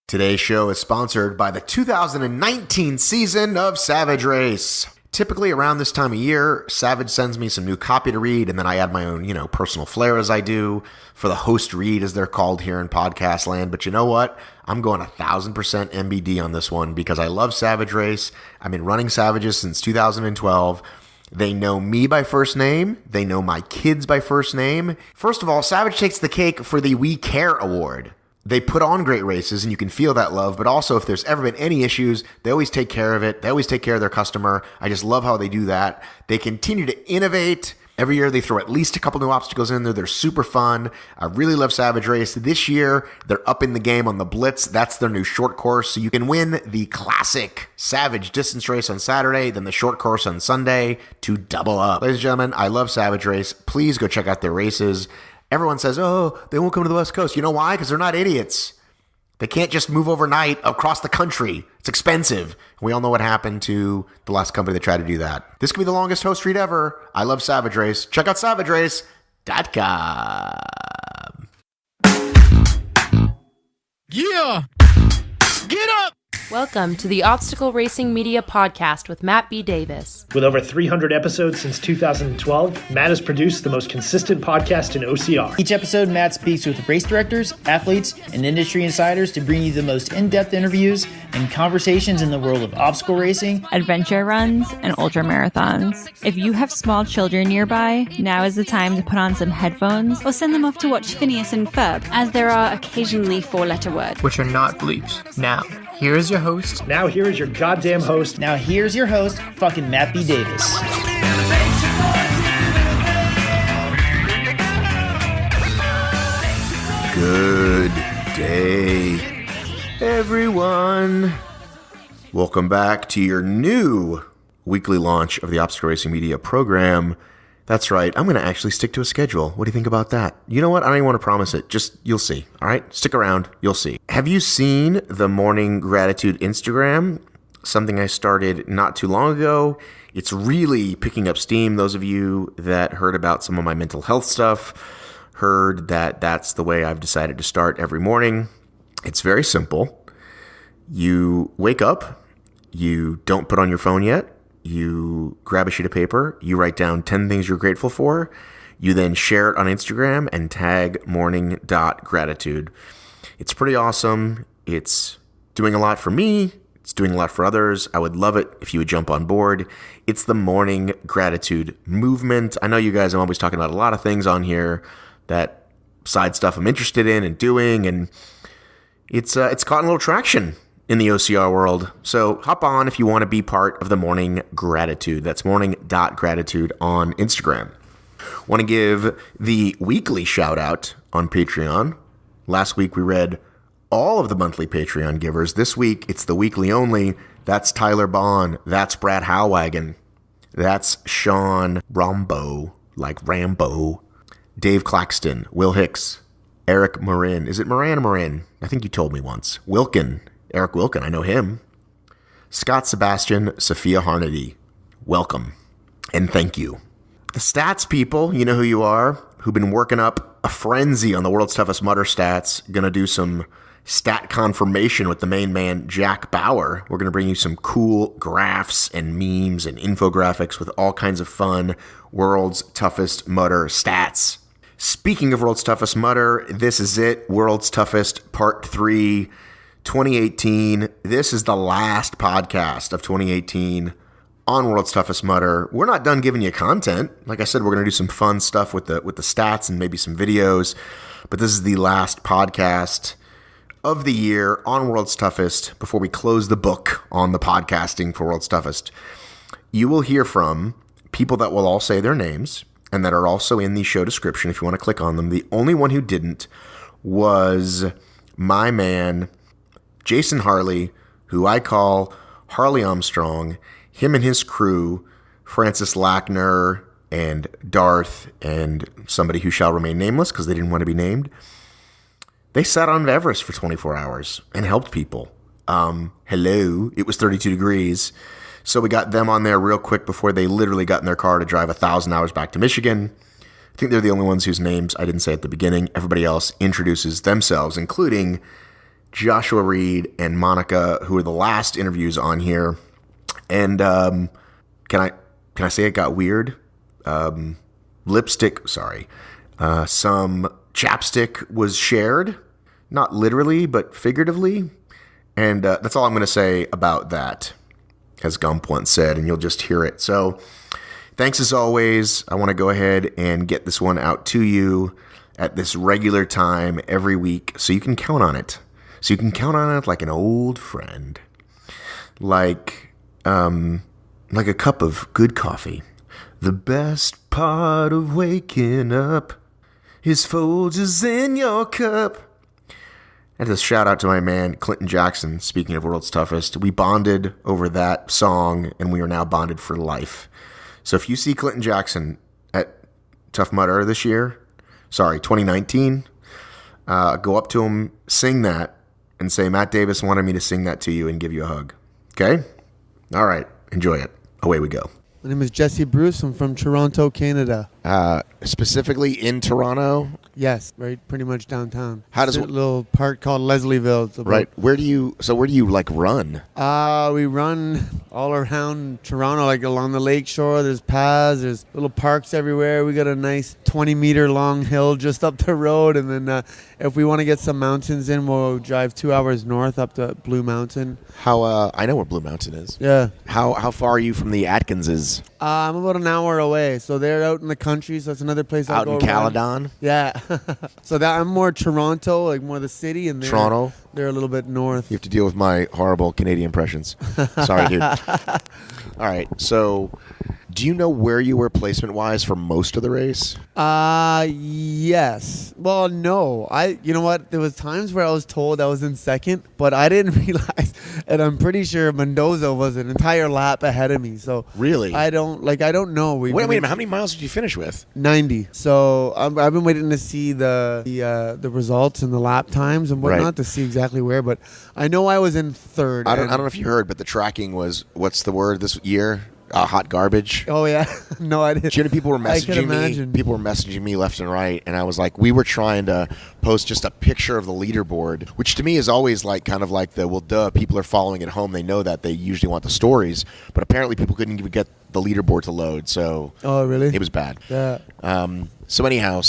Today's show is sponsored by the 2019 season of Savage Race. Typically around this time of year, Savage sends me some new copy to read, and then I add my own, personal flair as I do for the host read, as they're called here in podcast land. But you know what? I'm going 1,000% MBD on this one because I love Savage Race. I've been running Savages since 2012. They know me by first name. They know my kids by first name. First of all, Savage takes the cake for the We Care Award. They put on great races, and you can feel that love, but also if there's ever been any issues, they always take care of it. They always take care of their customer. I just love how they do that. They continue to innovate. Every year they throw at least a couple new obstacles in there. They're super fun. I really love Savage Race. This year, they're up in the game on the Blitz. That's their new short course, so you can win the classic Savage distance race on Saturday, then the short course on Sunday to double up. Ladies and gentlemen, I love Savage Race. Please go check out their races. Everyone says, oh, they won't come to the West Coast. You know why? Because they're not idiots. They can't just move overnight across the country. It's expensive. We all know what happened to the last company that tried to do that. This could be the longest host read ever. I love Savage Race. Check out SavageRace.com. Yeah! Get up! Welcome to the Obstacle Racing Media Podcast with Matt B. Davis. With over 300 episodes since 2012, Matt has produced the most consistent podcast in OCR. Each episode, Matt speaks with race directors, athletes, and industry insiders to bring you the most in-depth interviews and conversations in the world of obstacle racing, adventure runs, and ultra marathons. If you have small children nearby, now is the time to put on some headphones or send them off to watch Phineas and Ferb, as there are occasionally four-letter words, which are not bleeps. Now, here is your host. Now here is your goddamn host. Now here's your host, fucking Matt B. Davis. Good day, everyone. Welcome back to your new weekly launch of the Obstacle Racing Media program. That's right, I'm going to actually stick to a schedule. What do you think about that? You know what? I don't even want to promise it. Just, you'll see. All right? Stick around. You'll see. Have you seen the Morning.Gratitude Instagram? Something I started not too long ago. It's really picking up steam. Those of you that heard about some of my mental health stuff heard that that's the way I've decided to start every morning. It's very simple. You wake up. You don't put on your phone yet. You grab a sheet of paper, you write down 10 things you're grateful for, you then share it on Instagram and tag Morning.Gratitude. It's pretty awesome. It's doing a lot for me. It's doing a lot for others. I would love it if you would jump on board. It's the Morning Gratitude movement. I know you guys, I'm always talking about a lot of things on here, that side stuff I'm interested in and doing, and it's caught a little traction in the OCR world. So hop on if you want to be part of the Morning Gratitude. That's Morning.Gratitude on Instagram. Want to give the weekly shout out on Patreon. Last week we read all of the monthly Patreon givers. This week it's the weekly only. That's Tyler Bond. That's Brad Howwagon. That's Sean Rambo, like Rambo. Dave Claxton. Will Hicks. Eric Marin. Is it Moran or Marin? I think you told me once. Wilkin. Eric Wilkin, I know him. Scott Sebastian, Sophia Harnedy, welcome and thank you. The stats people, you know who you are, who've been working up a frenzy on the World's Toughest Mudder stats. Gonna do some stat confirmation with the main man, Jack Bauer. We're gonna bring you some cool graphs and memes and infographics with all kinds of fun World's Toughest Mudder stats. Speaking of World's Toughest Mudder, this is it, World's Toughest Part 3. 2018. This is the last podcast of 2018 on World's Toughest Mudder. We're not done giving you content. Like I said, we're going to do some fun stuff with the stats and maybe some videos. But this is the last podcast of the year on World's Toughest before we close the book on the podcasting for World's Toughest. You will hear from people that will all say their names and that are also in the show description if you want to click on them. The only one who didn't was my man, Jason Harley, who I call Harley Armstrong. Him and his crew, Francis Lackner and Darth and somebody who shall remain nameless because they didn't want to be named, they sat on Everest for 24 hours and helped people. Hello, it was 32 degrees. So we got them on there real quick before they literally got in their car to drive 1,000 hours back to Michigan. I think they're the only ones whose names I didn't say at the beginning. Everybody else introduces themselves, including Joshua Reed and Monica, who are the last interviews on here. And can I say it got weird? Some chapstick was shared, not literally, but figuratively. And that's all I'm going to say about that, as Gump once said, and you'll just hear it. So thanks as always. I want to go ahead and get this one out to you at this regular time every week so you can count on it. So you can count on it like an old friend. Like a cup of good coffee. The best part of waking up is Folgers in your cup. And a shout out to my man, Clinton Jackson, speaking of World's Toughest. We bonded over that song, and we are now bonded for life. So if you see Clinton Jackson at Tough Mudder this year, 2019, go up to him, sing that, and say, Matt Davis wanted me to sing that to you and give you a hug. Okay? All right. Enjoy it. Away we go. My name is Jesse Bruce. I'm from Toronto, Canada. Specifically in Toronto? Yes, right, pretty much downtown. How does a little park called Leslieville? Right. Where do you like run? We run all around Toronto, like along the lake shore. There's paths, there's little parks everywhere. We got a nice 20-meter long hill just up the road, and then if we want to get some mountains in, we'll drive 2 hours north up to Blue Mountain. I know where Blue Mountain is. Yeah. How far are you from the Atkinses? I'm about an hour away, so they're out in the country, so that's another place I'll out go in Caledon? Yeah. So that I'm more Toronto, like more the city, and Toronto? They're a little bit north. You have to deal with my horrible Canadian impressions. Sorry, dude. All right, so do you know where you were placement-wise for most of the race? Yes. Well, no. You know what? There was times where I was told I was in second, but I didn't realize, and I'm pretty sure Mendoza was an entire lap ahead of me. So really, I don't know. Wait a minute. How many miles did you finish with? 90. So I've been waiting to see the results and the lap times and whatnot to see exactly where. But I know I was in third. I don't know if you heard, but the tracking was, what's the word this year? Hot garbage. Oh yeah. No, I didn't. You know, people were messaging me. People were messaging me left and right, and I was like, we were trying to post just a picture of the leaderboard, which to me is always like kind of like the, well, duh, people are following at home. They know that. They usually want the stories, but apparently people couldn't even get the leaderboard to load. So oh really? It was bad. Yeah. So anyhow,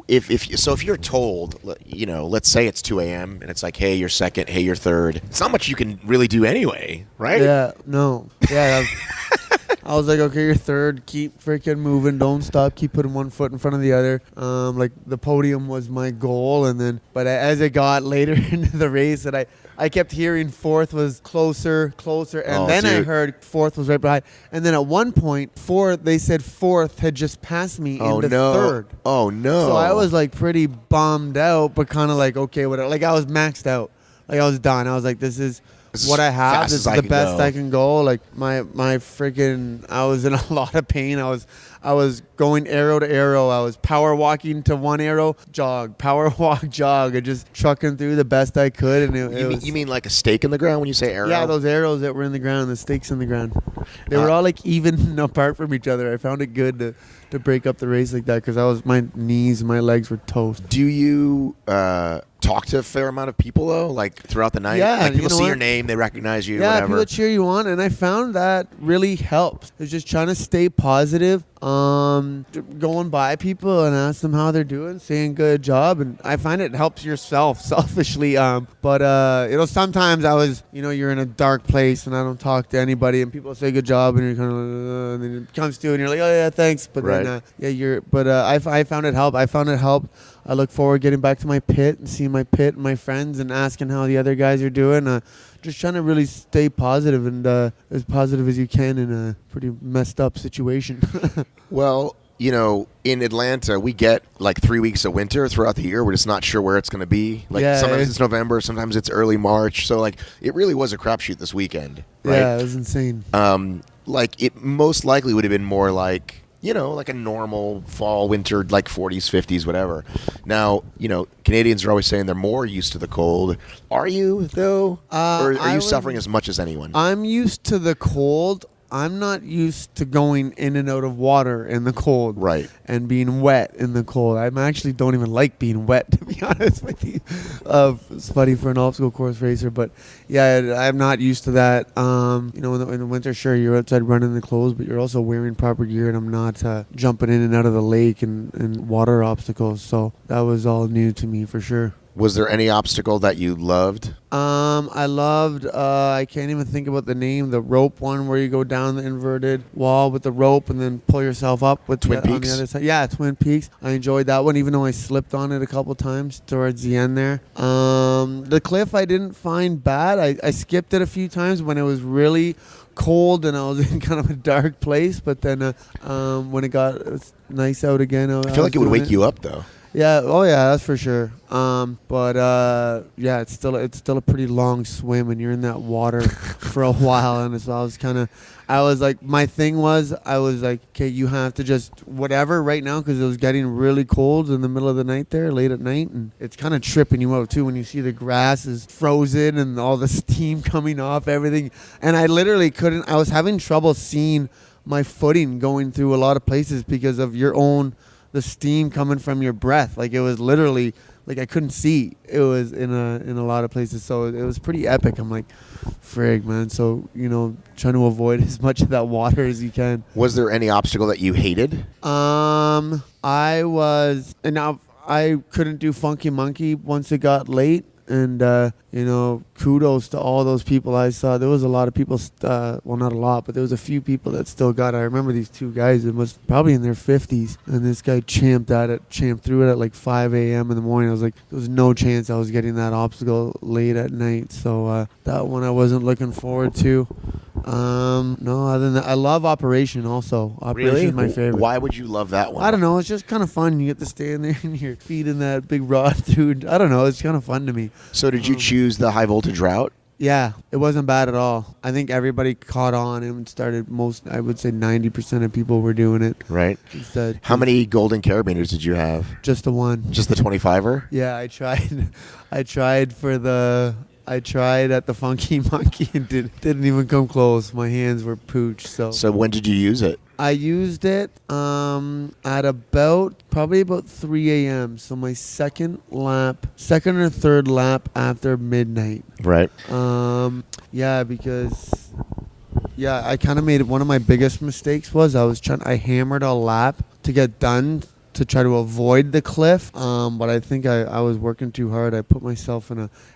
if you're told, you know, let's say it's 2 a.m. and it's like, hey, you're second, hey, you're third. It's not much you can really do anyway, right? Yeah. No. Yeah. I was like, okay, you're third. Keep freaking moving. Don't stop. Keep putting one foot in front of the other. Like the podium was my goal, but as it got later into the race, that I kept hearing fourth was closer, and then I heard fourth was right behind. And then at one point, they said fourth had just passed me into third. Oh no! So I was like pretty bummed out, but kind of like okay, whatever. Like I was maxed out. Like I was done. I was like, this is what I have. This is the best I can go. Like my freaking, I was in a lot of pain. I was going arrow to arrow. I was power walking to one arrow, jog, power walk, jog, and just trucking through the best I could. And you mean like a stake in the ground when you say arrow? Yeah, those arrows that were in the ground, the stakes in the ground. They were all like even apart from each other. I found it good to break up the race like that because my knees, my legs were toast. Do you talk to a fair amount of people though, like throughout the night? Yeah, like people see your name, they recognize you. Yeah, whatever. people cheer you on, and I found that really helps. It's just trying to stay positive, going by people and ask them how they're doing, saying good job, and I find it helps yourself selfishly. But sometimes you're in a dark place and I don't talk to anybody, and people say good job, and you're kind of, and then it comes to you, and you're like, oh yeah, thanks. But right. I found it help. I look forward to getting back to my pit and seeing my pit and my friends and asking how the other guys are doing. Just trying to really stay positive and as positive as you can in a pretty messed up situation. Well, you know, in Atlanta, we get like 3 weeks of winter throughout the year. We're just not sure where it's going to be. Like sometimes it's November, sometimes it's early March. So like it really was a crapshoot this weekend. Right? Yeah, it was insane. Like it most likely would have been more like, you know, like a normal fall, winter, like 40s, 50s, whatever. Now, you know, Canadians are always saying they're more used to the cold. Are you, though? Or are you suffering as much as anyone? I'm used to the cold. I'm not used to going in and out of water in the cold. Right. And being wet in the cold. I actually don't even like being wet, to be honest with you. It's funny for an obstacle course racer, but yeah, I'm not used to that. In the winter, sure, you're outside running the clothes, but you're also wearing proper gear, and I'm not jumping in and out of the lake and water obstacles. So that was all new to me for sure. Was there any obstacle that you loved? I loved, I can't even think about the name, the rope one where you go down the inverted wall with the rope and then pull yourself up with Twin Peaks? on the other side. Yeah, Twin Peaks. I enjoyed that one, even though I slipped on it a couple times towards the end there. The cliff I didn't find bad. I skipped it a few times when it was really cold and I was in kind of a dark place, but then when it got nice out again, I feel like it would wake you up, though. Yeah, oh yeah, that's for sure. Yeah, it's still a pretty long swim, and you're in that water for a while. And so I was like, my thing was, I was like, okay, you have to just whatever right now, because it was getting really cold in the middle of the night there, late at night, and it's kind of tripping you out too when you see the grass is frozen and all the steam coming off everything. And I literally couldn't. I was having trouble seeing my footing going through a lot of places because of the steam coming from your breath. Like it was literally like I couldn't see. It was in a lot of places. So it was pretty epic. I'm like, frig, man. So, trying to avoid as much of that water as you can. Was there any obstacle that you hated? I couldn't do Funky Monkey once it got late. And, kudos to all those people I saw. There was a lot of people, well, not a lot, but there was a few people that still got it. I remember these two guys, it was probably in their 50s, and this guy champed through it at like 5 a.m. in the morning. I was like, there was no chance I was getting that obstacle late at night. So that one I wasn't looking forward to. No, other than that, I love Operation also. Operation Really? is my favorite. Why would you love that one? I don't know. It's just kind of fun. You get to stand there and you're feeding that big rod dude. I don't know. It's kind of fun to me. So did you choose the high voltage route? Yeah, it wasn't bad at all. I think everybody caught on and started. I would say 90% of people were doing it. Right. How many golden carabiners did you have? Just the one. Just the 25er? Yeah, I tried. I tried at the Funky Monkey and didn't even come close. My hands were pooch. So when did you use it? I used it at probably about 3 a.m. So my second or third lap after midnight. Right. Because I kind of made it. One of my biggest mistakes was I hammered a lap to get done to try to avoid the cliff, but I think I was working too hard. I put myself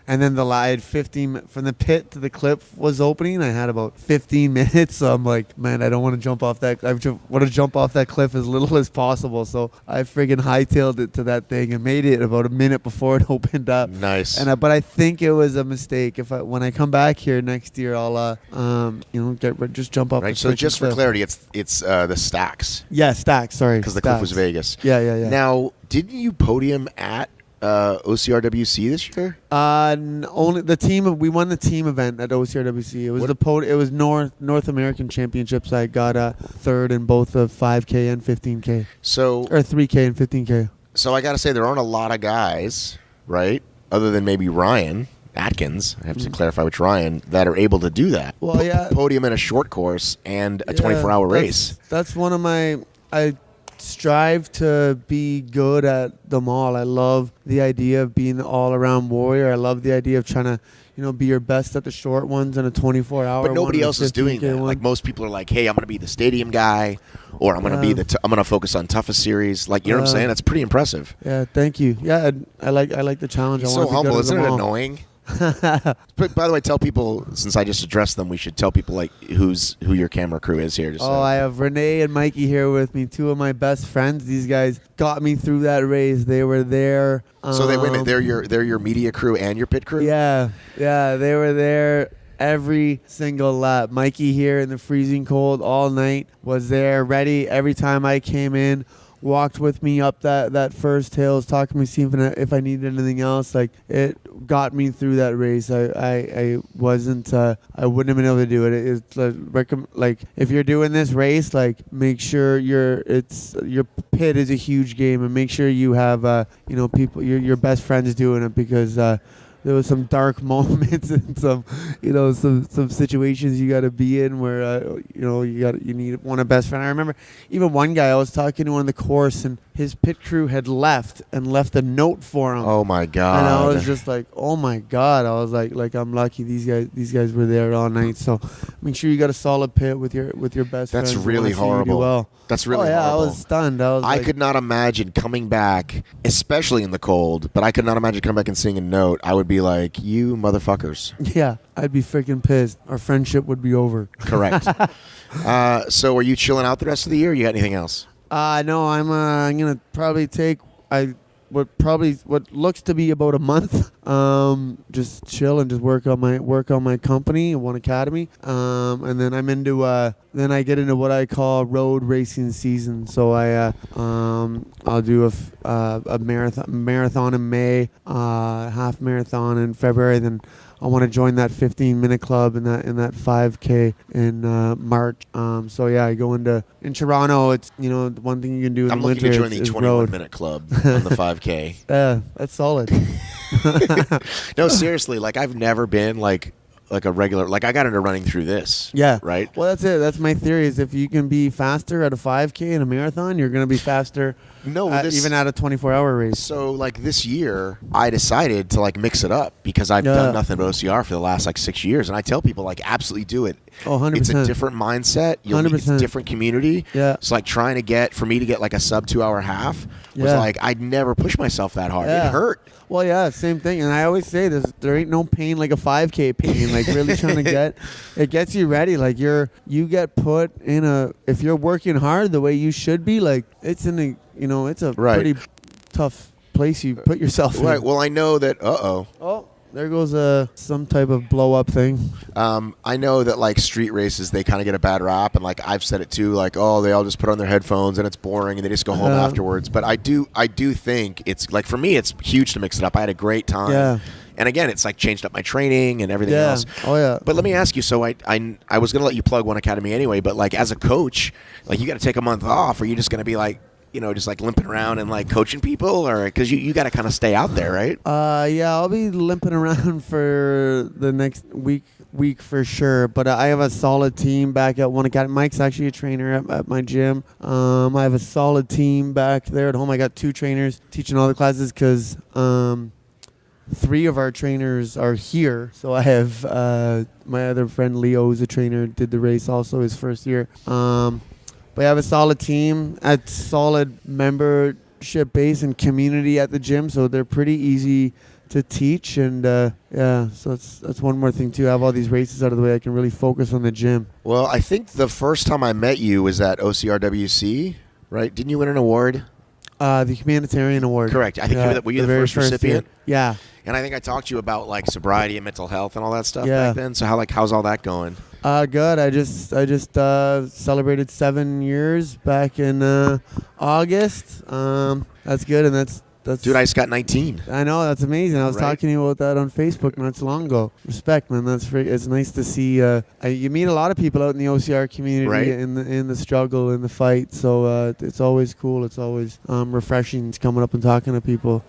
and then I had 15 from the pit to the cliff was opening. I had about 15 minutes, so I'm like, man, I don't want to jump off that. I want to jump off that cliff as little as possible. So I friggin' hightailed it to that thing and made it about a minute before it opened up. Nice. But I think it was a mistake. When I come back here next year, I'll just jump off. Right. So just for clarity, it's the stacks. Yeah, stacks. Sorry, because the cliff was Vegas. Yeah. Now, didn't you podium at OCRWC this year? Only the team. We won the team event at OCRWC. It was It was North American Championships. I got third in both the 5K and 15K. Or 3K and 15K. So I got to say, there aren't a lot of guys, right, other than maybe Ryan Atkins, I have to clarify which Ryan, that are able to do that. Well, yeah. Podium in a short course and a 24-hour race. That's one of my... I strive to be good at them all. I love the idea of being the all-around warrior. I love the idea of trying to, be your best at the short ones and a 24-hour. But nobody else is doing that. Like most people are like, "Hey, I'm going to be the stadium guy, or I'm going to be I'm going to focus on toughest series." Like, you know what I'm saying? That's pretty impressive. Yeah, thank you. Yeah, I like the challenge. He's so humble. Isn't it annoying? But by the way, tell people, since I just addressed them, we should tell people like who your camera crew is here. I have Renee and Mikey here with me, two of my best friends. These guys got me through that race. They were there. So wait a minute, they're your media crew and your pit crew? Yeah, they were there every single lap. Mikey here in the freezing cold all night was there, ready every time I came in. Walked with me up that first hill, was talking to me, seeing if I needed anything else. Like, it got me through that race. I wouldn't have been able to do it. It's like if you're doing this race, like, make sure your pit is a huge game, and make sure you have people, your best friends doing it, because there was some dark moments and some situations you got to be in where you need one a best friend. I remember even one guy I was talking to on the course, and his pit crew had left a note for him. Oh my God! And I was just like, oh my God! I was like I'm lucky these guys were there all night. So make sure you got a solid pit with your best friend. That's really horrible. Well. That's really horrible. I was stunned. I could not imagine coming back, especially in the cold, but I could not imagine coming back and seeing a note. I would be like, you motherfuckers. Yeah, I'd be freaking pissed. Our friendship would be over. Correct. So are you chilling out the rest of the year, or you got anything else? No, I'm going to probably take what looks to be about a month. Just chill and just work on my company, One Academy. And then I'm into then I get into what I call road racing season. So I'll do a marathon in May, half marathon in February. Then I want to join that 15-minute club in that 5K in March. So yeah, I go in Toronto. It's one thing you can do in the winter. I'm looking to join the 21-minute club on the 5K. Yeah, that's solid. No, seriously, like I've never been like a regular, like I got into running through this. Yeah. Right? Well, that's it. That's my theory is if you can be faster at a 5K and a marathon, you're going to be faster even at a 24-hour race. So like this year, I decided to like mix it up because I've done nothing but OCR for the last like 6 years. And I tell people like absolutely do it. Oh, 100%. It's a different mindset. It's a different community. Yeah. It's like for me to get like a sub 2 hour half was like, I'd never push myself that hard. Yeah. It hurt. Well, yeah, same thing. And I always say this, there ain't no pain like a 5K pain. Like really trying to it gets you ready. Like you get put in if you're working hard the way you should be, like it's it's a pretty tough place you put yourself in. Right. Well, I know that, Oh, there goes some type of blow up thing. I know that like street races, they kind of get a bad rap, and like I've said it too, like they all just put on their headphones and it's boring and they just go home afterwards. But I do think it's like for me, it's huge to mix it up. I had a great time. Yeah. And again, it's like changed up my training and everything else. Oh yeah. But let me ask you. So I was gonna let you plug One Academy anyway, but like as a coach, like you got to take a month off, or you just gonna be like, just like limping around and like coaching people, or because you got to kind of stay out there, right? Yeah, I'll be limping around for the next week for sure. But I have a solid team back at One Academy. Mike's actually a trainer at my gym. I have a solid team back there at home. I got 2 trainers teaching all the classes because 3 of our trainers are here. So I have my other friend Leo, who's a trainer, did the race also his first year. But I have a solid team, at solid membership base and community at the gym, so they're pretty easy to teach. And so that's one more thing too. I have all these races out of the way. I can really focus on the gym. Well, I think the first time I met you was at OCRWC, right? Didn't you win an award? The Humanitarian Award. Correct. I think were you the first recipient? Yeah. And I think I talked to you about like sobriety and mental health and all that stuff back then. So how's all that going? Good. I just celebrated 7 years back in August. That's good, and that's dude. I just got 19. I know, that's amazing. I was talking to you about that on Facebook not so long ago. Respect, man. It's nice to see. You meet a lot of people out in the OCR community in the struggle, in the fight. So it's always cool. It's always refreshing coming up and talking to people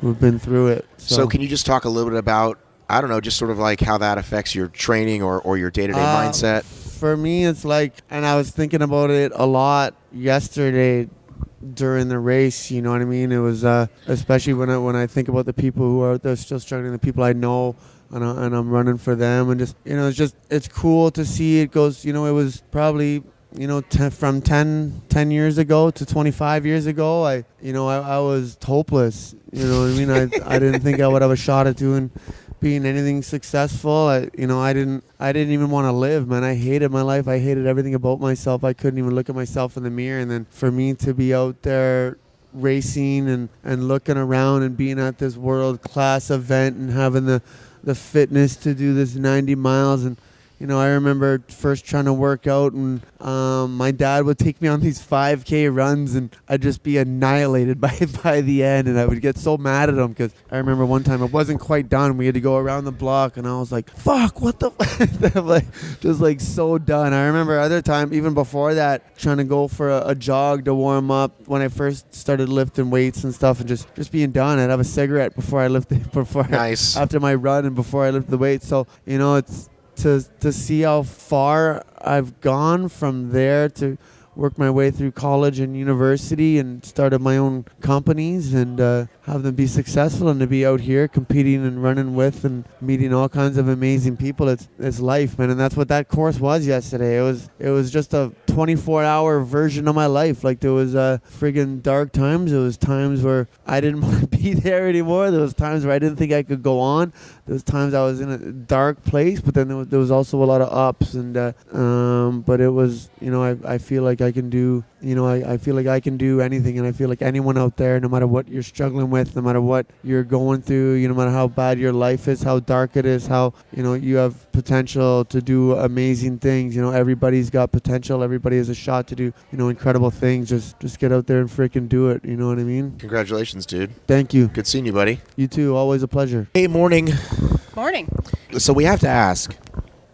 who've been through it. So can you just talk a little bit about, I don't know, just sort of like how that affects your training or your day-to-day mindset? For me, it's like, and I was thinking about it a lot yesterday during the race, you know what I mean? It was especially when I think about the people who are out there still struggling, the people I know, and I'm running for them, and just it's cool to see it goes. It was probably from 10 years ago to 25 years ago. I was hopeless. You know what I mean? I didn't think I would have a shot at being anything successful. I didn't even want to live, man. I hated my life. I hated everything about myself. I couldn't even look at myself in the mirror. And then for me to be out there racing and looking around and being at this world-class event and having the fitness to do this 90 miles and I remember first trying to work out, and my dad would take me on these 5K runs, and I'd just be annihilated by the end, and I would get so mad at him because I remember one time it wasn't quite done. We had to go around the block, and I was like, fuck, what the just like so done. I remember other time, even before that, trying to go for a jog to warm up when I first started lifting weights and stuff, and just being done. I'd have a cigarette before I lifted, Nice. after my run and before I lift the weights. So, it's to see how far I've gone from there to work my way through college and university and started my own companies and have them be successful, and to be out here competing and running with and meeting all kinds of amazing people. It's life, man. And that's what that course was yesterday. It was just a 24-hour version of my life. Like, there was friggin' dark times. There was times where I didn't want to be there anymore. There was times where I didn't think I could go on. There was times I was in a dark place, but then there was also a lot of ups. And but it was, I feel like I can do, I feel like I can do anything, and I feel like anyone out there, no matter what you're struggling with, no matter what you're going through, no matter how bad your life is, how dark it is, how, you have potential to do amazing things. Everybody's got potential. Everybody has a shot to do, incredible things. Just get out there and freaking do it. You know what I mean? Congratulations, dude. Thank you. Good seeing you, buddy. You too. Always a pleasure. Hey, morning. Morning. So we have to ask,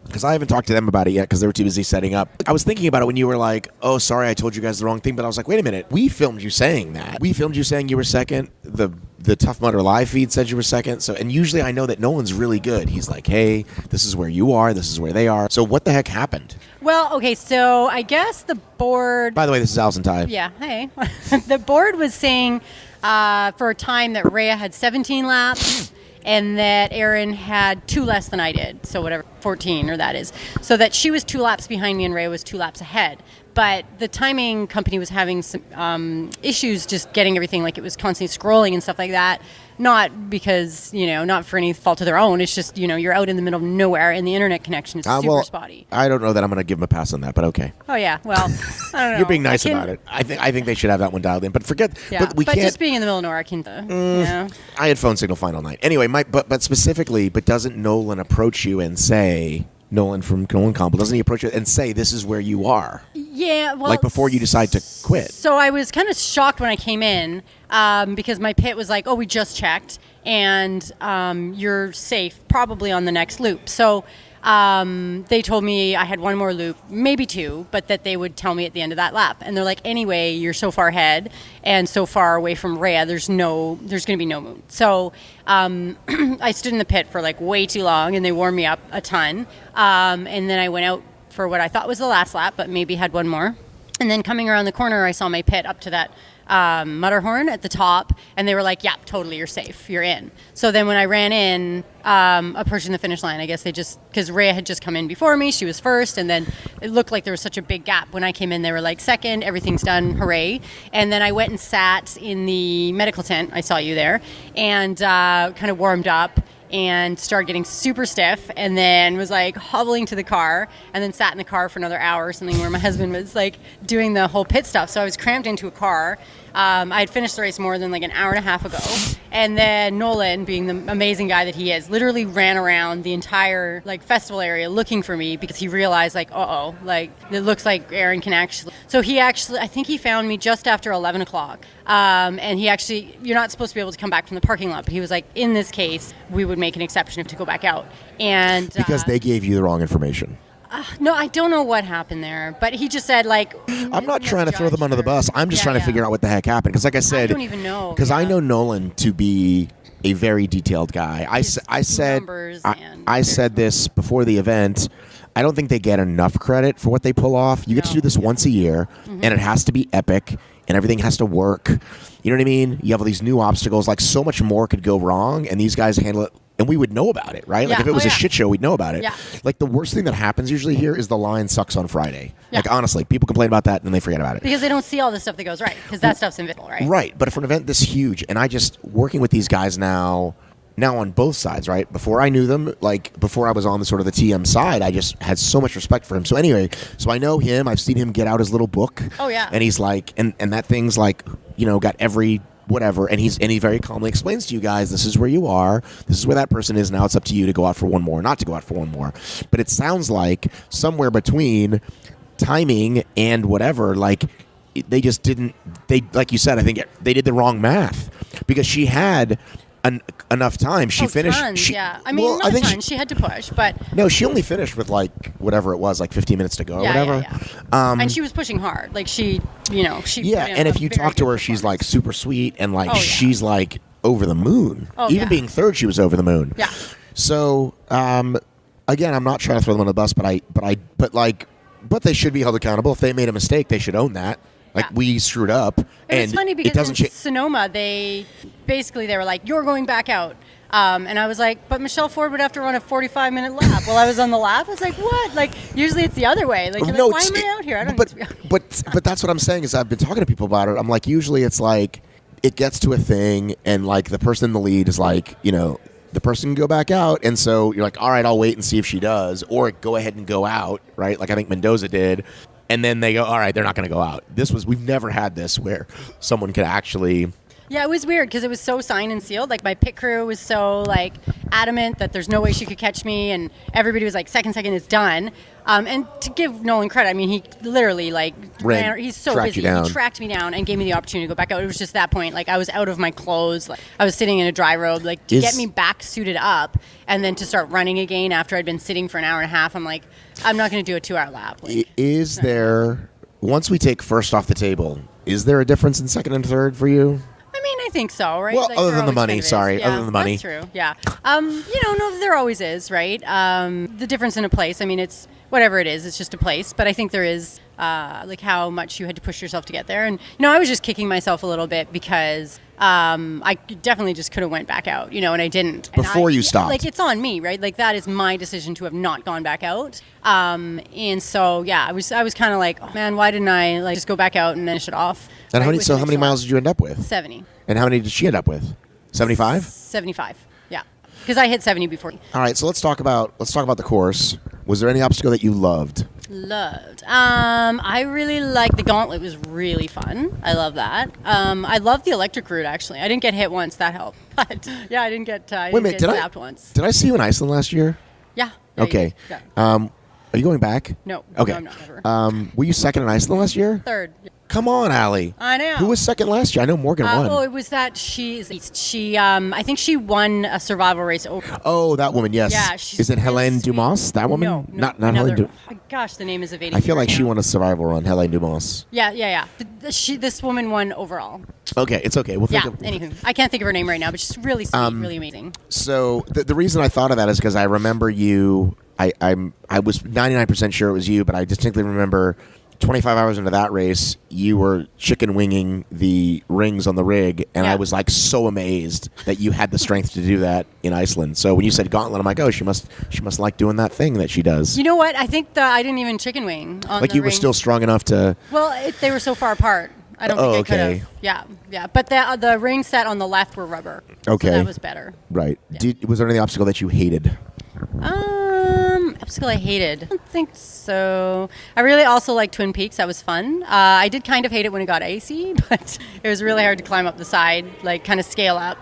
because I haven't talked to them about it yet because they were too busy setting up. I was thinking about it when you were like, oh, sorry, I told you guys the wrong thing. But I was like, wait a minute. We filmed you saying that. We filmed you saying you were second. The Tough Mudder live feed said you were second. So, and usually I know that Nolan's really good. He's like, hey, this is where you are. This is where they are. So what the heck happened? Well, okay, so I guess the board... By the way, this is Allison Ty. Yeah, hey. The board was saying for a time that Rhea had 17 laps and that Erin had 2 less than I did. So whatever, 14 or that is. So that she was 2 laps behind me and Rhea was 2 laps ahead. But the timing company was having some issues just getting everything, like it was constantly scrolling and stuff like that. Not because, not for any fault of their own. It's just, you're out in the middle of nowhere and the internet connection is super spotty. I don't know that I'm going to give them a pass on that, but okay. Oh, yeah. Well, I don't know. You're being nice about it. I think they should have that one dialed in. But forget, yeah, but we can't. Just being in the middle of nowhere, I can't. I had phone signal fine all night. Anyway, but specifically, doesn't Nolan approach you and say, Nolan from Nolan Campbell, doesn't he approach you and say, this is where you are? Yeah, well... Like before you decide to quit. So I was kind of shocked when I came in because my pit was like, oh, we just checked, and you're safe probably on the next loop. So they told me I had 1 more loop, maybe 2, but that they would tell me at the end of that lap. And they're like, anyway, you're so far ahead and so far away from Rhea, there's going to be no moon. So I stood in the pit for like way too long, and they warmed me up a ton. And then I went out for what I thought was the last lap, but maybe had 1 more. And then coming around the corner, I saw my pit up to that Mutterhorn at the top, and they were like, yeah, totally, you're safe, you're in. So then when I ran in, approaching the finish line, I guess they just, because Rhea had just come in before me, she was first, and then it looked like there was such a big gap. When I came in, they were like, second, everything's done, hooray. And then I went and sat in the medical tent, I saw you there, and kind of warmed up and started getting super stiff, and then was like hobbling to the car, and then sat in the car for another hour or something where my husband was like doing the whole pit stuff. So I was cramped into a car. I had finished the race more than like an hour and a half ago. And then Nolan, being the amazing guy that he is, literally ran around the entire like festival area looking for me because he realized like, like it looks like Erin can actually. So I think he found me just after 11 o'clock. And he actually, you're not supposed to be able to come back from the parking lot, but he was like, in this case, we would make an exception to go back out. And because they gave you the wrong information. No, I don't know what happened there, but he just said like... I'm not trying to throw them under the bus. I'm just trying to figure out what the heck happened. Because like I said... I don't even know. Because I know Nolan to be a very detailed guy. I said this before the event. I don't think they get enough credit for what they pull off. You get to do this once a year, and it has to be epic, and everything has to work. You know what I mean? You have all these new obstacles. Like, so much more could go wrong, and these guys handle it. And we would know about it, right? Like, if it was a shit show, we'd know about it. Yeah. Like, the worst thing that happens usually here is the line sucks on Friday. Yeah. Like, honestly, people complain about that, and then they forget about it. Because they don't see all the stuff that goes right, because that stuff's invisible, right? Right, but for an event this huge, and I just, working with these guys now on both sides, right? Before I knew them, like, before I was on the sort of the TM side, I just had so much respect for him. So anyway, so I know him. I've seen him get out his little book. Oh, yeah. And he's like, and that thing's like, got every whatever, and he very calmly explains to you guys, this is where you are, this is where that person is, now it's up to you to go out for one more, not to go out for one more. But it sounds like somewhere between timing and whatever, like they just didn't, like you said, I think they did the wrong math, because she had enough time. She finished. Tons, yeah. I mean, not a ton. She had to push, but no, she only finished with like whatever it was, like 15 minutes to go or whatever. Yeah. And she was pushing hard. Like she. Yeah, and if you talk to her, she's like super sweet and like she's like over the moon. Even being third, she was over the moon. Yeah. So again, I'm not trying to throw them on the bus, but they should be held accountable. If they made a mistake, they should own that. Like, we screwed up. It was funny because in Sonoma, they were like, you're going back out. And I was like, but Michelle Ford would have to run a 45-minute lap. While I was on the lap, I was like, what? Like, usually it's the other way. Like, why am I out here? I don't need to be out here. But that's what I'm saying is I've been talking to people about it. I'm like, usually it's like, it gets to a thing, and like the person in the lead is like, the person can go back out, and so you're like, all right, I'll wait and see if she does, or go ahead and go out, right? Like I think Mendoza did. And then they go, all right, they're not going to go out. We've never had this where someone could actually... Yeah, it was weird because it was so signed and sealed. Like, my pit crew was so, like, adamant that there's no way she could catch me, and everybody was like, second is done. And to give Nolan credit, I mean, he literally, like, he's so busy. He tracked me down and gave me the opportunity to go back out. It was just that point. Like, I was out of my clothes. Like, I was sitting in a dry robe. Like, to get me back suited up and then to start running again after I'd been sitting for an hour and a half, I'm like, I'm not going to do a 2-hour lap. Like, is there, once we take first off the table, is there a difference in second and third for you? I mean, I think so, right? Well, like, other than the money, other than the money. That's true, yeah. No, there always is, right? The difference in a place, I mean, it's whatever it is, it's just a place. But I think there is, like, how much you had to push yourself to get there. And, I was just kicking myself a little bit because I definitely just could have went back out, and I didn't. Before you stopped. Like, it's on me, right? Like, that is my decision to have not gone back out. And so, yeah, I was kind of like, oh, man, why didn't I, like, just go back out and finish it off? And how many miles did you end up with? 70. And how many did she end up with? 75? 75. Yeah, because I hit 70 before. All right, so let's talk about the course. Was there any obstacle that you loved? I really liked the gauntlet. Was really fun. I love that. I love the electric route. Actually, I didn't get hit once. That helped. But yeah, I didn't get. Wait a minute, did I once? Did I see you in Iceland last year? Yeah. Okay. Yeah. Are you going back? No. Okay. No, I'm not ever. Were you second in Iceland last year? Third. Come on, Allie. I know. Who was second last year? I know Morgan won. Oh, it was that she. I think she won a survival race. Oh, that woman. Yes. Yeah. Is it Helene Dumas? That woman? No. Not Helene Dumas. Oh, gosh, the name is evading. I feel like she won a survival run. Helene Dumas. Yeah. This woman won overall. Okay, it's okay. We'll think of. Anywho, I can't think of her name right now, but she's really sweet, really amazing. So the reason I thought of that is because I remember you. I was 99% sure it was you, but I distinctly remember 25 hours into that race, you were chicken winging the rings on the rig, and I was like so amazed that you had the strength to do that in Iceland. So when you said gauntlet, I'm like, oh, she must like doing that thing that she does. You know what? I think I didn't even chicken wing on like the you were rings. Still strong enough to. Well, they were so far apart. I don't think I could have. Yeah. But the ring set on the left were rubber. Okay. So that was better. Right. Yeah. Was there any obstacle that you hated? Obstacle I hated. I don't think so. I really also liked Twin Peaks. That was fun. I did kind of hate it when it got icy, but it was really hard to climb up the side, like kind of scale up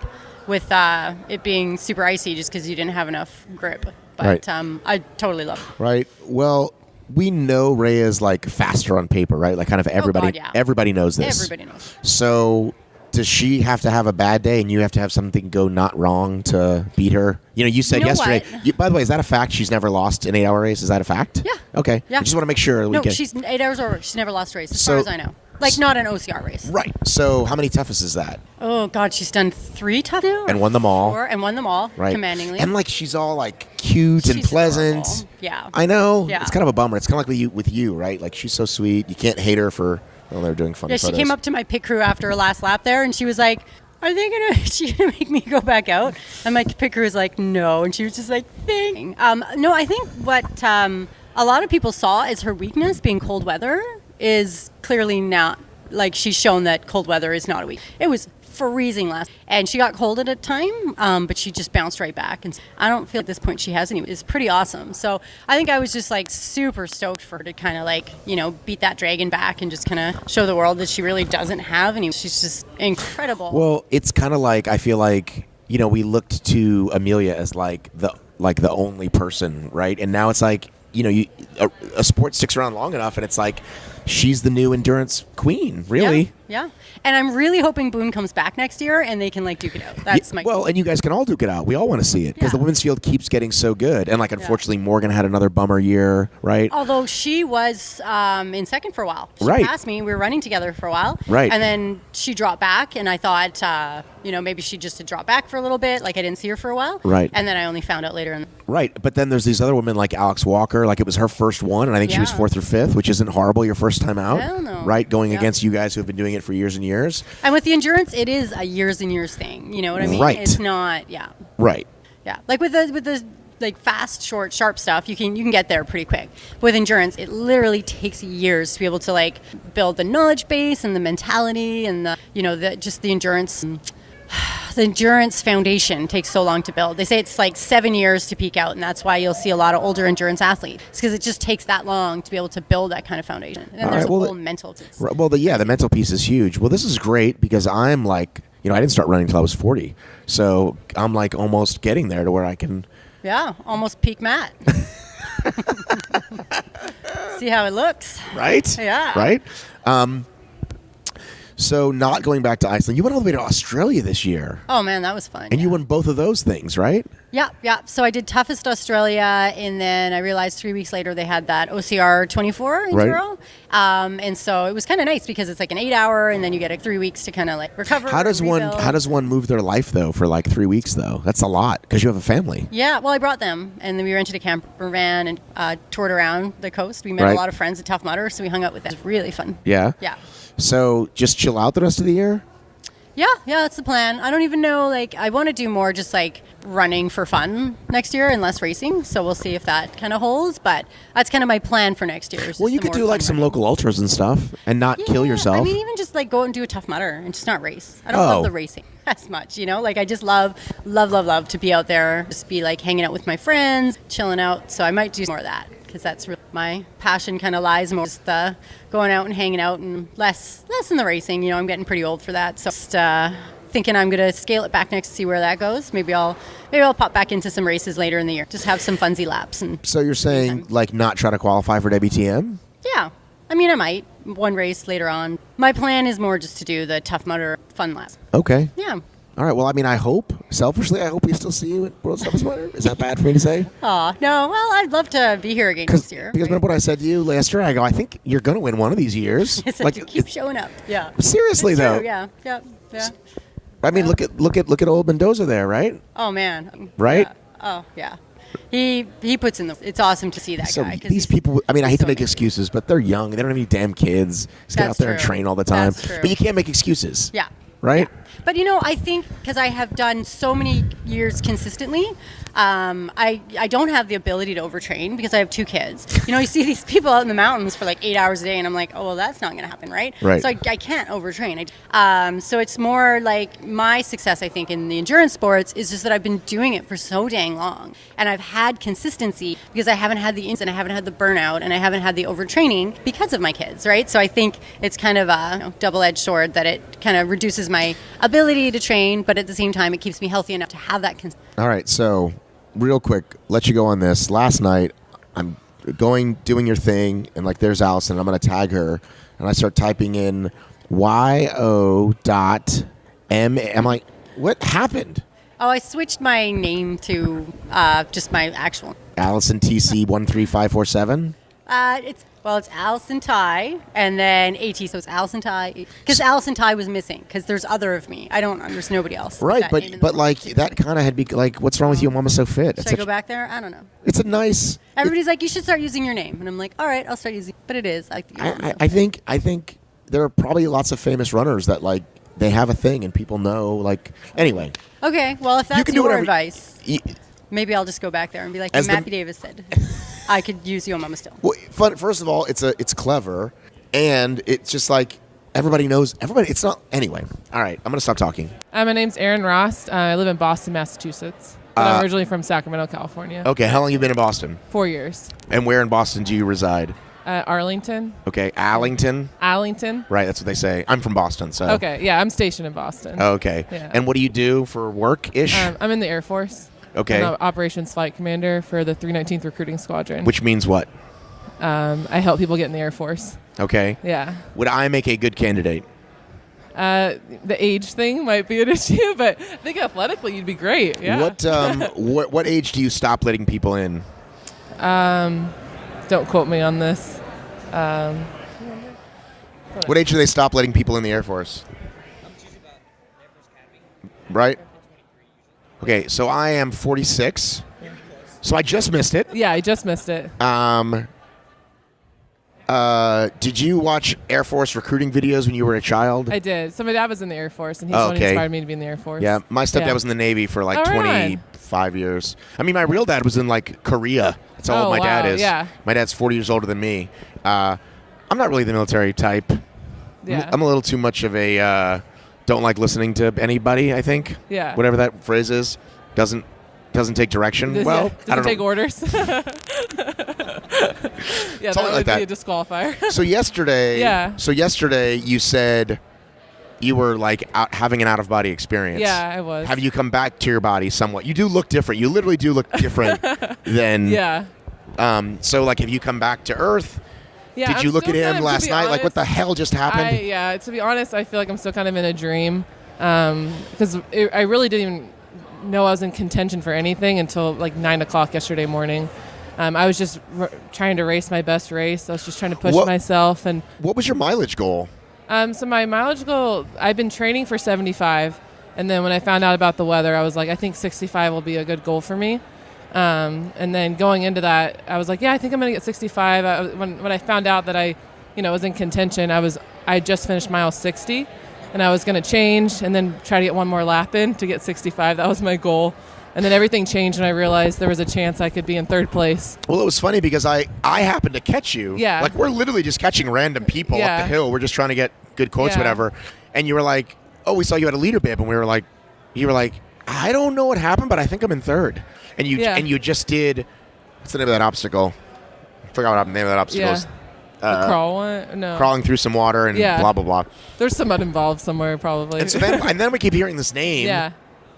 with it being super icy just because you didn't have enough grip. But I totally loved it. Right. Well, we know Rhea is like faster on paper, right? Like kind of everybody. Everybody knows this. Everybody knows. So does she have to have a bad day and you have to have something go not wrong to beat her? You said yesterday. By the way, is that a fact? She's never lost an 8-hour race. Is that a fact? Yeah. Okay. Yeah. I just want to make sure. She's 8 hours over. She's never lost a race, as far as I know. Like, not an OCR race. Right. So how many toughest is that? Oh, God, she's done 3 tough now? And won them all. 4, and won them all, right. Commandingly. And, like, she's all, like, cute and pleasant. Adorable. Yeah. I know. Yeah. It's kind of a bummer. It's kind of like with you, right? Like, she's so sweet. You can't hate her for... Well, they're doing funny photos. She came up to my pit crew after her last lap there, and she was like, are they going to make me go back out? And my pit crew was like, no. And she was just like, dang. No, I think what a lot of people saw as her weakness, being cold weather, is clearly not... Like, she's shown that cold weather is not a weakness. It was freezing last, and she got cold at a time, but she just bounced right back. And I don't feel at this point she has any. It's pretty awesome. So I think I was just like super stoked for her to kind of like, you know, beat that dragon back and just kind of show the world that she really doesn't have any. She's just incredible. Well, it's kind of like, I feel like, you know, we looked to Amelia as like the only person, right? And now it's like, you know, a sport sticks around long enough, and it's like she's the new endurance queen, really. Yeah. And I'm really hoping Boone comes back next year and they can like duke it out. That's my goal. And you guys can all duke it out. We all want to see it because the women's field keeps getting so good. And like, unfortunately, Morgan had another bummer year, right? Although she was in second for a while. She passed me. We were running together for a while. Right. And then she dropped back, and I thought, you know, maybe she just had dropped back for a little bit. Like I didn't see her for a while. Right. And then I only found out later. Right. But then there's these other women like Alex Walker. Like it was her first one, and I think she was 4th or 5th, which isn't horrible your first time out. Hell no. Right. Going against you guys who have been doing it for years and years. And with the endurance, it is a years and years thing. You know what I mean? Right. It's not, Right. Yeah. Like with the like fast, short, sharp stuff, you can get there pretty quick. With endurance, it literally takes years to be able to like build the knowledge base and the mentality and the, you know, the endurance. The endurance foundation takes so long to build. They say it's like 7 years to peak out, and that's why you'll see a lot of older endurance athletes. It's because it just takes that long to be able to build that kind of foundation. And then there's a whole mental. Well, the mental piece is huge. Well, this is great because I'm like, you know, I didn't start running until I was 40, so I'm like almost getting there to where I can. Yeah, almost peak Matt. See how it looks. Right. Yeah. Right. So not going back to Iceland, you went all the way to Australia this year. Oh, man, that was fun. And you won both of those things, right? Yeah. So I did Toughest Australia, and then I realized 3 weeks later they had that OCR 24 enduro. And so it was kind of nice because it's like an 8-hour, and then you get 3 weeks to kind of like recover. How does one move their life though for like 3 weeks though? That's a lot because you have a family. Yeah. Well, I brought them, and then we rented a camper van and toured around the coast. We met a lot of friends at Tough Mudder, so we hung out with them. It was really fun. Yeah. Yeah. So just chill out the rest of the year? Yeah, that's the plan. I don't even know, like, I want to do more just, like, running for fun next year and less racing, so we'll see if that kind of holds, but that's kind of my plan for next year. Well, you could do, like, some local ultras and stuff and not kill yourself. I mean, even just, like, go out and do a Tough Mudder and just not race. I don't love the racing as much, you know? Like, I just love to be out there, just be, like, hanging out with my friends, chilling out, so I might do more of that. Because that's really my passion kind of lies more just going out and hanging out and less in the racing. You know, I'm getting pretty old for that. So just thinking I'm going to scale it back next to see where that goes. Maybe I'll pop back into some races later in the year. Just have some funsy laps. And so you're saying like not try to qualify for WTM? Yeah. I mean, I might. One race later on. My plan is more just to do the Tough Mudder fun laps. Okay. Yeah. All right. Well, I mean, selfishly, I hope we still see you at World Toughest Mudder. Is that bad for me to say? Oh, no. Well, I'd love to be here again next year. Because remember what I said to you last year? I go, I think you're going to win one of these years. Like, to keep showing up. Yeah. Seriously, it's though. True. Yeah. I mean, look at old Mendoza there, right? Oh, man. Right? Yeah. Oh, yeah. He puts in it's awesome to see that guy. These people, I mean, I hate to make excuses, but they're young. They don't have any damn kids. Just get out there and train all the time. That's true. But you can't make excuses. Yeah. Right? Yeah. But, you know, I think because I have done so many years consistently, I don't have the ability to overtrain because I have 2 kids. You know, you see these people out in the mountains for like 8 hours a day, and I'm like, oh, well, that's not going to happen, right? Right. So I can't overtrain. So it's more like my success, I think, in the endurance sports is just that I've been doing it for so dang long. And I've had consistency because I haven't had the ins and I haven't had the burnout and I haven't had the overtraining because of my kids, right? So I think it's kind of a double-edged sword that it kind of reduces my ability to train, but at the same time, it keeps me healthy enough to have that consistency. All right, so real quick, let you go on this. Last night, I'm doing your thing, and like there's Allison. I'm going to tag her, and I start typing in yo.m. I'm like, what happened? Oh, I switched my name to just my actual. Allison TC 13547. It's Allison Ty and then AT, so it's Allison Ty because Allison Ty was missing because there's other of me. There's nobody else. Right, but like that kind of had be like, what's wrong with you? Mama's so fit. Should I go back there? I don't know. It's a nice. Everybody's like, you should start using your name, and I'm like, all right, I'll start using. But it is. I think there are probably lots of famous runners that like they have a thing and people know. Like anyway. Okay, well if that's your advice, maybe I'll just go back there and be like, Matthew Davis said. I could use Yo Mama still. Well, first of all, it's clever, and it's just like everybody knows. Everybody. It's not. Anyway. All right. I'm going to stop talking. My name's Erin Rost. I live in Boston, Massachusetts. But I'm originally from Sacramento, California. Okay. How long you been in Boston? 4 years. And where in Boston do you reside? Arlington. Okay. Allington? Arlington. Right. That's what they say. I'm from Boston, so. Okay. Yeah, I'm stationed in Boston. Okay. Yeah. And what do you do for work-ish? I'm in the Air Force. Okay. I'm an operations flight commander for the 319th Recruiting Squadron. Which means what? I help people get in the Air Force. Okay. Yeah. Would I make a good candidate? The age thing might be an issue, but I think athletically you'd be great. Yeah. What age do you stop letting people in? Don't quote me on this. What age do they stop letting people in the Air Force? Right? Okay, so I am 46. So I just missed it. Yeah, I just missed it. Did you watch Air Force recruiting videos when you were a child? I did. So my dad was in the Air Force, and he's the one who inspired me to be in the Air Force. Yeah, my stepdad was in the Navy for like 25 years. I mean, my real dad was in like Korea. That's how old my dad is. Yeah. My dad's 40 years older than me. I'm not really the military type. Yeah. I'm a little too much of a don't like listening to anybody, I think. Yeah. Whatever that phrase is. Doesn't take direction. Well, I don't take know. orders. Yeah, Something that would like be a disqualifier. So yesterday, you said you were like having an out-of-body experience. Yeah, I was. Have you come back to your body somewhat? You do look different. You literally do look different than. Yeah. So like, have you come back to Earth? Yeah. Did you look at him last night? Like, what the hell just happened? To be honest, I feel like I'm still kind of in a dream because I really didn't even know I was in contention for anything until like 9 o'clock yesterday morning. I was just trying to race my best race. I was just trying to push myself. And what was your mileage goal? So my mileage goal, I've been training for 75, and then when I found out about the weather, I was like, I think 65 will be a good goal for me. And then going into that, I was like, yeah, I think I'm going to get 65. When I found out that I was in contention, I just finished mile 60, and I was going to change and then try to get one more lap in to get 65. That was my goal. And then everything changed when I realized there was a chance I could be in third place. Well, it was funny because I happened to catch you. Yeah. Like, we're literally just catching random people up the hill. We're just trying to get good quotes, whatever. And you were like, oh, we saw you at a leader bib. And you were like, I don't know what happened, but I think I'm in third. And you just did, what's the name of that obstacle? I forgot what the name of that obstacle is. The crawl one? No. Crawling through some water and blah, blah, blah. There's someone involved somewhere, probably. And so then we keep hearing this name. Yeah.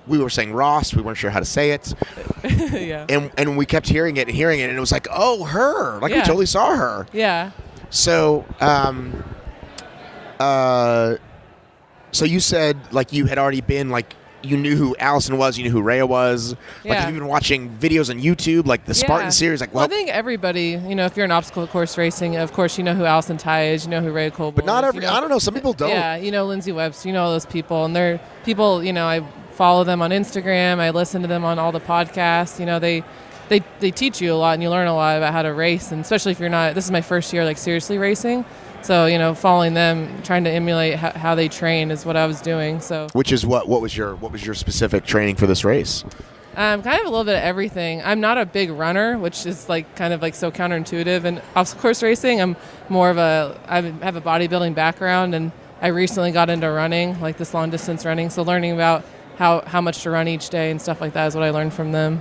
We were saying Ross. We weren't sure how to say it. Yeah. And we kept hearing it, and it was like, oh, her. Like, we totally saw her. Yeah. So, so you said, like, you had already been, like, you knew who Allison was, you knew who Rhea was. Like, have you been watching videos on YouTube, like the Spartan series? Like, well, I think everybody, if you're in obstacle course racing, of course, you know who Allison Ty is, you know who Rhea Coble is. But not every, I don't know, some people don't. Yeah, Lindsay Webster, all those people. And they're people, I follow them on Instagram. I listen to them on all the podcasts. They teach you a lot, and you learn a lot about how to race. And especially if you're not, this is my first year, like, seriously racing. So, following them, trying to emulate how they train is what I was doing. So, which is what was your specific training for this race? Kind of a little bit of everything. I'm not a big runner, which is like kind of like so counterintuitive in obstacle course racing. I'm more of I have a bodybuilding background, and I recently got into running, like this long distance running. So learning about how much to run each day and stuff like that is what I learned from them.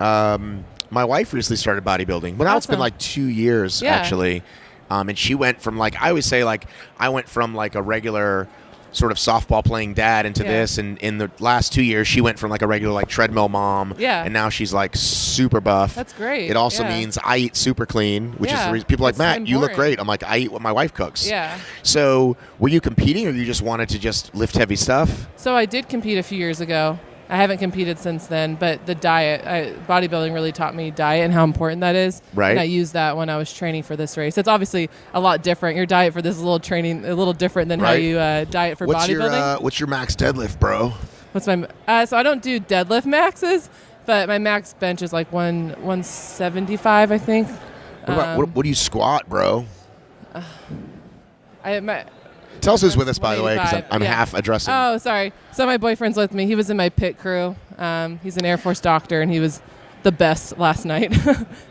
My wife recently started bodybuilding. Well, now it's been like 2 years actually. And she went from, like, I always say, like, I went from, like, a regular sort of softball playing dad into this. And in the last 2 years, she went from, like, a regular, like, treadmill mom. Yeah. And now she's, like, super buff. That's great. It also means I eat super clean, which is the reason people are like, Matt, you look great. I'm like, I eat what my wife cooks. Yeah. So were you competing, or you just wanted to just lift heavy stuff? So I did compete a few years ago. I haven't competed since then, but the diet, bodybuilding really taught me diet and how important that is. Right. And I used that when I was training for this race. It's obviously a lot different. Your diet for this is a little different than how you diet for bodybuilding. What's your max deadlift, bro? What's my so I don't do deadlift maxes, but my max bench is like 175, I think. What do you squat, bro? Tell us who's with us, by the way, because I'm half addressing. Oh, sorry. So my boyfriend's with me. He was in my pit crew. He's an Air Force doctor, and he was the best last night.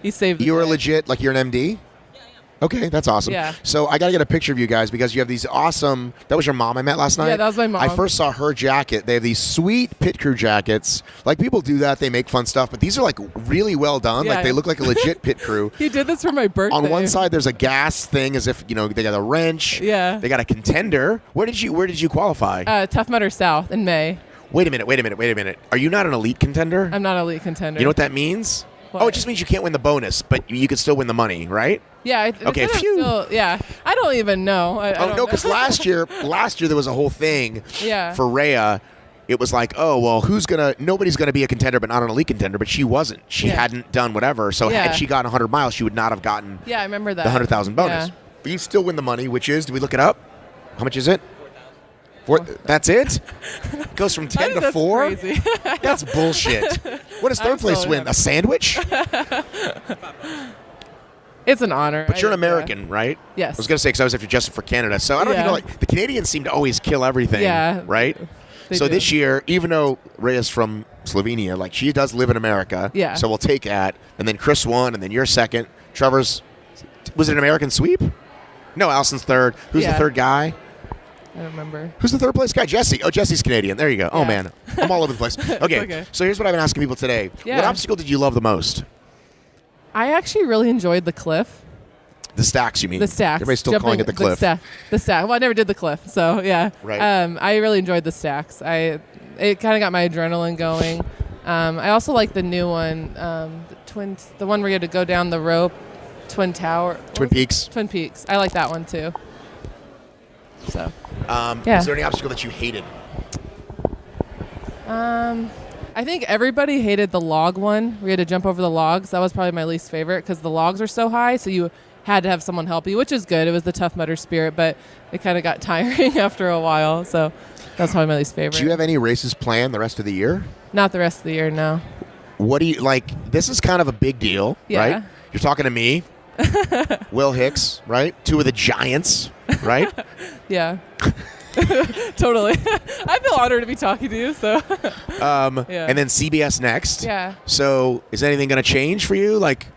He saved the You were day. legit, like, you're an MD? Yeah. Okay, that's awesome. Yeah. So I got to get a picture of you guys because you have these awesome... That was your mom I met last night? Yeah, that was my mom. I first saw her jacket. They have these sweet pit crew jackets. Like, people do that. They make fun stuff. But these are, like, really well done. Yeah. Like, they look like a legit pit crew. He did this for my birthday. On one side, there's a gas thing as if, they got a wrench. Yeah. They got a contender. Where did you qualify? Tough Mudder South in May. Wait a minute. Are you not an elite contender? I'm not an elite contender. You know what that means? What? Oh, it just means you can't win the bonus, but you can still win the money, right? Yeah. Okay, phew. I don't even know. I don't no, because know. last year there was a whole thing Yeah. for Rhea. It was like, oh, well, nobody's going to be a contender but not an elite contender, but she wasn't. She hadn't done whatever. So Yeah. had she gotten 100 miles, she would not have gotten Yeah, I remember that. the 100,000 bonus. Yeah. But you still win the money, which is, do we look it up? How much is it? That's it? It goes from 10 to 4? Crazy. That's bullshit. What does third place win? A sandwich? It's an honor. But you're an American, right? Yes. I was going to say, because I was after Justin for Canada. So I don't even know, like, the Canadians seem to always kill everything, right? So do. this year, even though Rhea's from Slovenia, like, she does live in America. Yeah. So we'll take that. And then Chris won, and then you're second. Trevor's, was it an American sweep? No, Allison's third. Who's the third guy? I don't remember. Who's the third place guy? Jesse. Oh, Jesse's Canadian. There you go. Oh, man. I'm all over the place. Okay. So here's what I've been asking people today. Yeah. What obstacle did you love the most? I actually really enjoyed the cliff. The stacks, you mean? The stacks. Everybody's still calling it the cliff. The stack. Well, I never did the cliff, so yeah. Right. I really enjoyed the stacks. It kind of got my adrenaline going. I also like the new one, the one where you had to go down the rope, Twin Peaks. Twin Peaks. I like that one too. So. Is there any obstacle that you hated? I think everybody hated the log one. We had to jump over the logs. That was probably my least favorite because the logs are so high, so you had to have someone help you, which is good. It was the Tough Mudder spirit, but it kind of got tiring after a while, so that's probably my least favorite. Do you have any races planned the rest of the year? Not the rest of the year, no. What do you, like, this is kind of a big deal, right? You're talking to me, Will Hicks, right? Two of the giants, right? Yeah. Totally. I feel honored to be talking to you, so. And then CBS next. Yeah. So is anything going to change for you? Like,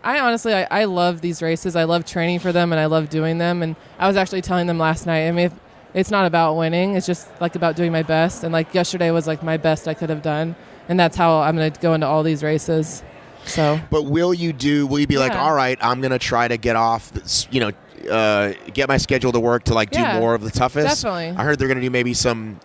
I honestly, I love these races. I love training for them, and I love doing them. And I was actually telling them last night, I mean, it's not about winning. It's just, like, about doing my best. And, like, yesterday was, like, my best I could have done. And that's how I'm going to go into all these races. So. But will you be like, all right, I'm going to try to get off, get my schedule to work to, like, do more of the toughest? Definitely. I heard they're going to do maybe some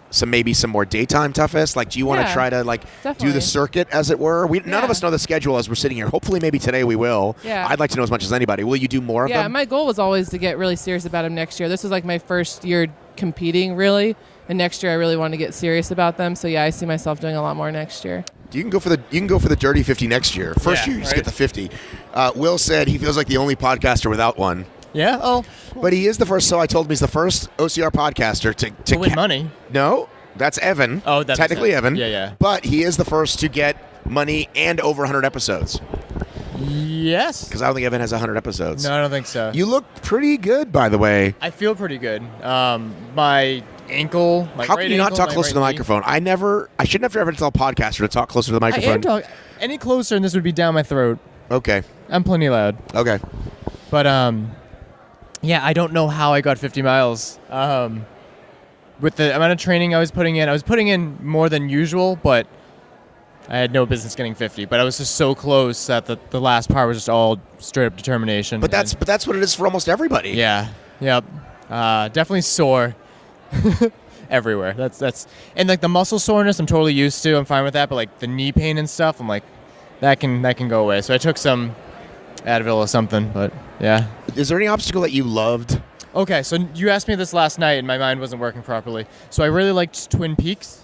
more daytime toughest. Like, do you want to try to, like, do the circuit, as it were? None of us know the schedule as we're sitting here. Hopefully maybe today we will. Yeah. I'd like to know as much as anybody. Will you do more of them? Yeah, my goal was always to get really serious about them next year. This was, like, my first year competing, really. And next year I really want to get serious about them. So, yeah, I see myself doing a lot more next year. You can go for the dirty 50 next year. First year, you just get the 50. Will said he feels like the only podcaster without one. Yeah. Oh. But he is the first. So I told him he's the first OCR podcaster to win money. No, that's Evan. Oh, that's technically Evan. Yeah. But he is the first to get money and over 100 episodes. Yes. Because I don't think Evan has 100 episodes. No, I don't think so. You look pretty good, by the way. I feel pretty good. My ankle. My How right can you not ankle, talk my close right to the knee. microphone? I should never ever tell a podcaster to talk closer to the microphone. Any closer and this would be down my throat. Okay. I'm plenty loud. Okay. But yeah, I don't know how I got 50 miles. With the amount of training I was putting in more than usual, but I had no business getting 50. But I was just so close that the last part was just all straight up determination. But that's what it is for almost everybody. Yeah. Yep. Definitely sore everywhere. That's and like the muscle soreness I'm totally used to. I'm fine with that. But like the knee pain and stuff, I'm like that can go away. So I took some Advil or something. But yeah. Is there any obstacle that you loved? Okay, so you asked me this last night and my mind wasn't working properly. So I really liked Twin Peaks.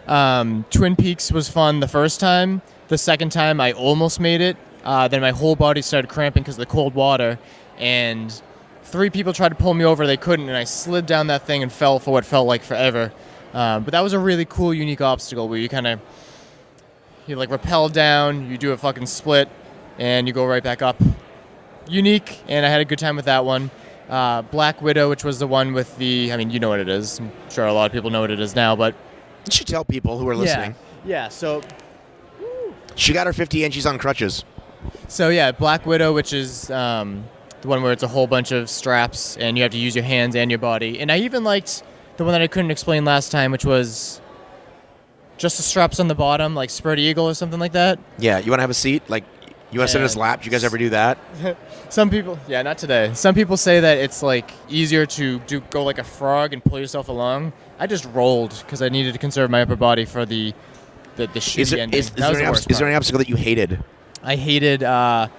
Twin Peaks was fun the first time. The second time I almost made it. Then my whole body started cramping because of the cold water. And 3 people tried to pull me over. They couldn't. And I slid down that thing and fell for what felt like forever. But that was a really cool, unique obstacle where you like rappel down, you do a fucking split, and you go right back up. Unique, and I had a good time with that one. Black Widow, which was the one with you know what it is. I'm sure a lot of people know what it is now, but You should tell people who are listening. Yeah, so she got her 50 and she's on crutches. So yeah, Black Widow, which is the one where it's a whole bunch of straps and you have to use your hands and your body. And I even liked the one that I couldn't explain last time, which was just the straps on the bottom, like Spread Eagle or something like that. Yeah, you want to have a seat? Like, you want to sit in his lap? Do you guys ever do that? Some people, not today. Some people say that it's like easier to go like a frog and pull yourself along. I just rolled because I needed to conserve my upper body for the shitty ending. Is there any obstacle that you hated? I hated the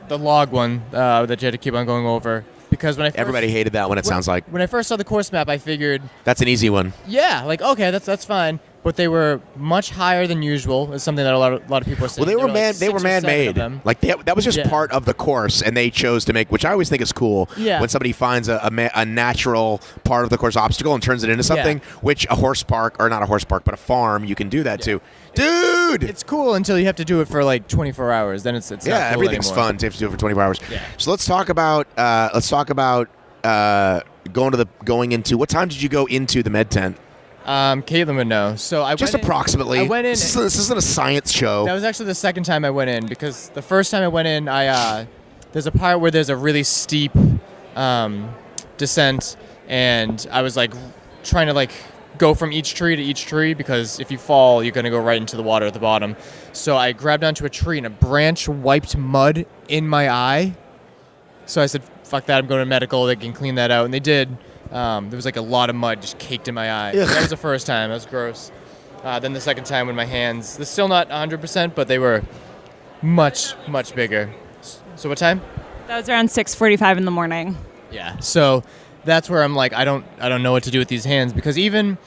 log one that you had to keep on going over, because when everybody hated that one. Sounds like when I first saw the course map, I figured that's an easy one. Yeah, like okay, that's fine. But they were much higher than usual. Is something that a lot of people are saying. Well, they were man-made. Like that was just part of the course, and they chose to make, which I always think is cool. Yeah. When somebody finds a natural part of the course obstacle and turns it into something, which a horse park, or not a horse park, but a farm, you can do that too. Dude, it's cool until you have to do it for like 24 hours. Then it's not cool everything's anymore. fun to have to do it for 24 hours. Yeah. So let's talk about going into, what time did you go into the med tent? Caitlin would know. So I just went approximately. I went in. This isn't a science show. That was actually the second time I went in, because the first time I went in, there's a part where there's a really steep descent, and I was like trying to like go from each tree to each tree, because if you fall, you're going to go right into the water at the bottom. So I grabbed onto a tree, and a branch wiped mud in my eye. So I said, fuck that, I'm going to medical. They can clean that out. And they did. There was like a lot of mud just caked in my eye. That was the first time. That was gross. Then the second time when my hands, they're still not 100%, but they were much, much bigger. So what time? That was around 6:45 in the morning. Yeah. So that's where I'm like, I don't know what to do with these hands, because even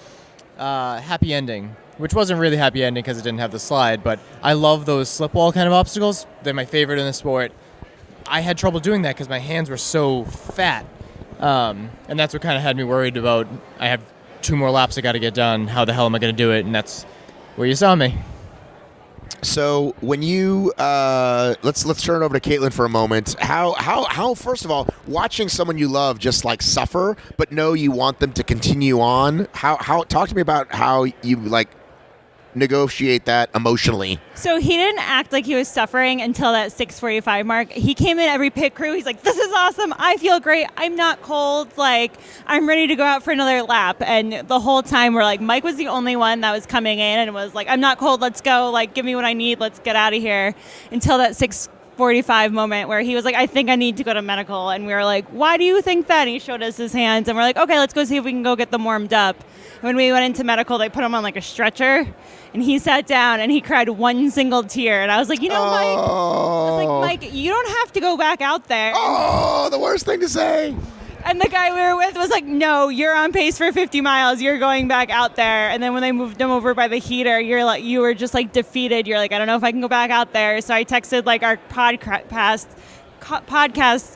Happy Ending, which wasn't really Happy Ending because it didn't have the slide, but I love those slip wall kind of obstacles. They're my favorite in the sport. I had trouble doing that because my hands were so fat. And that's what kind of had me worried about, I have 2 more laps I got to get done. How the hell am I going to do it? And that's where you saw me. So when you let's turn it over to Caitlin for a moment. How first of all, watching someone you love just like suffer, but know you want them to continue on. How talk to me about how you like negotiate that emotionally. So he didn't act like he was suffering until that 6:45 mark. He came in every pit crew. He's like, "This is awesome. I feel great. I'm not cold. Like, I'm ready to go out for another lap." And the whole time we're like, Mike was the only one that was coming in and was like, "I'm not cold. Let's go. Like, give me what I need. Let's get out of here." Until that 6:45 moment where he was like, "I think I need to go to medical." And we were like, "Why do you think that?" And he showed us his hands and we're like, "Okay, let's go see if we can go get them warmed up." When we went into medical, they put him on like a stretcher, and he sat down and he cried one single tear. And I was like, Mike, I was like, Mike, you don't have to go back out there. Oh, the worst thing to say. And the guy we were with was like, "No, you're on pace for 50 miles. You're going back out there." And then when they moved him over by the heater, you were just like defeated. You're like, "I don't know if I can go back out there." So I texted like our podcast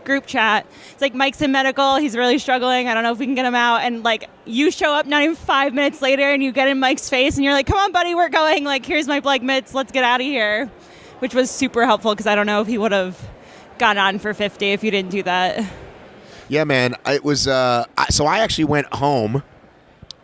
group chat. It's like, "Mike's in medical. He's really struggling. I don't know if we can get him out." And like, you show up not even 5 minutes later and you get in Mike's face and you're like, "Come on, buddy, we're going. Like, here's my black mitts. Let's get out of here," which was super helpful because I don't know if he would have gone on for 50 if you didn't do that. Yeah, man. It was. So I actually went home.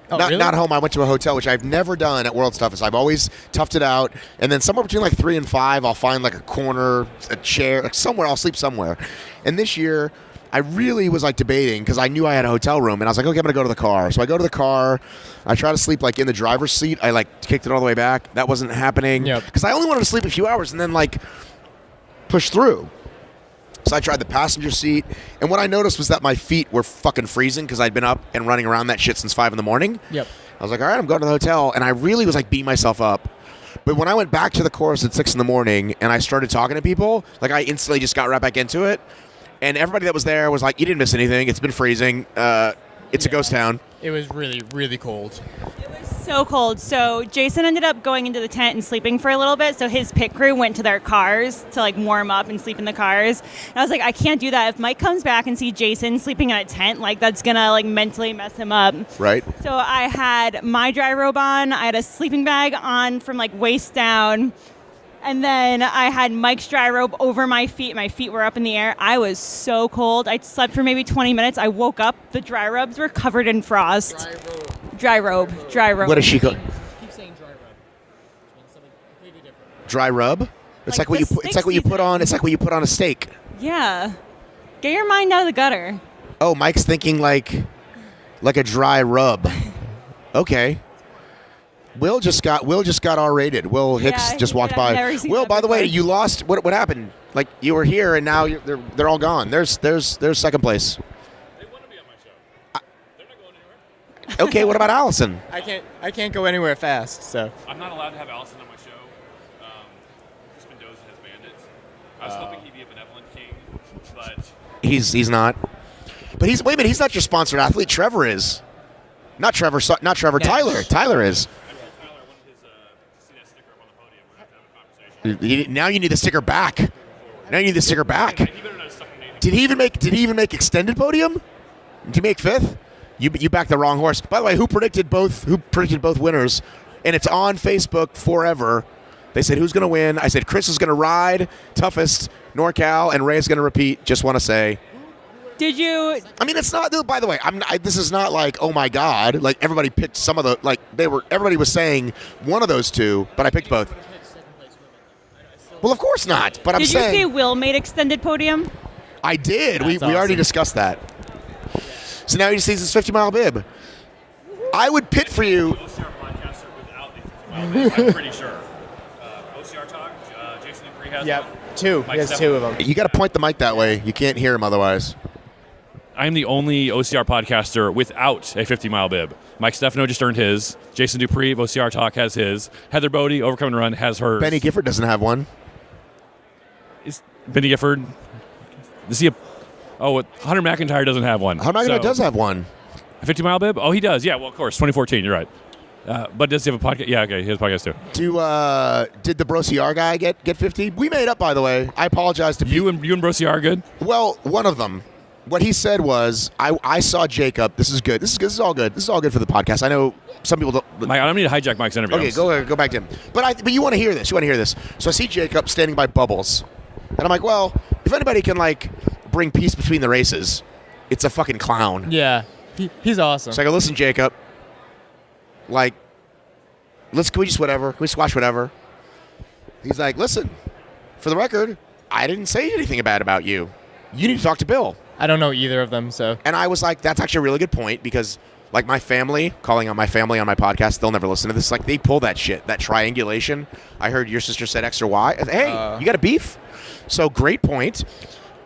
Oh, really? Not home. I went to a hotel, which I've never done at World's Toughest. I've always toughed it out, and then somewhere between like 3 and 5, I'll find like a corner, a chair, like somewhere. I'll sleep somewhere. And this year, I really was like debating because I knew I had a hotel room, and I was like, okay, I'm gonna go to the car. So I go to the car. I try to sleep like in the driver's seat. I like kicked it all the way back. That wasn't happening because I only wanted to sleep a few hours and then like push through. So I tried the passenger seat, and what I noticed was that my feet were fucking freezing because I'd been up and running around that shit since 5 in the morning. Yep. I was like, all right, I'm going to the hotel, and I really was like beating myself up. But when I went back to the course at 6 in the morning and I started talking to people, like I instantly just got right back into it. And everybody that was there was like, "You didn't miss anything. It's been freezing. It's a ghost town." It was really, really cold. So cold. So Jason ended up going into the tent and sleeping for a little bit. So his pit crew went to their cars to like warm up and sleep in the cars. And I was like, I can't do that. If Mike comes back and see Jason sleeping in a tent, like that's gonna like mentally mess him up. Right. So I had my dry robe on. I had a sleeping bag on from like waist down. And then I had Mike's dry robe over my feet. My feet were up in the air. I was so cold. I slept for maybe 20 minutes. I woke up. The dry robes were covered in frost. Dry robe. What does she call? Keep saying dry rub. It means something completely different. Dry rub? It's like what you put on. It's like what you put on a steak. Yeah. Get your mind out of the gutter. Oh, Mike's thinking like a dry rub. Okay. Will just got R-rated. Will Hicks just walked by. Will, by the way, you lost. What happened? Like you were here and now they're all gone. There's second place. They want to be on my show. They're not going anywhere. Okay, what about Allison? I can't go anywhere fast, so. I'm not allowed to have Allison on my show. Mendoza has banned it. I was hoping he'd be a benevolent king, but he's not. But he's not your sponsored athlete. Trevor is. Not Trevor. Tyler. Tyler is. Now you need the sticker back. Did he even make extended podium? Did he make fifth? You backed the wrong horse. By the way, who predicted both winners? And it's on Facebook forever. They said who's going to win. I said Chris is going to ride toughest NorCal, and Ray is going to repeat. Just want to say. Did you? I mean, it's not. By the way, this is not like, oh my God. Like everybody picked some of the. Like everybody was saying one of those two, but I picked both. Well, of course not. But I'm saying. Did you say Will made extended podium? I did. We already discussed that. So now he just sees his 50-mile bib. I would pit for you. OCR podcaster without a 50-mile bib, I'm pretty sure. OCR Talk, Jason Dupree has one. Two. He has two of them. You got to point the mic that way. You can't hear him otherwise. I'm the only OCR podcaster without a 50-mile bib. Mike Stefano just earned his. Jason Dupree of OCR Talk has his. Heather Bodie, Overcome and Run, has hers. Benny Gifford doesn't have one. Is Benny Gifford? Does he? Hunter McIntyre doesn't have one. Hunter McIntyre does have one. A 50-mile bib? Oh, he does. Yeah, well, of course. 2014, you're right. But does he have a podcast? Yeah, okay, he has a podcast too. Did the Brociar guy get 50? We made up, by the way. I apologize to you and Brociar are good? Well, one of them. What he said was, I saw Jacob. This is good. This is all good. This is all good for the podcast. I know some people don't. Mike, I don't need to hijack Mike's interview. Okay, go back to him. But you want to hear this. So I see Jacob standing by Bubbles. And I'm like, well, if anybody can, bring peace between the races, it's a fucking clown. Yeah. He's awesome. So I go, listen, Jacob. Can we just whatever? Can we squash whatever? He's like, listen, for the record, I didn't say anything bad about you. You need to talk to Bill. I don't know either of them, so. And I was like, that's actually a really good point because, my family, calling out my family on my podcast, they'll never listen to this. They pull that shit, that triangulation. I heard your sister said X or Y. Hey, you got a beef? So great point.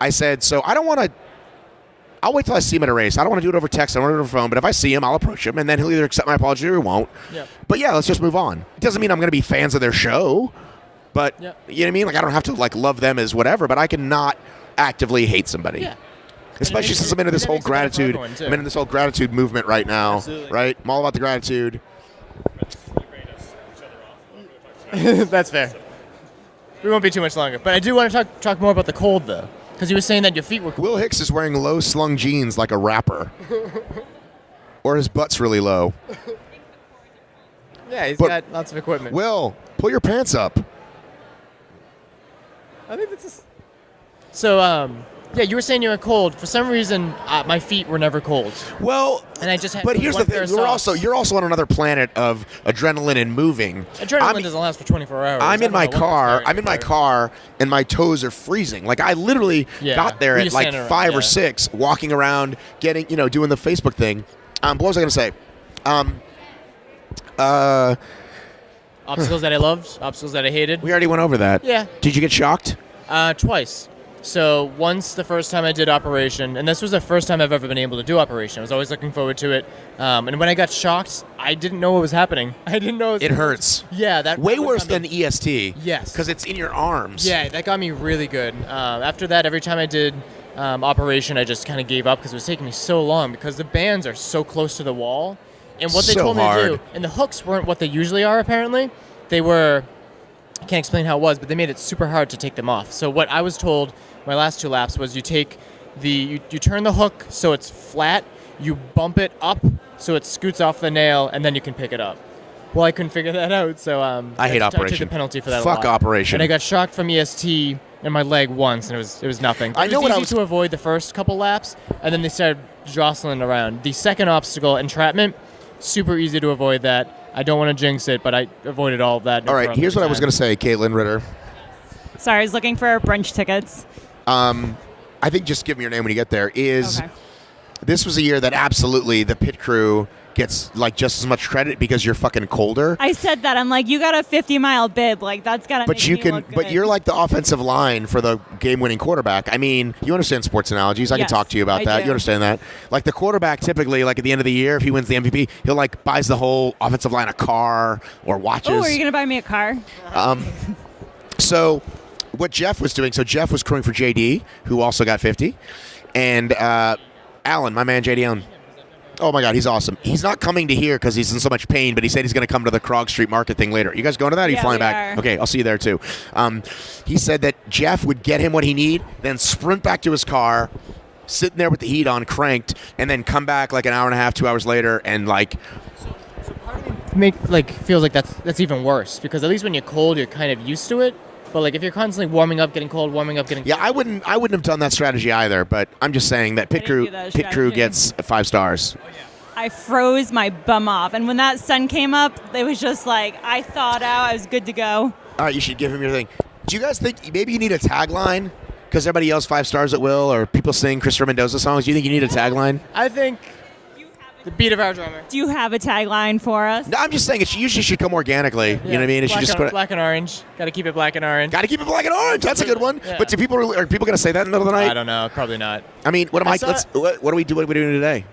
I said, so I don't want to. I'll wait till I see him at a race. I don't want to do it over text. I don't want to do it over phone. But if I see him, I'll approach him, and then he'll either accept my apology or he won't. Yep. But yeah, let's just move on. It doesn't mean I'm going to be fans of their show, but you know what I mean. I don't have to love them as whatever. But I cannot actively hate somebody. Yeah. Especially since I'm into this whole gratitude. I'm into this whole gratitude movement right now. Absolutely. Right. I'm all about the gratitude. That's fair. We won't be too much longer. But I do want to talk more about the cold, though. Because you were saying that your feet were cold. Will Hicks is wearing low-slung jeans like a rapper. Or his butt's really low. Yeah, he's got lots of equipment. Will, pull your pants up. I think that's just... So, yeah, you were saying you were cold. For some reason, my feet were never cold. Well, and I just had. But here's the thing: you're also on another planet of adrenaline and moving. Adrenaline doesn't last for 24 hours. I'm in my car, and my toes are freezing. I literally got there at 5 or 6, walking around, getting doing the Facebook thing. What was I going to say? Obstacles that I loved, obstacles that I hated. We already went over that. Yeah. Did you get shocked? Twice. So once the first time I did Operation, and this was the first time I've ever been able to do Operation. I was always looking forward to it. And when I got shocked, I didn't know what was happening. I didn't know it hurts. Yeah, that way worse than EST. Yes, because it's in your arms. Yeah, that got me really good. After that, every time I did Operation, I just kind of gave up because it was taking me so long because the bands are so close to the wall, and what they told me to do, and the hooks weren't what they usually are. Apparently, they were. I can't explain how it was, but they made it super hard to take them off. So what I was told my last 2 laps was you take you turn the hook so it's flat, you bump it up so it scoots off the nail, and then you can pick it up. Well, I couldn't figure that out, so I hate Operation. I took the penalty for that. Fuck a lot. Operation. And I got shocked from EST in my leg once, and it was nothing. I know what I was to avoid the first couple laps, and then they started jostling around. The second obstacle, entrapment, super easy to avoid that. I don't want to jinx it, but I avoided all of that. All right, here's what I was going to say, Caitlin Ritter. Sorry, I was looking for brunch tickets. I think just give me your name when you get there. Okay. This was a year that absolutely the pit crew gets like just as much credit because you're fucking colder. I said that. I'm like, you got a 50-mile bib. Like, that's got to But make you me can, look good. but you're like the offensive line for the game-winning quarterback. I mean, you understand sports analogies. I can Yes, talk to you about I that. do. You understand that? Like the quarterback, typically, like at the end of the year, if he wins the MVP, he'll like buys the whole offensive line a car or watches. Oh, are you going to buy me a car? So, what Jeff was doing? So Jeff was crewing for JD, who also got 50, and Alan, my man JD Allen. Oh my God, he's awesome. He's not coming to here because he's in so much pain, but he said he's going to come to the Krog Street Market thing later. You guys going to that? Or are you Yeah, flying we back? are. Okay, I'll see you there too. He said that Jeff would get him what he need, then sprint back to his car, sitting there with the heat on, cranked, and then come back like an hour and a half, 2 hours later, and like. Feels like that's even worse because at least when you're cold, you're kind of used to it. But like if you're constantly warming up, getting cold, warming up, getting Yeah, I wouldn't have done that strategy either. But I'm just saying that pit crew gets 5 stars. I froze my bum off. And when that sun came up, it was just like, I thawed out. I was good to go. All right, you should give him your thing. Do you guys think maybe you need a tagline? Because everybody yells 5 stars at will, or people sing Kristopher Mendoza songs. Do you think you need a tagline? I think the beat of our drummer. Do you have a tagline for us? No, I'm just saying it usually should come organically. You know what I mean? It should just black and orange. Got to keep it black and orange. Got to keep it black and orange. That's a good one. Yeah. But are people going to say that in the middle of the night? I don't know. Probably not. I mean, what do we do? What are we doing today?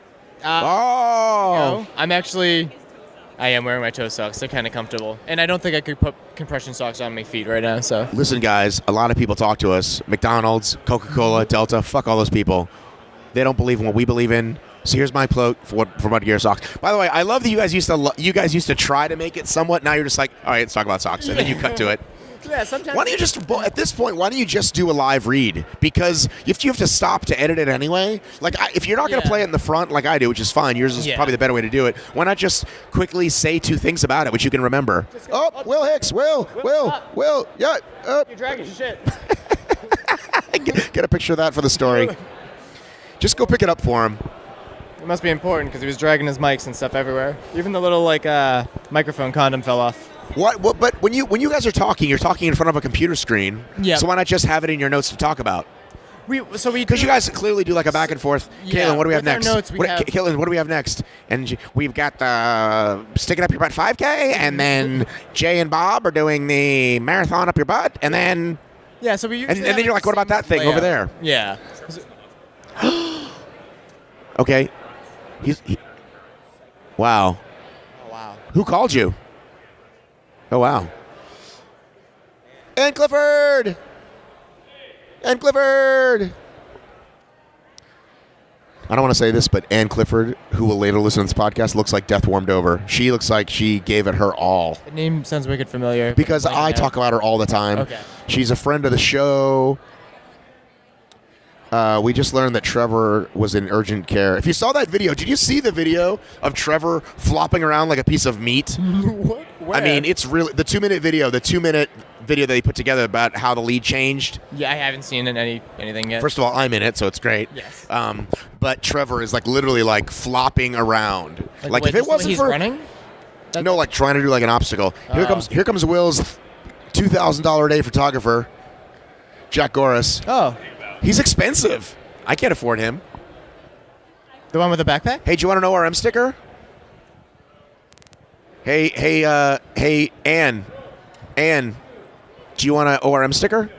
I am wearing my toe socks. They're kind of comfortable. And I don't think I could put compression socks on my feet right now. So Listen, guys, a lot of people talk to us. McDonald's, Coca-Cola, Delta, fuck all those people. They don't believe in what we believe in. So here's my plug for Mudgear socks. By the way, I love that you guys used to try to make it somewhat. Now you're just like, all right, let's talk about socks, and then you cut to it. Yeah, sometimes. Why don't you just at this point? Why don't you just do a live read? Because if you have to stop to edit it anyway, like if you're not going to play it in the front like I do, which is fine, yours is probably the better way to do it. Why not just quickly say 2 things about it, which you can remember? Oh, Will Hicks, Will, yeah. You're dragging shit. Get a picture of that for the story. Just go pick it up for him. It must be important because he was dragging his mics and stuff everywhere. Even the little microphone condom fell off. What? But when you guys are talking, you're talking in front of a computer screen. Yeah. So why not just have it in your notes to talk about? Because you guys clearly do like a back and forth. Yeah, Caitlin, what do we have with our next? notes, Caitlin, what do we have next? And we've got the Sticking Up Your Butt 5K, and then Jay and Bob are doing the Marathon Up Your Butt, and then so we and then you're like, what about that thing over there? Yeah. Okay. Wow. Oh wow. Who called you? Oh wow. And Clifford. Ann Clifford! I don't want to say this, but Ann Clifford, who will later listen to this podcast, looks like death warmed over. She looks like she gave it her all. The name sounds wicked familiar. Because I talk about her all the time. Okay. She's a friend of the show. We just learned that Trevor was in urgent care. If you saw that video, did you see the video of Trevor flopping around like a piece of meat? What? Where? I mean, it's really the 2-minute video that they put together about how the lead changed. Yeah, I haven't seen anything yet. First of all, I'm in it, so it's great. Yes. But Trevor is like literally like flopping around. Like wait, if it wasn't he's for running? No, like trying to do like an obstacle. Here comes Will's $2,000 a day photographer, Jack Goris. Oh. He's expensive. I can't afford him. The one with the backpack? Hey, do you want an ORM sticker? Hey, Ann, do you want an ORM sticker?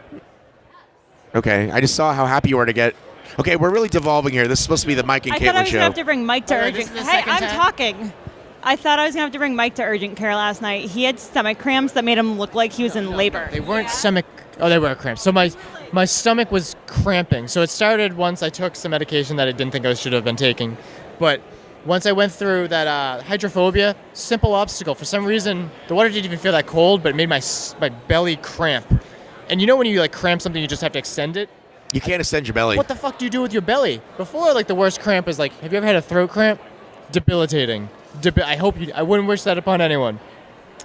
Okay, I just saw how happy you were to get. Okay, we're really devolving here. This is supposed to be the Mike and I Caitlin thought I was show. going to have to bring Mike to urgent care. Hey, I'm time? talking. I thought I was going to have to bring Mike to urgent care last night. He had stomach cramps that made him look like he was in labor. They weren't stomach. Oh, they were cramps. So my stomach was cramping. So it started once I took some medication that I didn't think I should have been taking. But once I went through that hydrophobia, simple obstacle. For some reason, the water didn't even feel that cold, but it made my belly cramp. And you know when you like cramp something, you just have to extend it? You can't extend your belly. What the fuck do you do with your belly? Before, like the worst cramp is like, have you ever had a throat cramp? Debilitating. I wouldn't wish that upon anyone.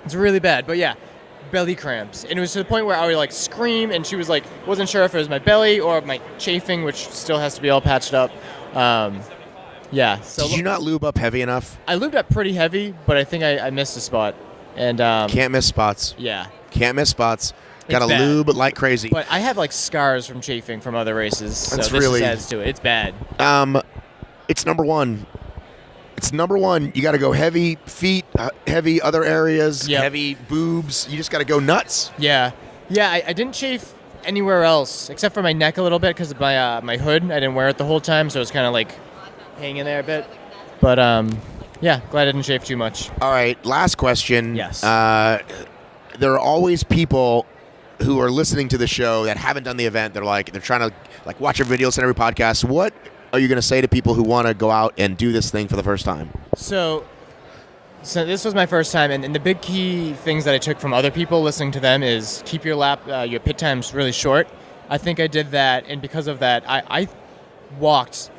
It's really bad, but yeah, belly cramps. And it was to the point where I would like scream, and she was like, wasn't sure if it was my belly or my chafing, which still has to be all patched up. Yeah. So Did you not lube up heavy enough? I lubed up pretty heavy, but I think I missed a spot. And can't miss spots. Yeah. Can't miss spots. Got to lube like crazy. But I have like scars from chafing from other races, so That's this really adds to it. It's bad. It's number one. It's number one. You got to go heavy feet, heavy other areas, heavy boobs. You just got to go nuts. Yeah. I didn't chafe anywhere else except for my neck a little bit because of my hood. I didn't wear it the whole time, so it was kind of like hanging there a bit. But yeah, glad I didn't chafe too much. All right, last question. Yes. There are always people who are listening to the show that haven't done the event. They're trying to like watch your videos and every podcast. What are you going to say to people who want to go out and do this thing for the first time? So this was my first time, and the big key things that I took from other people listening to them is keep your your pit times really short. I think I did that, and because of that, I walked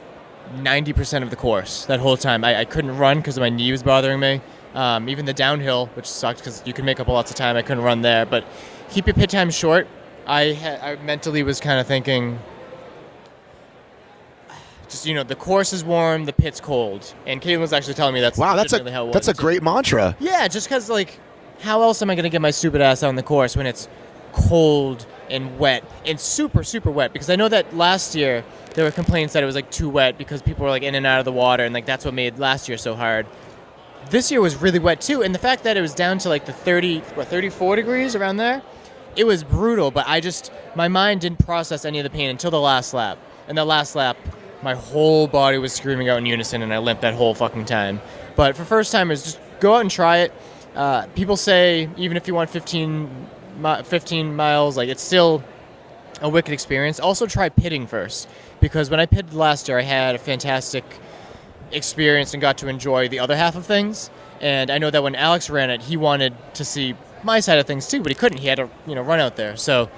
90% of the course that whole time. I couldn't run because my knee was bothering me. Even the downhill, which sucked because you could make up lots of time, I couldn't run there. But keep your pit time short. I mentally was kind of thinking, just, the course is warm, the pit's cold. And Caitlin was actually telling me that's how it was. That's a great mantra. Yeah, just because, how else am I going to get my stupid ass out on the course when it's cold and wet and super, super wet? Because I know that last year there were complaints that it was, too wet because people were, in and out of the water, and, that's what made last year so hard. This year was really wet, too, and the fact that it was down to, the 34 degrees around there, it was brutal, but my mind didn't process any of the pain until the last lap. And the last lap, my whole body was screaming out in unison, and I limped that whole fucking time. But for first timers, just go out and try it. People say even if you want 15 miles, it's still a wicked experience. Also try pitting first, because when I pitted last year, I had a fantastic experience and got to enjoy the other half of things. And I know that when Alex ran it, he wanted to see my side of things too, but he couldn't. He had to run out there. So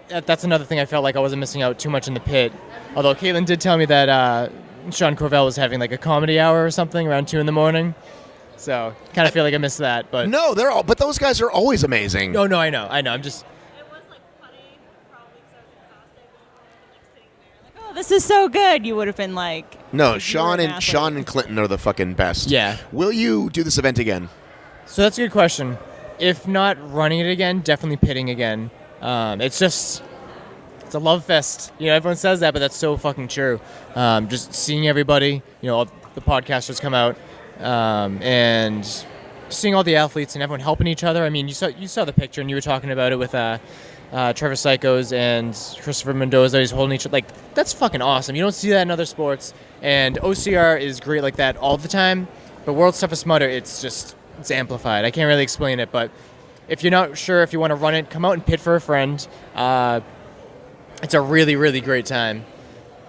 that's another thing I felt like I wasn't missing out too much in the pit. Although Caitlin did tell me that Sean Corvell was having a comedy hour or something around 2 a.m. So kind of feel like I missed that. But no, but those guys are always amazing. No, I know. I'm just. Oh, this is so good. You would have been No, Sean and Clinton are the fucking best. Yeah. Will you do this event again? So that's a good question. If not running it again, definitely pitting again. It's a love fest. Everyone says that, but that's so fucking true. Just seeing everybody, all the podcasters come out, and seeing all the athletes and everyone helping each other. I mean, you saw the picture, and you were talking about it with Trevor Psychos and Kristopher Mendoza. He's holding each other. That's fucking awesome. You don't see that in other sports, and OCR is great like that all the time. But World's Toughest Mudder, it's amplified. I can't really explain it, but if you're not sure if you want to run it, come out and pit for a friend. It's a really, really great time.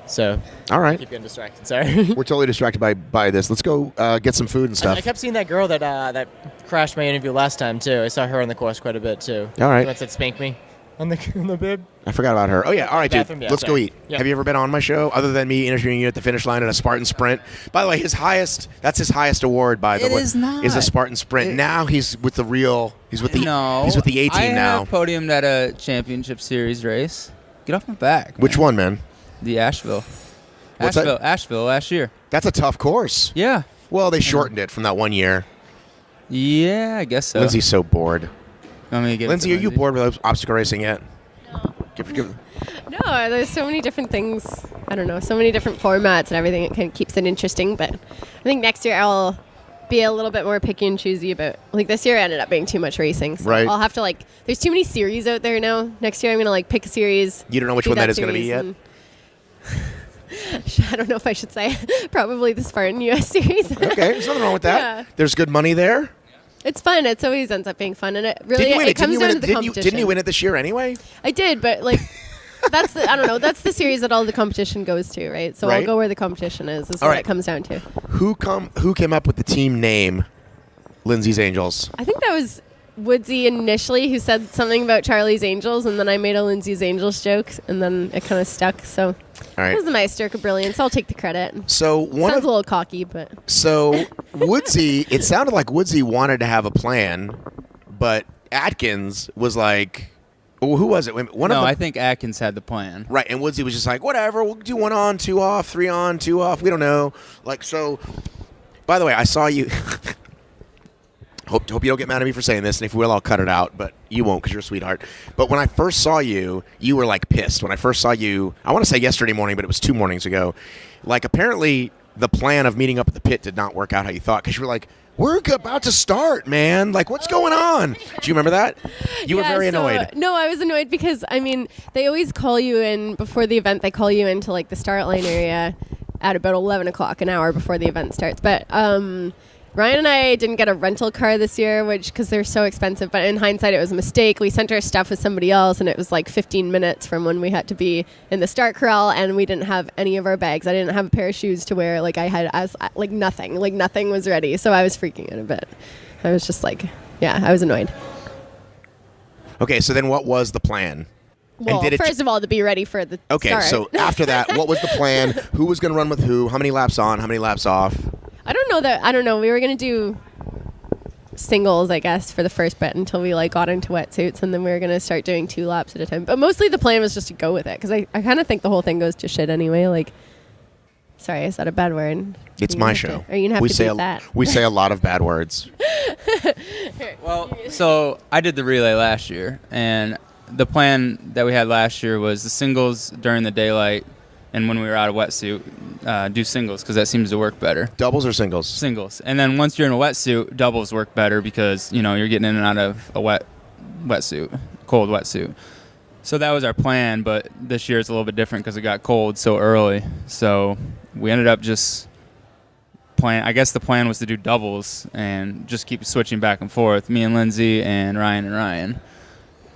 So, all right. Keep getting distracted. Sorry. We're totally distracted by this. Let's go get some food and stuff. I kept seeing that girl that crashed my interview last time too. I saw her on the course quite a bit too. All right. The one that said spank me on the bib. I forgot about her. Oh yeah. All right, dude. Bathroom, yeah, Let's go sorry. eat. Yep. Have you ever been on my show other than me interviewing you at the finish line in a Spartan sprint? By the way, that's his highest award. By the way, is not. Is a Spartan sprint. Now he's with the real. He's with the. No. He's with the A team now. I podiumed at a championship series race. Get off my back. Which one, man? The Asheville. What's that? Asheville last year. That's a tough course. Yeah. Well, they shortened it from that 1 year. Yeah, I guess so. Lindsay's so bored. Lindsay, are you bored with obstacle racing yet? No. No, there's so many different things. I don't know, so many different formats and everything. It kind of keeps it interesting. But I think next year I'll be a little bit more picky and choosy about. This year ended up being too much racing. So right. I'll have to There's too many series out there now. Next year I'm gonna pick a series. You don't know which one that is gonna be yet. I don't know if I should say. Probably the Spartan US series. Okay, there's nothing wrong with that. Yeah. There's good money there. It's fun. It always ends up being fun, and it really it comes down to the competition. Didn't you win it this year anyway? I did, but that's I don't know. That's the series that all the competition goes to, right? So right. I'll go where the competition is all what right. it comes down to. Who came up with the team name, Lindsay's Angels? I think that was Woodsy initially, who said something about Charlie's Angels, and then I made a Lindsay's Angels joke, and then it kind of stuck. So all right. It was my stroke of brilliance. I'll take the credit. So sounds a little cocky, but so Woodsy. It sounded like Woodsy wanted to have a plan, but Atkins was like, well, who was it? I think Atkins had the plan. Right, and Woodsy was just like, whatever, we'll do 1 on, 2 off, 3 on, 2 off. We don't know. So. By the way, I saw you. Hope you don't get mad at me for saying this, and if you will, I'll cut it out, but you won't because you're a sweetheart. But when I first saw you, you were like pissed. When I first saw you, I want to say yesterday morning, but it was 2 mornings ago. Like apparently the plan of meeting up at the pit did not work out how you thought because you were like, we're about to start, man. Like, what's going on? Do you remember that? You were very annoyed. No, I was annoyed because, I mean, they always call you in before the event. They call you into, like, the start line area at about 11 o'clock, an hour before the event starts. But Ryan and I didn't get a rental car this year, because they're so expensive. But in hindsight, it was a mistake. We sent our stuff with somebody else, and it was like 15 minutes from when we had to be in the start corral, and we didn't have any of our bags. I didn't have a pair of shoes to wear. Like, I had nothing. Like, nothing was ready. So I was freaking out a bit. I was just like, yeah, I was annoyed. Okay, so then what was the plan? Well, first of all, to be ready for the start. Okay, so after that, what was the plan? Who was going to run with who? How many laps on? How many laps off? I don't know. We were going to do singles, I guess, for the first bit until we got into wetsuits, and then we were going to start doing 2 laps at a time. But mostly the plan was just to go with it, because I kind of think the whole thing goes to shit anyway. Like, sorry, is that a bad word? It's my show. Are you going to have to beat that? We say a lot of bad words. Well, so I did the relay last year, and the plan that we had last year was the singles during the daylight, and when we were out of wetsuit, do singles because that seems to work better. Doubles or singles? Singles. And then once you're in a wetsuit, doubles work better because, you're getting in and out of a wetsuit, cold wetsuit. So that was our plan, but this year it's a little bit different because it got cold so early. So we ended up just playing. I guess the plan was to do doubles and just keep switching back and forth, me and Lindsay and Ryan.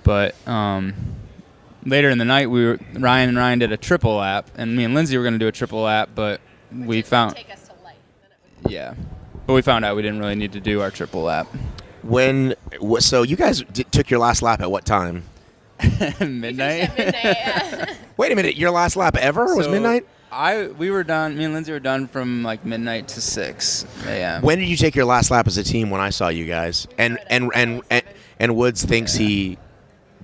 But later in the night, Ryan and Ryan did a triple lap, and me and Lindsay were going to do a triple lap, but we found take us to light. But we found out we didn't really need to do our triple lap. So you guys took your last lap at what time? Midnight. Wait a minute, your last lap ever was midnight? We were done. Me and Lindsay were done from like midnight to 6 a.m. When did you take your last lap as a team? When I saw you guys, and Woods thinks he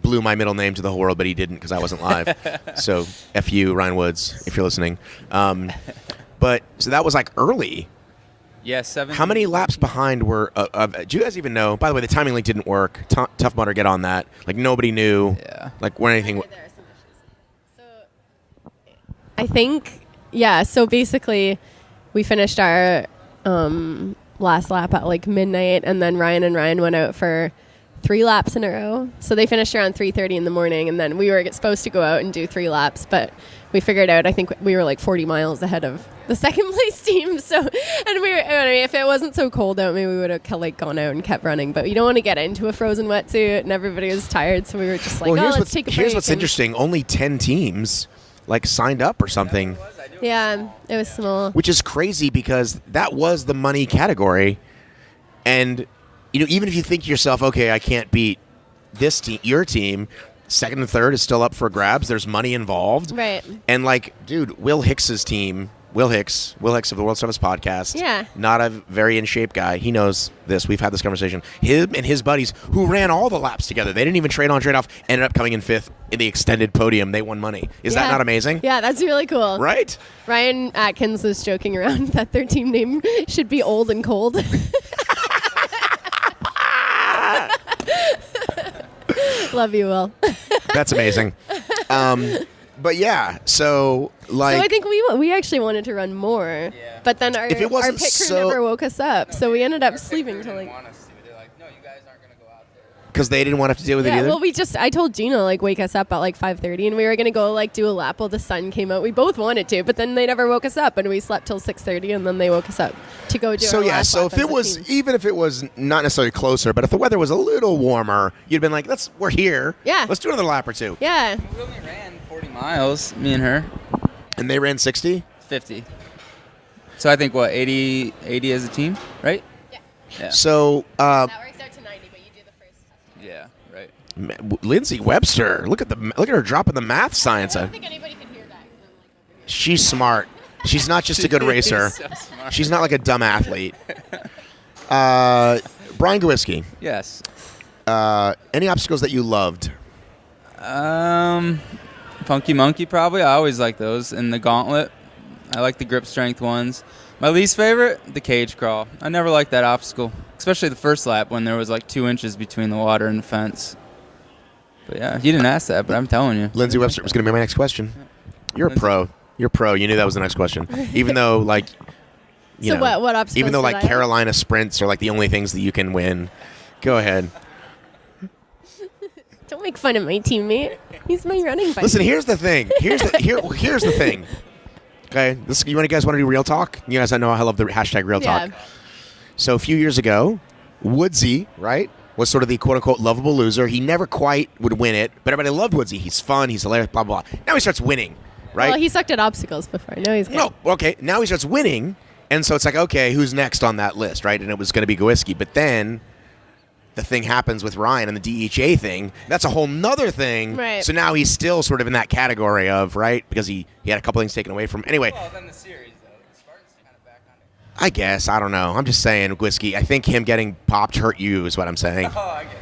blew my middle name to the whole world, but he didn't because I wasn't live. So F you, Ryan Woods, if you're listening. But so that was like early. Yeah, 7. How many laps behind were? Do you guys even know? By the way, the timing link didn't work. Tough Mudder, get on that. Like nobody knew. Yeah. Like when anything. So I think So basically, we finished our last lap at like midnight, and then Ryan and Ryan went out for 3 laps in a row. So they finished around 3:30 in the morning, and then we were supposed to go out and do 3 laps, but we figured out, I think we were like 40 miles ahead of the second place team. So, and if it wasn't so cold out, maybe we would have gone out and kept running, but you don't want to get into a frozen wetsuit, and everybody was tired, so we were just like, let's take a break. Here's what's interesting. Only 10 teams signed up or something. Yeah, it was small. Which is crazy because that was the money category, and even if you think to yourself, okay, I can't beat this team, your team, second and third is still up for grabs. There's money involved. Right. And dude, Will Hicks's team, Will Hicks of the World's Toughest Podcast. Yeah. Not a very in shape guy. He knows this. We've had this conversation. Him and his buddies who ran all the laps together. They didn't even trade on, trade off, ended up coming in 5th in the extended podium. They won money. Is that not amazing? Yeah, that's really cool. Right? Ryan Atkins was joking around that their team name should be Old and Cold. Love you, Will. That's amazing. But yeah, so I think we actually wanted to run more, but then our pit crew never woke us up, so we ended up sleeping till because they didn't want to have to deal with it either. Well, I told Gina wake us up at 5:30, and we were gonna go do a lap while the sun came out. We both wanted to, but then they never woke us up, and we slept till 6:30, and then they woke us up to go do. Our last lap if it was even if it was not necessarily closer, but if the weather was a little warmer, you'd been like, we're here. Yeah, let's do another lap or 2. Yeah, we only ran 40 miles, me and her, and they ran 60, 50. So I think 80 as a team, right? Yeah. So that works out to 90, but you do the first. Yeah, right. Lindsay Webster, look at her dropping the math science. I don't think anybody can hear that. She's smart. She's not just a good racer. So she's not like a dumb athlete. Brian Gwiski. Yes. Any obstacles that you loved? Funky Monkey probably. I always like those. And the Gauntlet. I like the grip strength ones. My least favorite, the cage crawl. I never liked that obstacle, especially the first lap when there was like 2 inches between the water and the fence. But yeah, you didn't ask that, but I'm telling you. Lindsay Webster was going to be my next question. You're a pro. You're a pro. You knew that was the next question. Even though, like, you So know, what obstacles even though, did like, I have? Carolina sprints are, like, the only things that you can win. Go ahead. Don't make fun of my teammate. He's my running buddy. Listen, here's the thing. Here's the thing. Okay, you guys want to do real talk? You guys, I know I love the hashtag real talk. Yeah. So a few years ago, Woodsy, right, was sort of the quote-unquote lovable loser. He never quite would win it, but everybody loved Woodsy. He's fun. He's hilarious, blah, blah, blah. Now he starts winning, right? Well, he sucked at obstacles before. Now he's good. No, okay. Now he starts winning, and so it's like, okay, who's next on that list, right? And it was going to be Gowiski. But then the thing happens with Ryan and the DHA thing. That's a whole nother thing. Right. So now he's still sort of in that category of, right, because he had a couple things taken away from him. Anyway. Well, then the series, though. Spartan's kind of back on it. I guess. I don't know. I'm just saying, Whiskey, I think him getting popped hurt you is what I'm saying. Oh, I get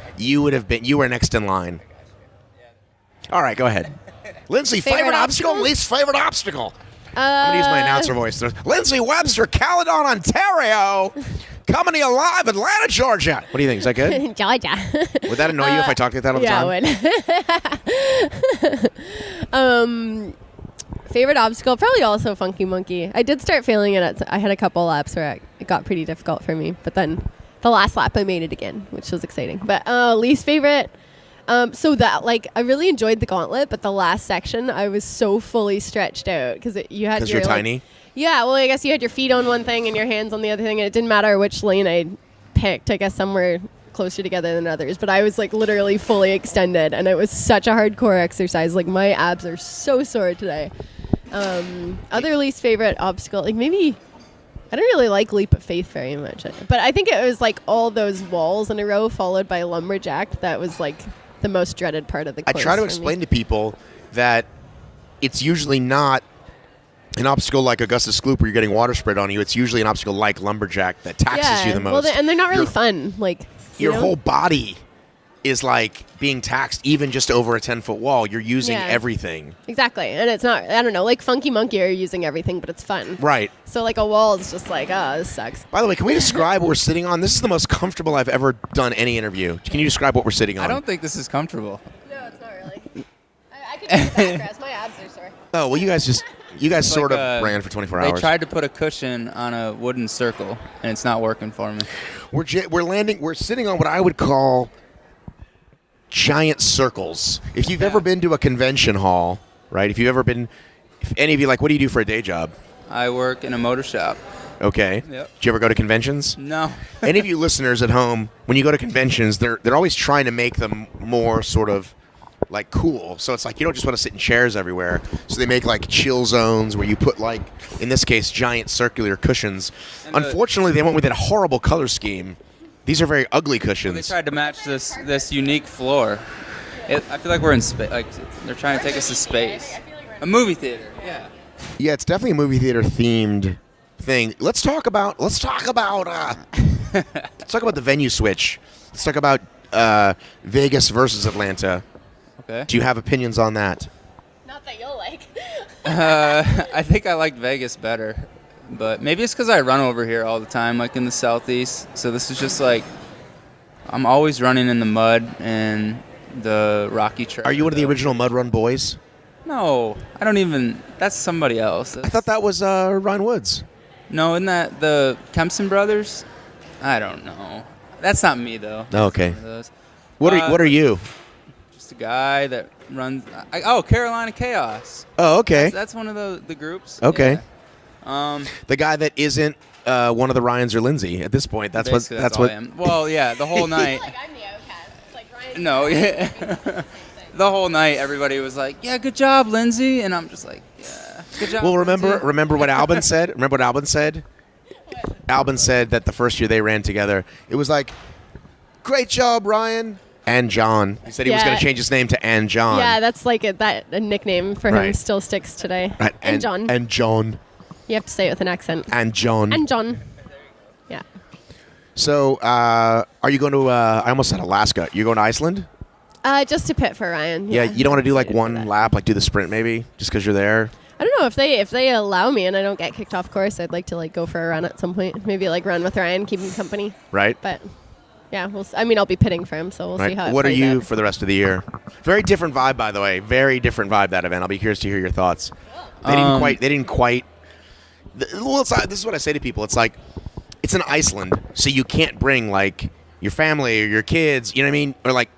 it. You were next in line. All right, go ahead. Lindsay, favorite obstacle? Least favorite obstacle? I'm going to use my announcer voice. Lindsay Webster, Caledon, Ontario, coming to you live, Atlanta, Georgia. What do you think? Is that good? Georgia. Would that annoy you if I talked like that all the time? Yeah, it would. Favorite obstacle? Probably also Funky Monkey. I did start failing it. I had a couple laps where it got pretty difficult for me. But then the last lap I made it again, which was exciting. But least favorite... so that, like, I really enjoyed the gauntlet, but the last section, I was so fully stretched out because you had your, you're tiny? Yeah, well, I guess you had your feet on one thing and your hands on the other thing, and it didn't matter which lane I picked. I guess some were closer together than others, but I was, like, literally fully extended, and it was such a hardcore exercise. Like, my abs are so sore today. Other least favorite obstacle, like, maybe... I don't really like Leap of Faith very much, but I think it was, like, all those walls in a row followed by Lumberjack that was, like... the most dreaded part of the course. I try to explain to people that it's usually not an obstacle like Augustus Gloop where you're getting water sprayed on you. It's usually an obstacle like Lumberjack that taxes you the most. Well, and they're not really fun. Like your whole body is like being taxed even just over a 10-foot wall. You're using everything. Exactly. And it's not, I don't know, like Funky Monkey are using everything, but it's fun. Right. So like a wall is just like, oh, this sucks. By the way, can we describe what we're sitting on? This is the most comfortable I've ever done any interview. Can you describe what we're sitting on? I don't think this is comfortable. No, it's not really. I could do the back rest. My abs are sore. Oh, well, you guys sort like, of ran for 24 They hours. tried to put a cushion on a wooden circle, and it's not working for me. We're sitting on what I would call giant circles. If you've ever been to a convention hall, right? If any of you, like, what do you do for a day job? I work in a motor shop. Okay. Yep. Do you ever go to conventions? No. Any of you listeners at home, when you go to conventions, they're always trying to make them more sort of like cool. So it's like you don't just want to sit in chairs everywhere. So they make like chill zones where you put, like, in this case, giant circular cushions. Unfortunately, they went with a horrible color scheme. These are very ugly cushions. They tried to match this unique floor. I feel like we're in space. Like they're trying to take us to space. A movie theater. Yeah. Yeah, it's definitely a movie theater themed thing. Let's talk about the venue switch. Let's talk about Vegas versus Atlanta. Okay. Do you have opinions on that? Not that you'll like. I think I like Vegas better, but maybe it's because I run over here all the time, like in the southeast. So this is just like I'm always running in the mud and the rocky trail. Are you one of the original Mud Run boys? No, I don't even. That's somebody else. I thought that was Ryan Woods. No, isn't that the Kempson brothers? I don't know. That's not me though. Oh, okay. What are you? Just a guy that runs. Carolina Chaos. Oh, okay. That's one of the groups. Okay. Yeah. The guy that isn't one of the Ryans or Lindsay at this point. That's what. I am. Well, yeah, the whole night. Like I'm the outcast. Like Ryan. No, yeah. The whole night, everybody was like, "Yeah, good job, Lindsay," and I'm just like, "Yeah, good job." Well, Lindsay." remember what Albin said. Remember what Albin said. Albin said that the first year they ran together, it was like, "Great job, Ryan." And John. He said he was going to change his name to and John. Yeah, that's like a nickname for him still sticks today. Right. And John. And John. You have to say it with an accent. And John. And John. Yeah. So, are you going to? I almost said Alaska. You going to Iceland? Just to pit for Ryan. Yeah, you don't want to do like one lap, like do the sprint maybe, just because you're there? I don't know if they allow me and I don't get kicked off course. I'd like to like go for a run at some point. Maybe like run with Ryan, keep him company. Right. But yeah, I'll be pitting for him, so we'll see how. What are plays you out. for the rest of the year? Very different vibe, by the way. Very different vibe, that event. I'll be curious to hear your thoughts. They didn't quite. Well, this is what I say to people. It's like it's in Iceland, so you can't bring like your family or your kids. You know what I mean? Or like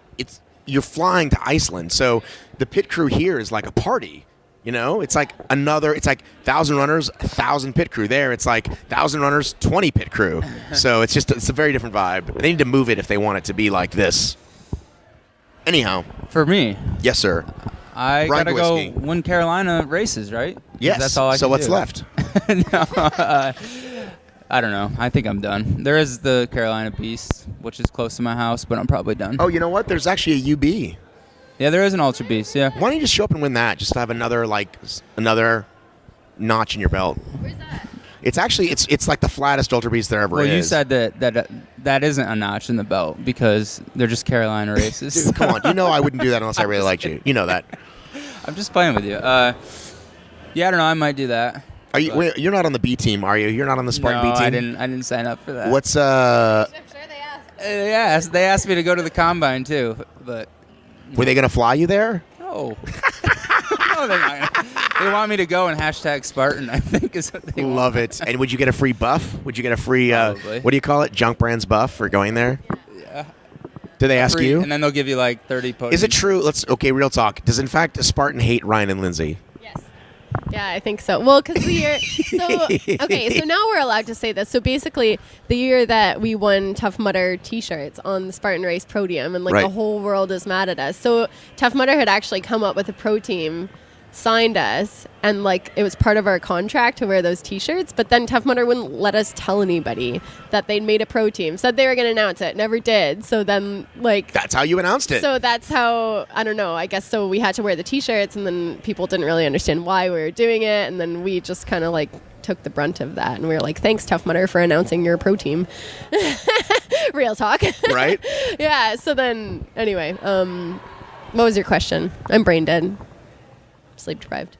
you're flying to Iceland, so the pit crew here is like a party. You know, it's like 1,000 runners, 1,000 pit crew. There, it's like 1,000 runners, 20 pit crew. So it's a very different vibe. They need to move it if they want it to be like this. Anyhow, For me, yes, sir. I Ryan gotta go Whiskey. win Carolina races, right? 'Cause Yes. That's all I So can what's do. left? No, I don't know. I think I'm done. There is the Carolina Beast, which is close to my house, but I'm probably done. Oh, you know what? There's actually a UB. Yeah, there is an Ultra Beast, yeah. Why don't you just show up and win that? Just to have another notch in your belt. Where's that? It's actually it's like the flattest Ultra Beast there ever Well, is. you said that isn't a notch in the belt because they're just Carolina races. Dude, come on. You know I wouldn't do that unless I really liked you. You know that. I'm just playing with you. Yeah, I don't know. I might do that. Are you? Wait, you're not on the B team, are you? You're not on the Spartan No, B team. I didn't sign up for that. What's They asked me to go to the combine too, but Were they gonna fly you there? no. No, they're not gonna. They want me to go and hashtag Spartan, I think is what they Love want. it. And would you get a free buff? Would you get a free Probably. what do you call it? Junk Brands buff for going there? Yeah. Did they ask Free- you? And then they'll give you like 30 podiums. Is it true? Real talk. Does in fact a Spartan hate Ryan and Lindsay? Yeah, I think so. Well, because the year, so now we're allowed to say this. So basically, the year that we won Tough Mudder T-shirts on the Spartan Race podium, and like Right. the whole world is mad at us. So Tough Mudder had actually come up with a pro team, signed us, and like it was part of our contract to wear those T-shirts. But then Tough Mudder wouldn't let us tell anybody that they'd made a pro team. Said they were going to announce it, never did. So then That's how you announced it. So that's how, I don't know, I guess so we had to wear the T-shirts, and then people didn't really understand why we were doing it, and then we just kind of like took the brunt of that, and we were like, thanks Tough Mudder for announcing your pro team. Real talk. Right? Yeah, so then anyway, what was your question? I'm brain dead. Sleep deprived.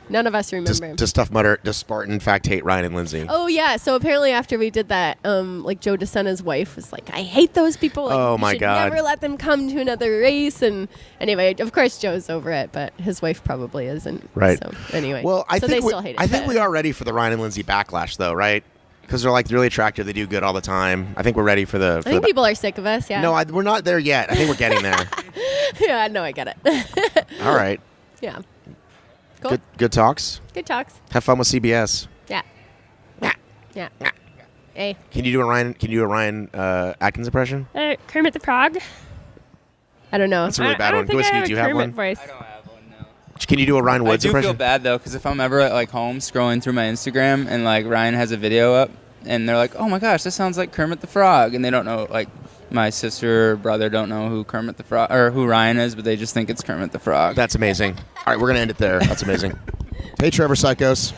None of us remember. Does Tough Mudder, does Spartan in fact hate Ryan and Lindsay? Oh yeah, so apparently after we did that, like Joe DeSena's wife was like, "I hate those people. Like, Oh, you my should God. never let them come to another race." And anyway, of course Joe's over it, but his wife probably isn't. Right. So anyway, Well, I so think they still hate it. I think we are ready for the Ryan and Lindsay backlash, though, right? Because they're like really attractive. They do good all the time. I think we're ready for the. I think people are sick of us. Yeah. No, we're not there yet. I think we're getting there. Yeah. No, I get it. All right. Yeah. Cool. Good talks. Good talks. Have fun with CBS. Yeah. Yeah. Hey. Can you do a Ryan Atkins impression? Kermit the Frog. I don't know. That's a really bad one. Whiskey, do you have one? Voice. Can you do a Ryan Woods I do impression? feel bad though, because if I'm ever at like home scrolling through my Instagram and like Ryan has a video up and they're like, "Oh my gosh, this sounds like Kermit the Frog," and they don't know, like my sister or brother don't know who Kermit the Frog or who Ryan is, but they just think it's Kermit the Frog. That's amazing. All right, we're gonna end it there. That's amazing. Hey, Trevor Psychos.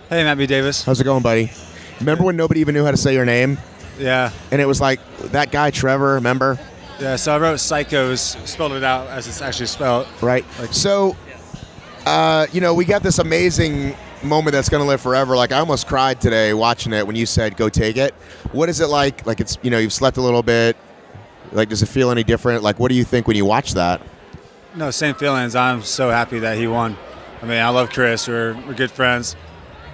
Hey, Matt B. Davis. How's it going, buddy? Remember when nobody even knew how to say your name? Yeah. And it was like that guy Trevor. Remember? Yeah. So I wrote Psychos, spelled it out as it's actually spelled. Right. So, we got this amazing moment that's going to live forever. Like, I almost cried today watching it when you said, go take it. What is it like? Like, it's, you've slept a little bit. Like, does it feel any different? Like, what do you think when you watch that? No, same feelings. I'm so happy that he won. I mean, I love Chris. We're good friends.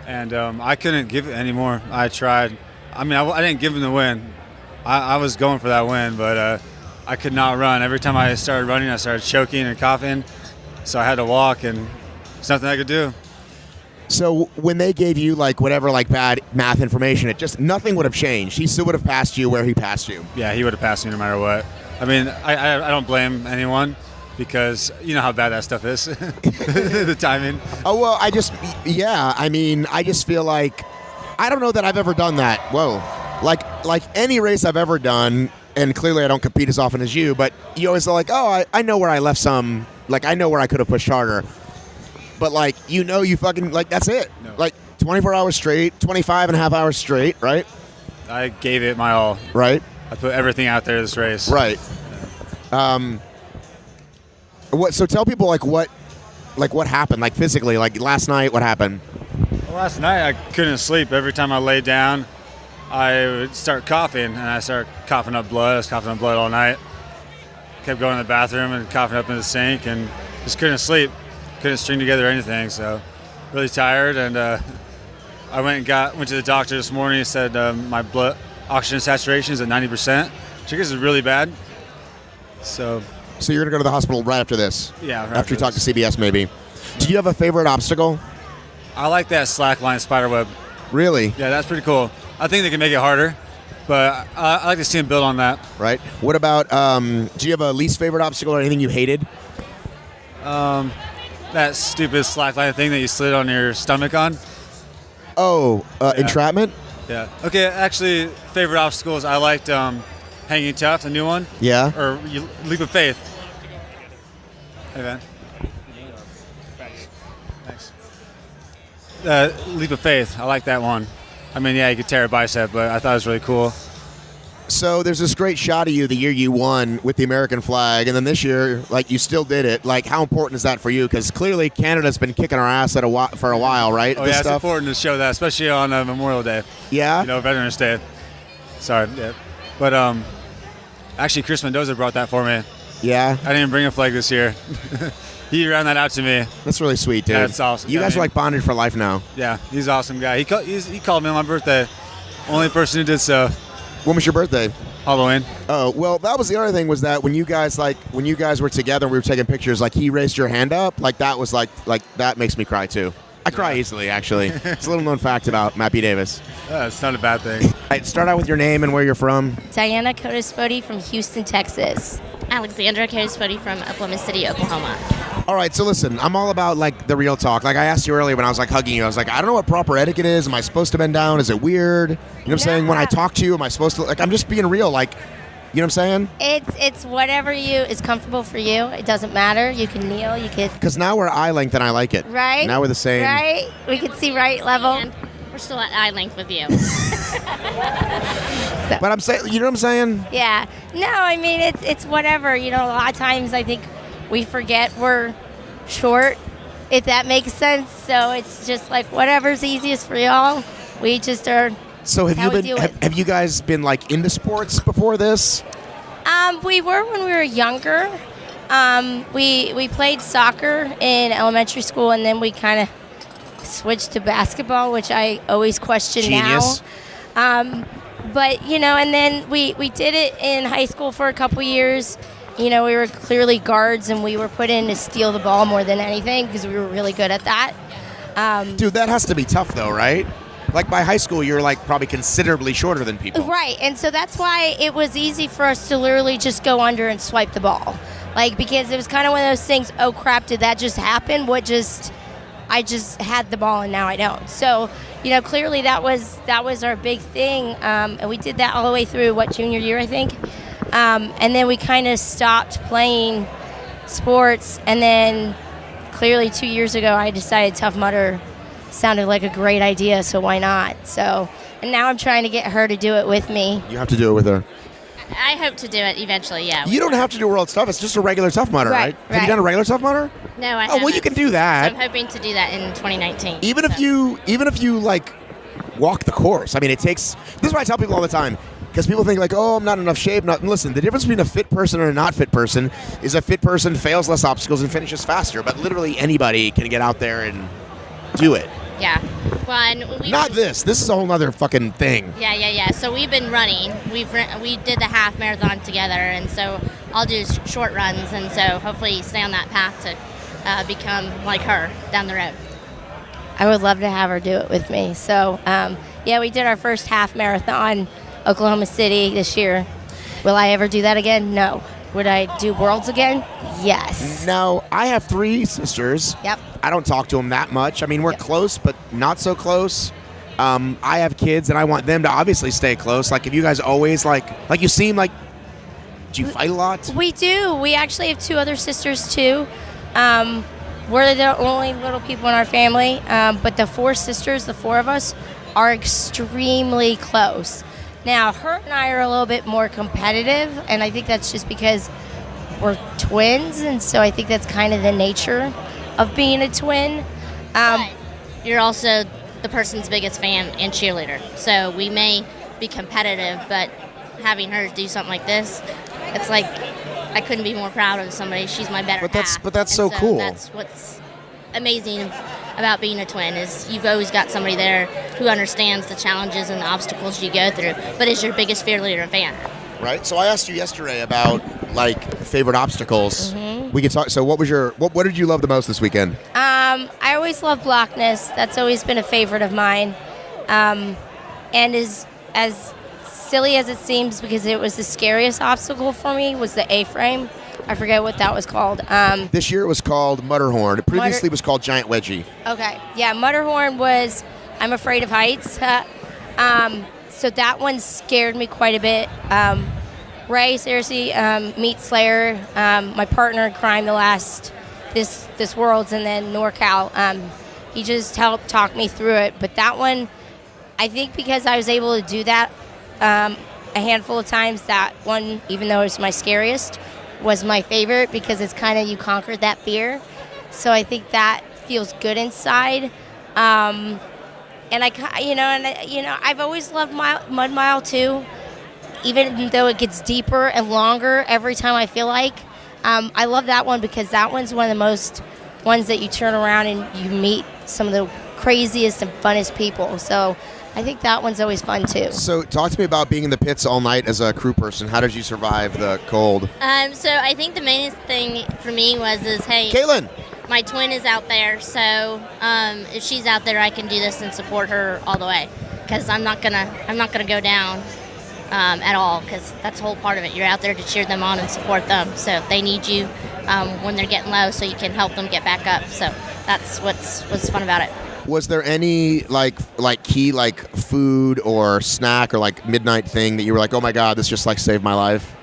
And I couldn't give it anymore. I tried. I mean, I didn't give him the win. I was going for that win, but I could not run. Every time I started running, I started choking and coughing. So I had to walk, and there's nothing I could do. So when they gave you like whatever like bad math information, it just nothing would have changed. He still would have passed you where he passed you. Yeah, he would have passed me no matter what. I mean, I don't blame anyone because you know how bad that stuff is, the timing. Oh well, I just feel like I don't know that I've ever done that. Whoa, like any race I've ever done, and clearly I don't compete as often as you, but you always are like, oh, I know where I left some. Like I know where I could have pushed harder. But, like, you fucking, like, that's it. No. Like, 24 hours straight, 25 and a half hours straight, right? I gave it my all. Right. I put everything out there this race. Right. So tell people, like, what like what happened? Like physically, like last night, what happened? Well, last night I couldn't sleep. Every time I laid down, I would start coughing, and I started coughing up blood. I was coughing up blood all night. Kept going to the bathroom and coughing up in the sink, and just couldn't sleep. Couldn't string together anything, so really tired. And I went to the doctor this morning. He said my blood oxygen saturation is at 90%, which I guess is really bad. So you're going to go to the hospital right after this? Yeah. Right after you talk to CBS, maybe. Do you have a favorite obstacle? I like that slackline spiderweb. Really? Yeah, that's pretty cool. I think they can make it harder, but I like to see them build on that. Right. What about, do you have a least favorite obstacle or anything you hated? That stupid slackline thing that you slid on your stomach on. Oh, entrapment? Yeah. Okay, actually, favorite obstacles, I liked Hanging Tough, the new one. Yeah. Or Leap of Faith. Hey, man. Thanks. Leap of Faith, I like that one. I mean, yeah, you could tear a bicep, but I thought it was really cool. So there's this great shot of you the year you won with the American flag, and then this year, like, you still did it. Like, how important is that for you? Because clearly Canada's been kicking our ass for a while, right? Oh, yeah, it's important to show that, especially on Memorial Day. Yeah? You know, Veterans Day. Sorry. Yeah. But actually, Chris Mendoza brought that for me. Yeah? I didn't bring a flag this year. He ran that out to me. That's really sweet, dude. That's awesome. You guys are like bonded for life now. Yeah, he's an awesome guy. He called me on my birthday. Only person who did so. When was your birthday? Halloween. Oh, well, that was the other thing was that when you guys were together and we were taking pictures, like he raised your hand up, like that was like that makes me cry too. I cry easily, actually. It's a little known fact about Matt B. Davis. It's not a bad thing. All right, start out with your name and where you're from. Diana Kodaspody from Houston, Texas. Alexandra Kodaspody from Oklahoma City, Oklahoma. All right, so listen, I'm all about like the real talk. Like I asked you earlier when I was like hugging you, I was like, I don't know what proper etiquette is. Am I supposed to bend down? Is it weird? You know what I'm saying? When I talk to you, am I supposed to, like, I'm just being real, like, you know what I'm saying? It's whatever is comfortable for you. It doesn't matter. You can kneel. You can. Because now we're eye length and I like it. Right. Now we're the same. Right. We can see right level. And we're still at eye length with you. But I'm saying, you know what I'm saying? Yeah. No, I mean it's whatever. You know, a lot of times I think we forget we're short, if that makes sense. So it's just like whatever's easiest for y'all. We just are. So have you guys been like into sports before this? We were when we were younger. We played soccer in elementary school, and then we kind of switched to basketball, which I always question Genius. now. But you know, and then we did it in high school for a couple years. You know, we were clearly guards, and we were put in to steal the ball more than anything because we were really good at that. Dude, that has to be tough, though, right? Like, by high school, you're, like, probably considerably shorter than people. Right, and so that's why it was easy for us to literally just go under and swipe the ball. Like, because it was kind of one of those things, oh, crap, did that just happen? I just had the ball, and now I don't. So, you know, clearly that was our big thing, and we did that all the way through, junior year, I think? And then we kind of stopped playing sports, and then clearly 2 years ago, I decided Tough Mudder sounded like a great idea, so why not? So, and now I'm trying to get her to do it with me. You have to do it with her. I hope to do it eventually, yeah. You don't have to do World Stuff. It's just a regular Tough Mudder, right? Have you done a regular Tough Mudder? No, I haven't. Oh, well, you can do that. So I'm hoping to do that in 2019. Even if you like walk the course. I mean, it takes. This is what I tell people all the time. Because people think like, oh, I'm not in enough shape. Listen, the difference between a fit person and a not fit person is a fit person fails less obstacles and finishes faster. But literally anybody can get out there and do it. Yeah. Well, and not this. This is a whole other fucking thing. Yeah. So we've been running. We did the half marathon together, and so I'll do short runs, and so hopefully stay on that path to become like her down the road. I would love to have her do it with me. So, yeah, we did our first half marathon, Oklahoma City this year. Will I ever do that again? No. Would I do Worlds again? Yes. No, I have 3 sisters. Yep. I don't talk to them that much. I mean, we're close, but not so close. I have kids, and I want them to obviously stay close. Like, if you guys always, like you seem like, do you fight a lot? We do. We actually have 2 other sisters, too. We're the only little people in our family, but the 4 sisters, the 4 of us, are extremely close. Now, her and I are a little bit more competitive, and I think that's just because we're twins, and so I think that's kind of the nature of being a twin. But you're also the person's biggest fan and cheerleader. So we may be competitive, but having her do something like this, it's like I couldn't be more proud of somebody. She's my better half. But that's And so cool. That's what's amazing about being a twin is you've always got somebody there who understands the challenges and the obstacles you go through, but is your biggest cheerleader and fan. Right. So I asked you yesterday about favorite obstacles. We could talk. So what did you love the most this weekend? I always love blockness. That's always been a favorite of mine. And as silly as it seems, because it was the scariest obstacle for me, was the A-frame. I forget what that was called. This year it was called Mudderhorn. It previously was called Giant Wedgie. Okay. Yeah, Mudderhorn was, I'm afraid of heights. So that one scared me quite a bit. Ray, seriously, Meat Slayer, my partner in crime this Worlds, and then NorCal. He just helped talk me through it. But that one, I think because I was able to do that a handful of times, that one, even though it was my scariest, was my favorite because it's kind of you conquered that fear. So I think that feels good inside. And I've always loved Mud Mile too, even though it gets deeper and longer every time I feel like. I love that one because that one's one of the most ones that you turn around and you meet some of the craziest and funnest people. So I think that one's always fun too. So talk to me about being in the pits all night as a crew person. How did you survive the cold? So I think the main thing for me was hey, Caitlin, my twin is out there, so if she's out there, I can do this and support her all the way. Because I'm not gonna go down at all. Because that's the whole part of it. You're out there to cheer them on and support them. So they need you when they're getting low, so you can help them get back up. So that's what's fun about it. Was there any key food or snack or midnight thing that you were like, oh my god, this just saved my life?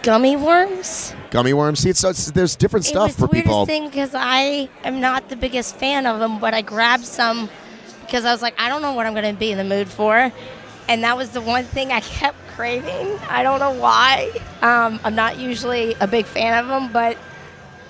Gummy worms. Gummy worms. See, there's different stuff for people. It was the weirdest thing because I am not the biggest fan of them, but I grabbed some because I was like, I don't know what I'm going to be in the mood for, and that was the one thing I kept craving. I don't know why. I'm not usually a big fan of them, but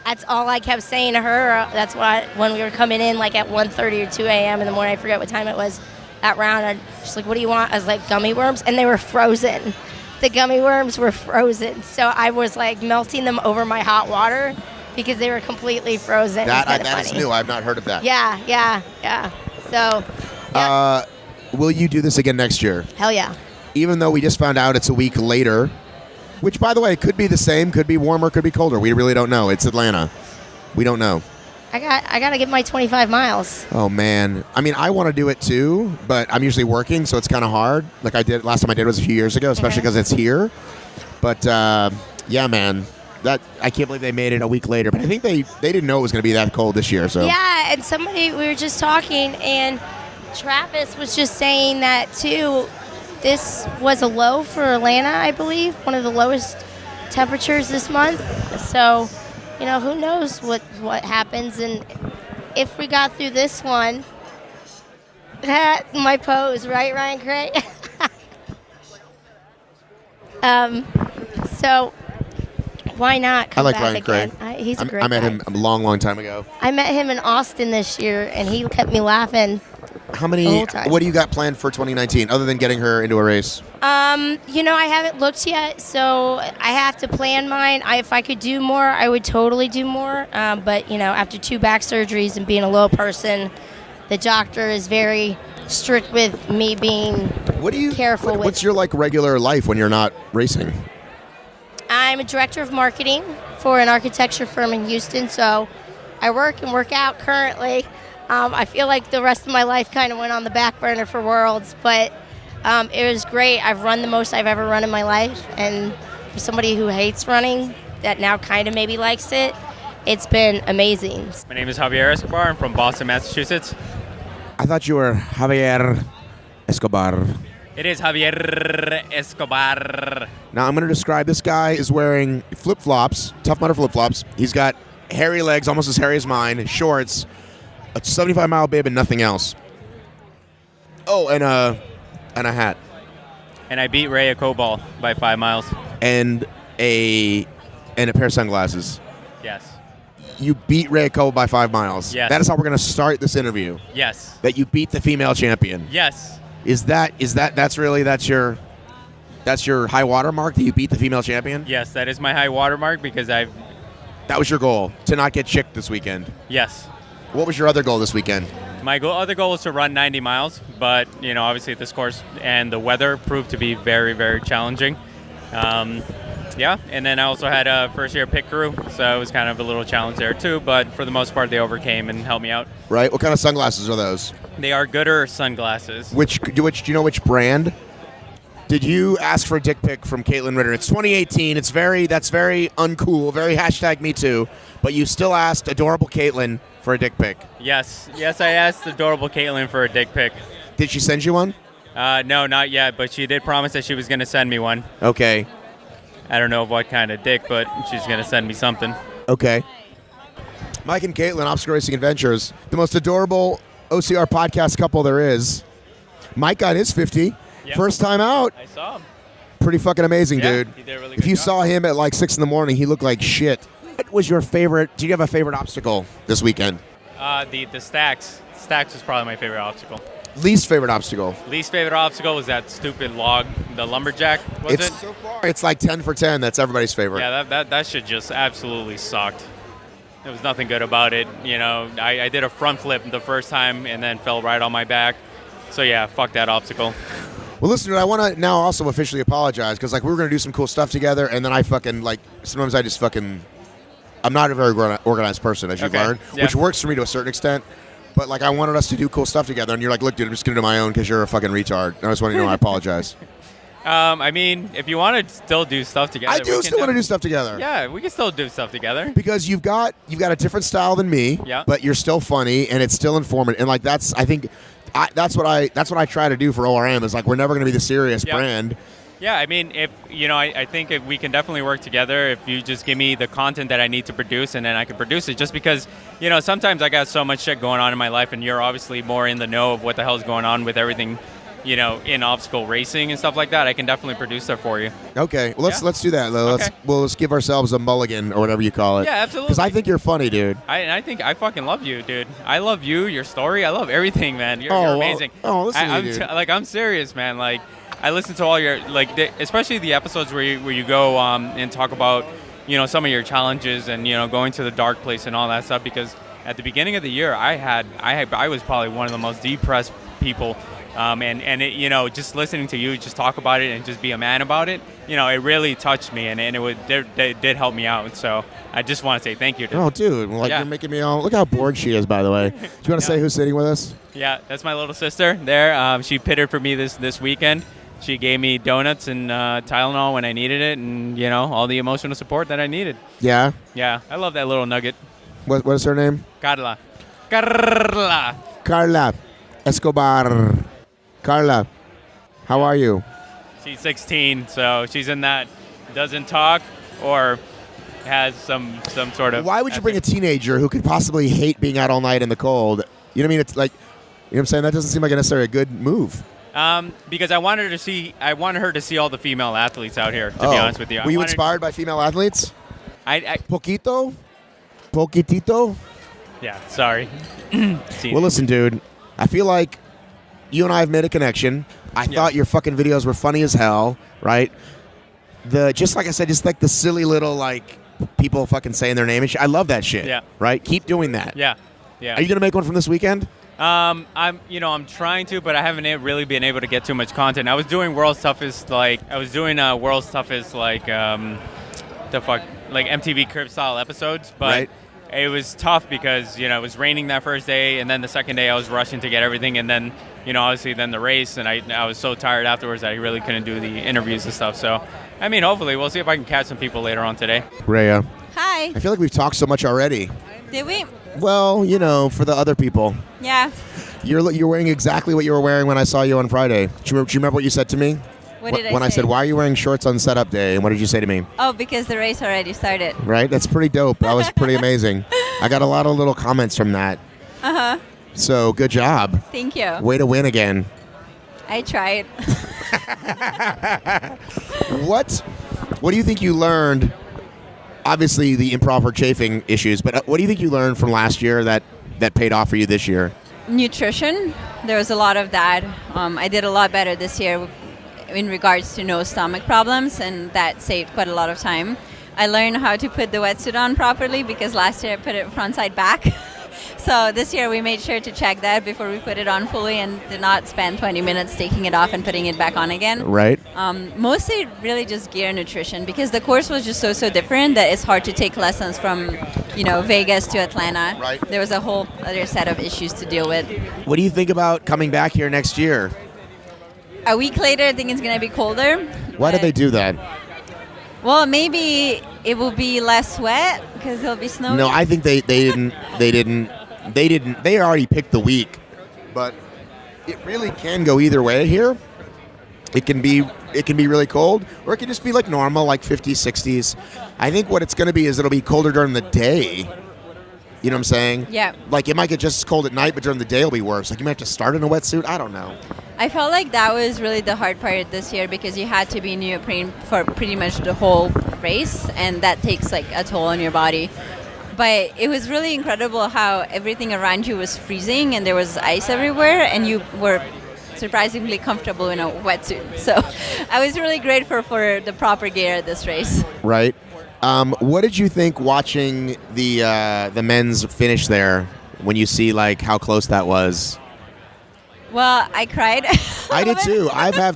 that's all I kept saying to her. That's why when we were coming in at 1:30 or 2 a.m. in the morning, I forget what time it was, that round, she's like, what do you want? I was like, gummy worms, and they were frozen. The gummy worms were frozen, so I was melting them over my hot water because they were completely frozen. That is new. I've not heard of that. Yeah. So, yeah. Will you do this again next year? Hell yeah. Even though we just found out it's a week later, which, by the way, could be the same, could be warmer, could be colder. We really don't know. It's Atlanta. We don't know. I got to get my 25 miles. Oh, man. I mean, I want to do it too, but I'm usually working, so it's kind of hard. Last time I did was a few years ago, especially because it's here. But, yeah, man. I can't believe they made it a week later. But I think they didn't know it was going to be that cold this year. So yeah, and we were just talking, and Travis was just saying that too. This was a low for Atlanta, I believe, one of the lowest temperatures this month. So, who knows what happens. And if we got through this one, my pose, right, Ryan Craig? So why not come I like back Ryan again? Craig. He's a great I met guy. him a long time ago. I met him in Austin this year, and he kept me laughing. How many? The whole time. What do you got planned for 2019 other than getting her into a race? I haven't looked yet, so I have to plan mine. If I could do more, I would totally do more. But after 2 back surgeries and being a low person, the doctor is very strict with me being careful with. What's your regular life when you're not racing? I'm a director of marketing for an architecture firm in Houston, so I work and work out currently. I feel like the rest of my life kind of went on the back burner for Worlds, but it was great. I've run the most I've ever run in my life, and for somebody who hates running that now kind of maybe likes it, it's been amazing. My name is Javier Escobar. I'm from Boston, Massachusetts. I thought you were Javier Escobar. It is Javier Escobar. Now I'm going to describe this guy is wearing flip-flops, Tough Mudder flip-flops. He's got hairy legs, almost as hairy as mine, shorts, a 75-mile bib, and nothing else. Oh, and a hat. And I beat Ray at Cobalt by 5 miles. And a pair of sunglasses. Yes. you beat Ray Cole by 5 miles. Yes. That is how we're going to start this interview. Yes. That you beat the female champion. Yes. That's your high water mark, that you beat the female champion? Yes, that is my high water mark because That was your goal, to not get chicked this weekend. Yes. What was your other goal this weekend? My other goal was to run 90 miles, but, obviously this course and the weather proved to be very, very challenging. Yeah, and then I also had a first-year pit crew, so it was kind of a little challenge there too, but for the most part they overcame and helped me out. Right. What kind of sunglasses are those? They are Gooder sunglasses. Do you know which brand? Did you ask for a dick pic from Caitlin Ritter? It's 2018. That's very uncool, very #MeToo, but you still asked adorable Caitlin for a dick pic. Yes, I asked adorable Caitlin for a dick pic. Did she send you one? No, not yet, but she did promise that she was going to send me one. Okay. I don't know what kind of dick, but she's going to send me something. Okay. Mike and Caitlin, Obstacle Racing Adventures, the most adorable OCR podcast couple there is. Mike got his 50. Yep. First time out. I saw him. Pretty fucking amazing, Yeah, dude. he did a really If good you job. saw him at like 6 a.m, he looked like shit. What was your favorite? Do you have a favorite obstacle this weekend? The stacks. Stacks was probably my favorite obstacle. Least favorite obstacle? Least favorite obstacle was that stupid log, the lumberjack, was it? So far, it's like 10 for 10. That's everybody's favorite. Yeah, that shit just absolutely sucked. There was nothing good about it. I did a front flip the first time and then fell right on my back. So yeah, fuck that obstacle. Well, listen, dude, I want to now also officially apologize because we were going to do some cool stuff together, and then I fucking sometimes I just fucking I'm not a very organized person, as you've learned, which works for me to a certain extent. But I wanted us to do cool stuff together, and you're like, look, dude, I'm just going to do my own because you're a fucking retard. And I just want you to know I apologize. I mean, if you want to still do stuff together, I do still want to do stuff together. Yeah, we can still do stuff together. Because you've got a different style than me, but you're still funny and it's still informative. And that's what I try to do for ORM is we're never going to be the serious brand. Yeah, I mean, if I think if we can definitely work together. If you just give me the content that I need to produce, and then I can produce it. Just because sometimes I got so much shit going on in my life, and you're obviously more in the know of what the hell's going on with everything, in obstacle racing and stuff like that. I can definitely produce that for you. Okay, well, let's do that. Let's give ourselves a mulligan or whatever you call it. Yeah, absolutely. Because I think you're funny, dude. I think I fucking love you, dude. I love you, your story. I love everything, man. You're amazing. Listen to you, dude. I'm serious, man. I listen to all your especially the episodes where you go and talk about some of your challenges and going to the dark place and all that stuff, because at the beginning of the year I was probably one of the most depressed people, and it, just listening to you just talk about it and just be a man about it, it really touched me, and it did help me out. So I just want to say thank you. Oh, dude, you're making me all look how bored she is, by the way. Do you want to say who's sitting with us? Yeah, that's my little sister there. She pitted for me this weekend. She gave me donuts and Tylenol when I needed it, and all the emotional support that I needed. Yeah. Yeah, I love that little nugget. What is her name? Carla Escobar. Carla, how are you? She's 16, so she's in that doesn't talk or has some sort of. Why would you bring a teenager who could possibly hate being out all night in the cold? You know what I mean? It's like, you know what I'm saying? That doesn't seem like necessarily a good move. Because I wanted her to see all the female athletes out here, to be honest with you. Were you inspired by female athletes? Poquitito? Yeah, sorry. Well, listen, dude. I feel like you and I have made a connection. I thought your fucking videos were funny as hell, right? Just like I said, just like the silly little people fucking saying their name and shit. I love that shit. Yeah. Right? Keep doing that. Yeah. Are you gonna make one from this weekend? I'm trying to, but I haven't really been able to get too much content. I was doing World's Toughest, MTV Crib style episodes, but it was tough because, it was raining that first day, and then the second day I was rushing to get everything, and then, obviously then the race, and I was so tired afterwards that I really couldn't do the interviews and stuff. So, I mean, hopefully we'll see if I can catch some people later on today. Rhea. Hi. I feel like we've talked so much already. Did we? Well, for the other people. Yeah. You're wearing exactly what you were wearing when I saw you on Friday. Do you remember what you said to me? What did I When say? I said, why are you wearing shorts on setup day? And what did you say to me? Oh, because the race already started. Right? That's pretty dope. That was pretty amazing. I got a lot of little comments from that. Uh-huh. So, good job. Thank you. Way to win again. I tried. What do you think you learned obviously the improper chafing issues, but what do you think you learned from last year that paid off for you this year? Nutrition. There was a lot of that. I did a lot better this year in regards to no stomach problems, and that saved quite a lot of time. I learned how to put the wetsuit on properly because last year I put it front side back. So this year we made sure to check that before we put it on fully and did not spend 20 minutes taking it off and putting it back on again. Right. Mostly really just gear nutrition because the course was just so different that it's hard to take lessons from, Vegas to Atlanta. Right. There was a whole other set of issues to deal with. What do you think about coming back here next year? A week later, I think it's going to be colder. Why did they do that? Well, maybe it will be less wet because it'll be snowing. No, I think they didn't. They already picked the week, but it really can go either way here. It can be really cold, or it can just be like normal, like 50s, 60s. I think what it's going to be is it'll be colder during the day. You know what I'm saying? Yeah. Like it might get just as cold at night, but during the day it'll be worse. Like you might have to start in a wetsuit. I don't know. I felt like that was really the hard part this year because you had to be neoprene for pretty much the whole race, and that takes like a toll on your body. But it was really incredible how everything around you was freezing and there was ice everywhere, and you were surprisingly comfortable in a wetsuit. So I was really grateful for the proper gear at this race. Right. What did you think watching the men's finish there when you see like how close that was? Well, I cried. I did too.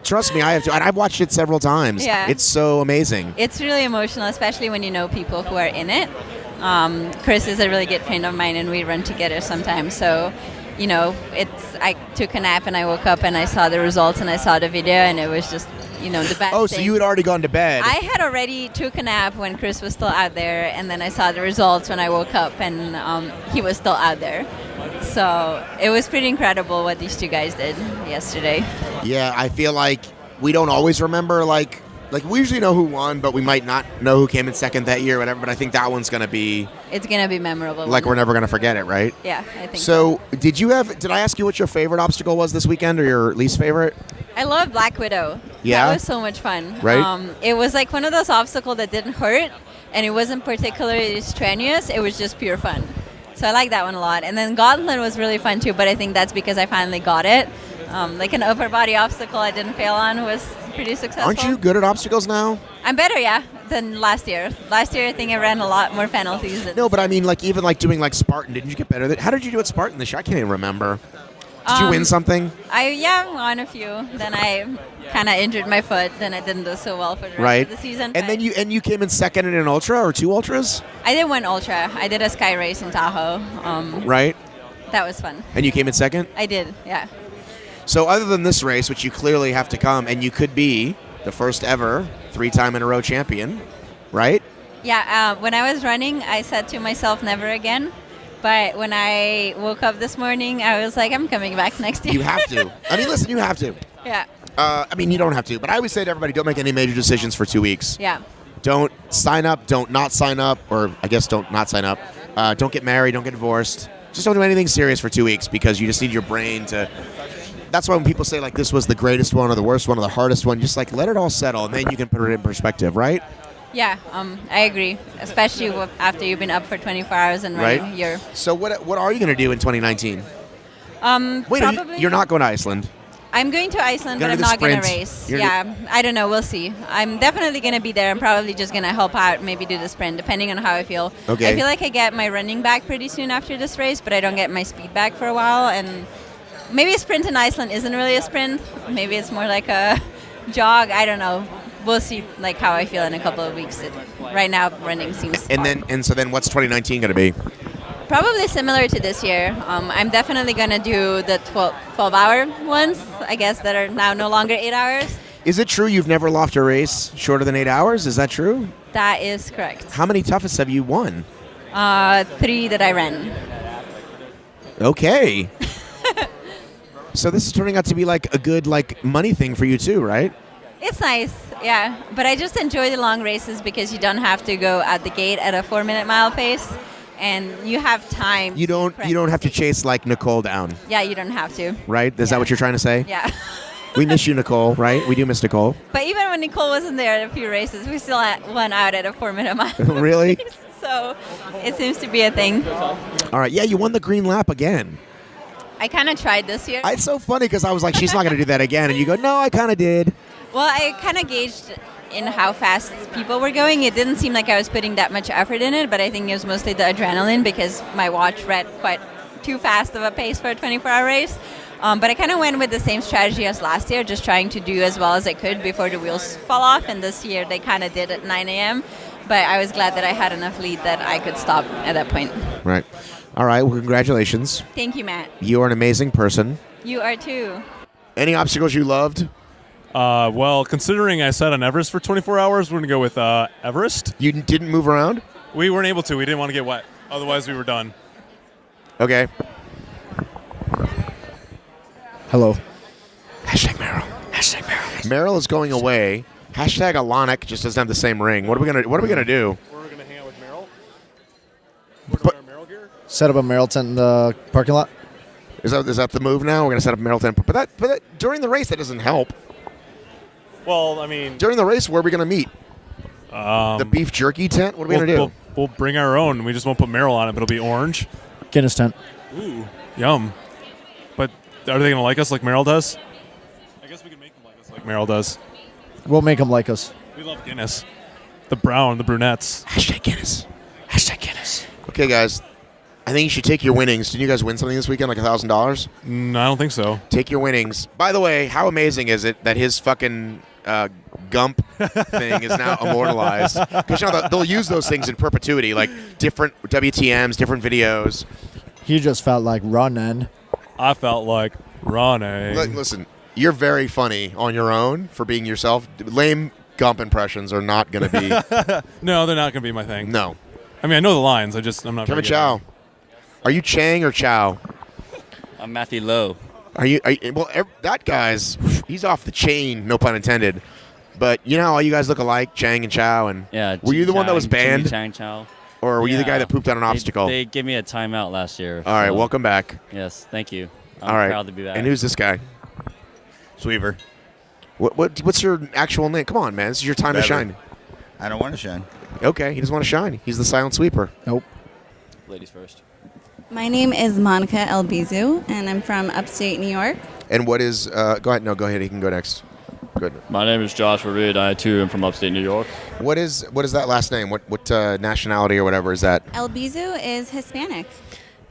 Trust me, I have too. And I've watched it several times. Yeah. It's so amazing. It's really emotional, especially when you know people who are in it. Chris is a really good friend of mine, and we run together sometimes. So, I took a nap and I woke up and I saw the results and I saw the video, and it was just, the best thing. Oh, so you had already gone to bed. I had already took a nap when Chris was still out there, and then I saw the results when I woke up, and he was still out there. So it was pretty incredible what these two guys did yesterday. Yeah, I feel like we don't always remember, like we usually know who won, but we might not know who came in second that year or whatever, but I think that one's going to be... It's going to be memorable. Like we're never going to forget it, right? Yeah, I think so. Did I ask you what your favorite obstacle was this weekend or your least favorite? I love Black Widow. Yeah? That was so much fun. Right? It was like one of those obstacles that didn't hurt, and it wasn't particularly strenuous. It was just pure fun. So I like that one a lot. And then Gauntlet was really fun too, but I think that's because I finally got it. Like an upper body obstacle I didn't fail on was pretty successful. Aren't you good at obstacles now? I'm better, yeah, than last year. Last year I think I ran a lot more penalties. No, but I mean, like even like doing like Spartan, didn't you get better? How did you do at Spartan this year? I can't even remember. Did you win something? I won a few. Then I kind of injured my foot. Then I didn't do so well for the rest of the season. And then you came in second in an ultra or two ultras? I did one ultra. I did a sky race in Tahoe. Right. That was fun. And you came in second? I did, yeah. So other than this race, which you clearly have to come, and you could be the first ever 3-time in a row champion, right? Yeah, when I was running, I said to myself, never again. But when I woke up this morning, I was like, I'm coming back next year. You have to. I mean, listen, you have to. Yeah. I mean, you don't have to, but I always say to everybody, don't make any major decisions for 2 weeks. Yeah. Don't sign up, don't not sign up, or I guess don't not sign up. Don't get married, don't get divorced. Just don't do anything serious for 2 weeks because you just need your brain to... That's why when people say, like, this was the greatest one or the worst one or the hardest one, just, like, let it all settle, and then you can put it in perspective, right? Yeah, I agree, especially after you've been up for 24 hours and running your... So what are you going to do in 2019? Wait, probably, you're not going to Iceland? I'm going to Iceland, but I'm not going to race. I don't know. We'll see. I'm definitely going to be there. I'm probably just going to help out, maybe do the sprint, depending on how I feel. Okay. I feel like I get my running back pretty soon after this race, but I don't get my speed back for a while, and... Maybe a sprint in Iceland isn't really a sprint. Maybe it's more like a jog. I don't know. We'll see like how I feel in a couple of weeks. Right now, running seems So then what's 2019 going to be? Probably similar to this year. I'm definitely going to do the 12-hour ones, I guess, that are now no longer 8 hours. Is it true you've never lost a race shorter than 8 hours? Is that true? That is correct. How many toughest have you won? 3 that I ran. Okay. So this is turning out to be like a good like money thing for you too, right? It's nice, yeah. But I just enjoy the long races because you don't have to go at the gate at a 4-minute mile pace, and you have time. You don't have to chase like Nicole down. Yeah, you don't have to. Right? Is that what you're trying to say? Yeah. We miss you, Nicole, right? We do miss Nicole. But even when Nicole wasn't there at a few races, we still went out at a 4-minute mile. Really? So it seems to be a thing. All right. Yeah, you won the green lap again. I kind of tried this year. It's so funny because I was like, she's not going to do that again. And you go, no, I kind of did. Well, I kind of gauged in how fast people were going. It didn't seem like I was putting that much effort in it, but I think it was mostly the adrenaline because my watch read quite too fast of a pace for a 24-hour race. But I kind of went with the same strategy as last year, just trying to do as well as I could before the wheels fall off. And this year they kind of did at 9 a.m. But I was glad that I had enough lead that I could stop at that point. Right. All right. Well, congratulations. Thank you, Matt. You are an amazing person. You are too. Any obstacles you loved? Well, considering I sat on Everest for 24 hours, we're going to go with Everest. You didn't move around? We weren't able to. We didn't want to get wet. Otherwise, we were done. Okay. Hello. Hashtag Meryl. Hashtag Meryl. Meryl is going away. Hashtag Alonic just doesn't have the same ring. What are we gonna do? We're going to hang out with Meryl. Set up a Meryl tent in the parking lot. Is that the move now? We're gonna set up a Meryl tent. But that during the race that doesn't help. Well, I mean, during the race, where are we gonna meet? The beef jerky tent. What are we gonna do? We'll bring our own. We just won't put Meryl on it, but it'll be orange. Guinness tent. Ooh, yum. But are they gonna like us like Meryl does? I guess we can make them like us like Meryl does. We'll make them like us. We love Guinness. The brunettes. Hashtag Guinness. Hashtag Guinness. Okay, guys. I think you should take your winnings. Didn't you guys win something this weekend, like $1,000? No, I don't think so. Take your winnings. By the way, how amazing is it that his fucking Gump thing is now immortalized? Because they'll use those things in perpetuity, like different WTMs, different videos. He just felt like running. I felt like running. Listen, you're very funny on your own for being yourself. Lame Gump impressions are not going to be... No, they're not going to be my thing. No. I mean, I know the lines. I'm not... Kevin Chow. Are you Chang or Chow? I'm Matthew Lowe. Well, that he's off the chain, no pun intended. But you know how all you guys look alike, Chang and Chow? And yeah. Were you the one that was banned? Chang, Chow. Or were you the guy that pooped on an obstacle? They gave me a timeout last year. All right, welcome back. Yes, thank you. I'm all right. proud to be back. And who's this guy? Sweeper. What's your actual name? Come on, man. This is your time to shine. I don't want to shine. Okay, he doesn't want to shine. He's the silent sweeper. Nope. Ladies first. My name is Monica Elbizu, and I'm from upstate New York. And what is... go ahead. No, go ahead. He can go next. Good. My name is Joshua Reed. I, too, am from upstate New York. What is that last name? What nationality or whatever is that? Elbizu is Hispanic.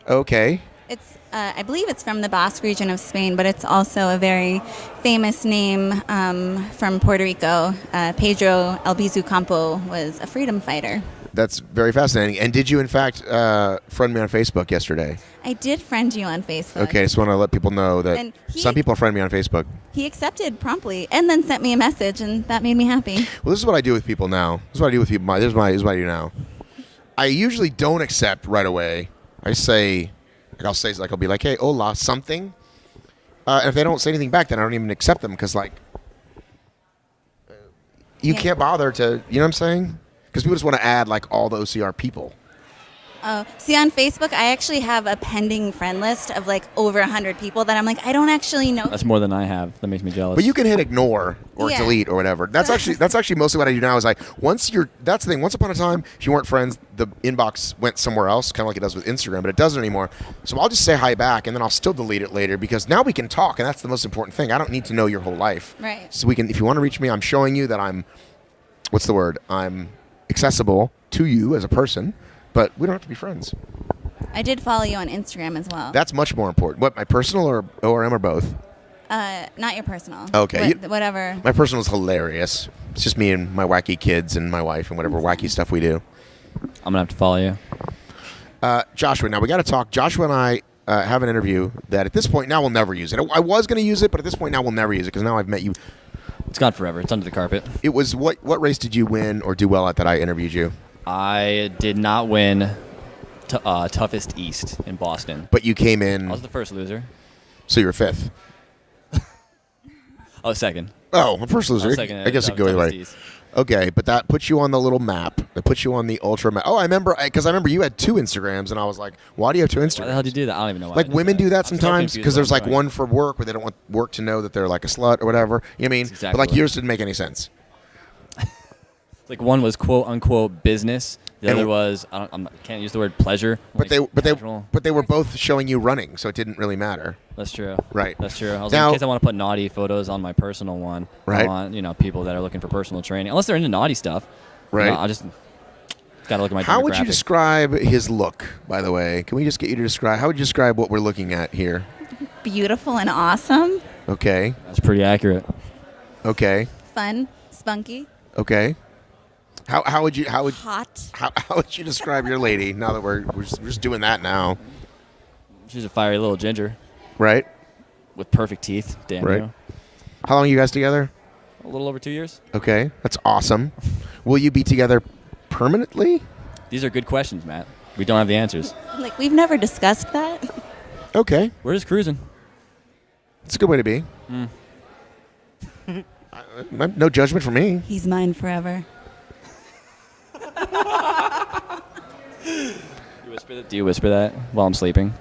Okay. It's I believe it's from the Basque region of Spain, but it's also a very famous name from Puerto Rico. Pedro Elbizu Campo was a freedom fighter. That's very fascinating. And did you, in fact, friend me on Facebook yesterday? I did friend you on Facebook. Okay, I just want to let people know that some people friend me on Facebook. He accepted promptly and then sent me a message, and that made me happy. Well, this is what I do with people now. This is what I do with people. This is what I do now. I usually don't accept right away. I'll be like, hey, hola, something. And if they don't say anything back, then I don't even accept them because, you can't bother to, you know what I'm saying? Because people just want to add, all the OCR people. Oh, see, on Facebook, I actually have a pending friend list of over 100 people that I'm I don't actually know. That's more than I have. That makes me jealous. But you can hit ignore or delete or whatever. That's actually mostly what I do now. Is that's the thing. Once upon a time, if you weren't friends, the inbox went somewhere else, kind of like it does with Instagram, but it doesn't anymore. So I'll just say hi back, and then I'll still delete it later because now we can talk, and that's the most important thing. I don't need to know your whole life. Right. So we can, if you want to reach me, I'm showing you that I'm accessible to you as a person. But we don't have to be friends. I did follow you on Instagram as well. That's much more important. What, my personal or ORM or both? Not your personal. Okay. Whatever. My personal is hilarious. It's just me and my wacky kids and my wife and whatever wacky stuff we do. I'm going to have to follow you. Joshua, now we got to talk. Joshua and I have an interview that at this point now we'll never use it. I was going to use it, but at this point now we'll never use it because now I've met you. It's gone forever. It's under the carpet. It was what race did you win or do well at that I interviewed you? I did not win Toughest East in Boston. But you came in... I was the first loser. So you were fifth? I was second. Oh, first loser. I was second. I guess it go either way. Okay, but that puts you on the little map. That puts you on the ultra map. Oh, I remember, because I remember you had 2 Instagrams, and I was like, why do you have 2 Instagrams? Why the hell did you do that? I don't even know why. Like, women do that I'm so sometimes confused because what there's I'm like doing. one for work where they don't want work to know that they're like a slut or whatever. You know what I mean? Exactly But like what- yours didn't make any sense. Like one was quote unquote business. The And- other was I can't use the word pleasure. But they were both showing you running, so it didn't really matter. That's true. Right. That's true. I was Now- like, in case I want to put naughty photos on my personal one. Right. I want, people that are looking for personal training, unless they're into naughty stuff. Right. I just gotta look at my. How would you demographic. describe his look, by the way? Can we just get you to describe, how would you describe what we're looking at here? Beautiful and awesome. Okay. That's pretty accurate. Okay. Fun. Spunky. Okay. How would Hot. how would you describe your lady now that we're just doing that now? She's a fiery little ginger. Right. With perfect teeth. Damn Right. you. How long are you guys together? A little over 2 years. Okay. That's awesome. Will you be together permanently? These are good questions, Matt. We don't have the answers. Like, we've never discussed that. Okay. We're just cruising. It's a good way to be. No judgment from me. He's mine forever. Do you whisper that while I'm sleeping?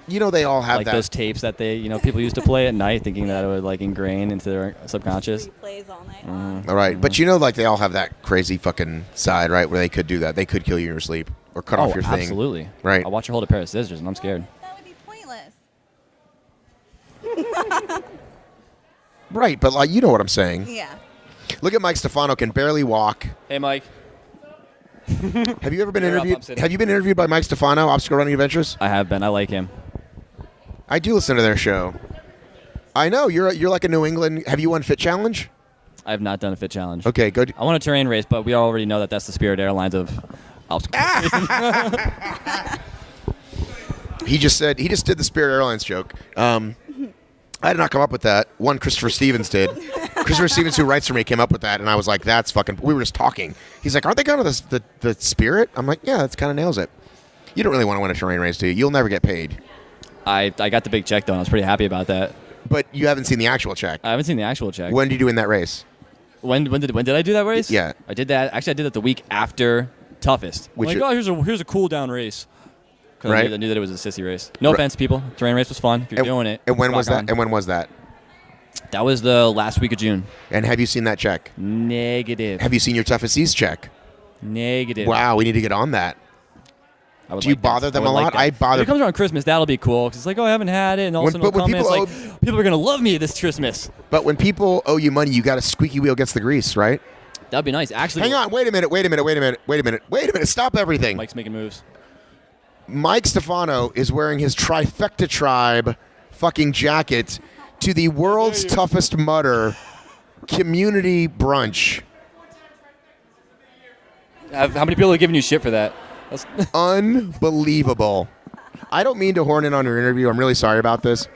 You know they all have like that. those tapes that people used to play at night, thinking that it would like ingrain into their subconscious. Plays all night long. All right, but like they all have that crazy fucking side, right, where they could do that. They could kill you in your sleep or cut off your thing. Absolutely. Right. I'll watch her hold a pair of scissors, and I'm scared. Right, but like you know what I'm saying. Yeah. Look at Mike Stefano, can barely walk. Hey, Mike. Have you ever been You're up, I'm interviewed? sitting. Have you been interviewed by Mike Stefano, Obstacle Running Adventures? I have been. I like him. I do listen to their show. I know you're like a New England. Have you won Fit Challenge? I have not done a fit challenge. Okay, good. I want a terrain race, but we already know that that's the Spirit Airlines of obstacle racing. He just did the Spirit Airlines joke. I did not come up with that. One, Kristopher Stevens did. Kristopher Stevens, who writes for me, came up with that, and I was like, "That's fucking." We were just talking. He's like, "Aren't they going to the Spirit?" I'm like, "Yeah, that kind of nails it." You don't really want to win a terrain race, do you? You'll never get paid. I got the big check though, and I was pretty happy about that. But you haven't seen the actual check. I haven't seen the actual check. When did you win that race? When did I do that race? Yeah. I did that. Actually, I did that the week after Toughest. Which I'm like, here's a cool down race. Because Right. I knew that it was a sissy race. No Right. offense, people. Terrain race was fun. If you're doing it. And when rock was that? on. And when was that? That was the last week of June. And have you seen that check? Negative. Have you seen your toughest East check? Negative. Wow, we need to get on that. I would Do you like that. bother them would a like lot? that. I bother. If it comes around Christmas, that'll be cool. Because it's like, oh, I haven't had it. And all of a sudden But it'll when come in, people it's like, people are going to love me this Christmas. But when people owe you money, you got a squeaky wheel gets the grease, right? That'd be nice. Actually, Hang on, wait a minute, stop everything. Mike's making moves. Mike Stefano is wearing his Trifecta Tribe fucking jacket to the world's toughest mudder community brunch. How many people are giving you shit for that? Unbelievable. I don't mean to horn in on your interview. I'm really sorry about this.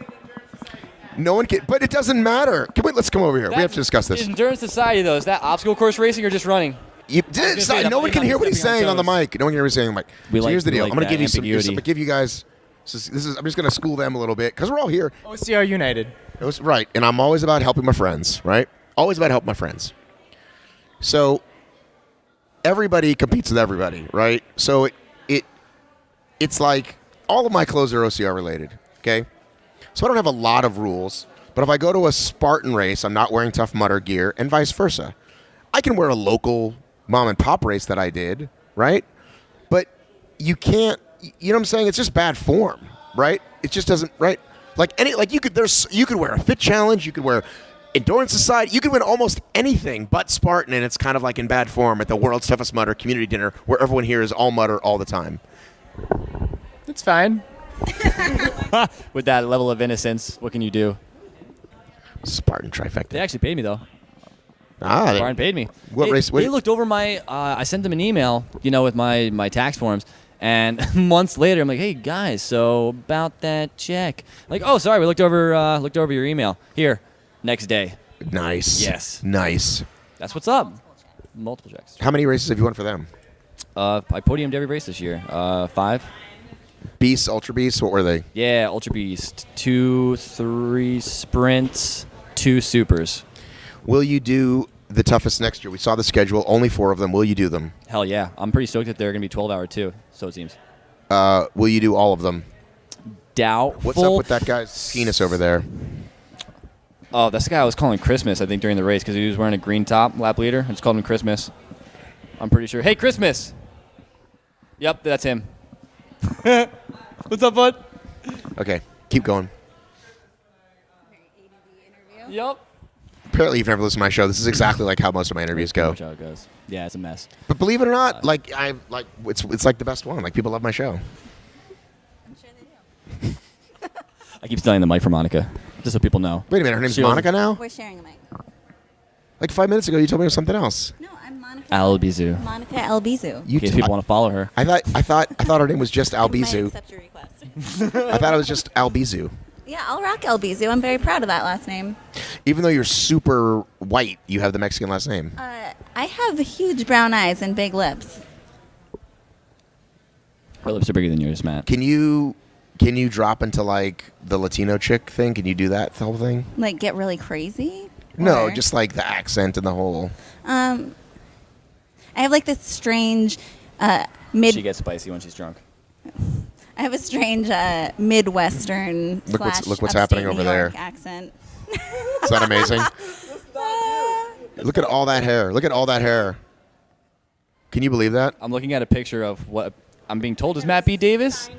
No one can, but it doesn't matter. Let's come over here. We have to discuss this. Endurance Society, though, is that obstacle course racing or just running? No one can hear what he's saying on the mic. No one can hear what he's saying on the mic. So here's the deal. I'm going to give you some. Give you guys. I'm just going to school them a little bit because we're all here. OCR United. Right, and I'm always about helping my friends. Right, always about helping my friends. So everybody competes with everybody, right? So it's like all of my clothes are OCR related. Okay, so I don't have a lot of rules. But if I go to a Spartan race, I'm not wearing Tough Mudder gear, and vice versa. I can wear a local mom and pop race that I did, right? But you can't. You know what I'm saying? It's just bad form, right? It just doesn't, right? You could wear a fit challenge, you could wear Endurance Society, you could win almost anything but Spartan, and it's kind of like in bad form at the World's Toughest Mudder community dinner where everyone here is all mudder all the time. It's fine. With that level of innocence, what can you do? Spartan Trifecta. They actually paid me though. Spartan paid me. What race? They looked over my. I sent them an email, with my tax forms, and months later, I'm like, "Hey guys, so about that check." Like, "Oh, sorry, we looked over your email. Here, next day." Nice. Yes. Nice. That's what's up. Multiple checks. How many races have you won for them? I podiumed every race this year. 5. Beasts, Ultra Beasts. What were they? Yeah, Ultra Beast. 2, 3 sprints, 2 supers. Will you do the toughest next year? We saw the schedule. Only 4 of them. Will you do them? Hell yeah. I'm pretty stoked that they're going to be 12-hour too, so it seems. Will you do all of them? Doubtful. What's up with that guy's penis over there? Oh, that's the guy I was calling Christmas, I think, during the race because he was wearing a green top, lap leader. I just called him Christmas. I'm pretty sure. Hey, Christmas! Yep, that's him. What's up, bud? Okay, keep going. Yep. Apparently, you've never listened to my show. This is exactly like how most of my interviews go. That's how it goes. Yeah, it's a mess. But believe it or not, it's like the best one. Like people love my show. I keep stealing the mic from Monica, just so people know. Wait a minute, her name's Monica now? We're sharing a mic. Like 5 minutes ago, you told me it was something else. No, I'm Monica. Albizu. Monica Albizu. In case people want to follow her. I thought her name was just I might Albizu. accept your request. I thought it was just Albizu. Yeah, I'll rock Albizu. I'm very proud of that last name. Even though you're super white, you have the Mexican last name. I have huge brown eyes and big lips. Her lips are bigger than yours, Matt. Can you drop into like the Latino chick thing? Can you do that whole thing? Like get really crazy? No, Or- just like the accent and the whole. I have like this strange mid. She gets spicy when she's drunk. I have a strange Midwestern Look what's slash happening upstate over New there. York accent. Is that amazing? Look at all that hair. Look at all that hair. Can you believe that? I'm looking at a picture of what I'm being told is Matt B. Davis.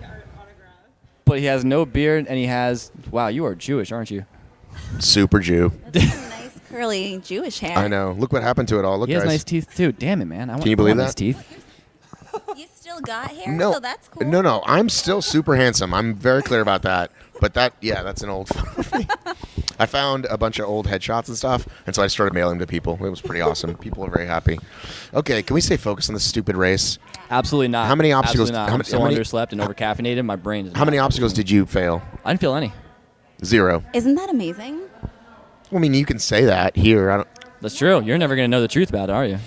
But he has no beard, and he has... Wow, you are Jewish, aren't you? Super Jew. Nice curly Jewish hair. I know. Look what happened to it all. Look, He has guys. nice teeth, too. Damn it, man. Can you believe I want that? nice teeth. You still got hair, No, so that's cool. no. I'm still super handsome. I'm very clear about that. But that's an old photo of me. I found a bunch of old headshots and stuff, and so I started mailing them to people. It was pretty awesome. People were very happy. Okay, can we stay focused on this stupid race? Absolutely not. How many obstacles? Absolutely not. How I'm many, so how many- underslept and overcaffeinated. My brain is... How many obstacles did you fail? I didn't feel any. 0. Isn't that amazing? Well, I mean, you can say that here. I don't. That's true. You're never going to know the truth about it, are you?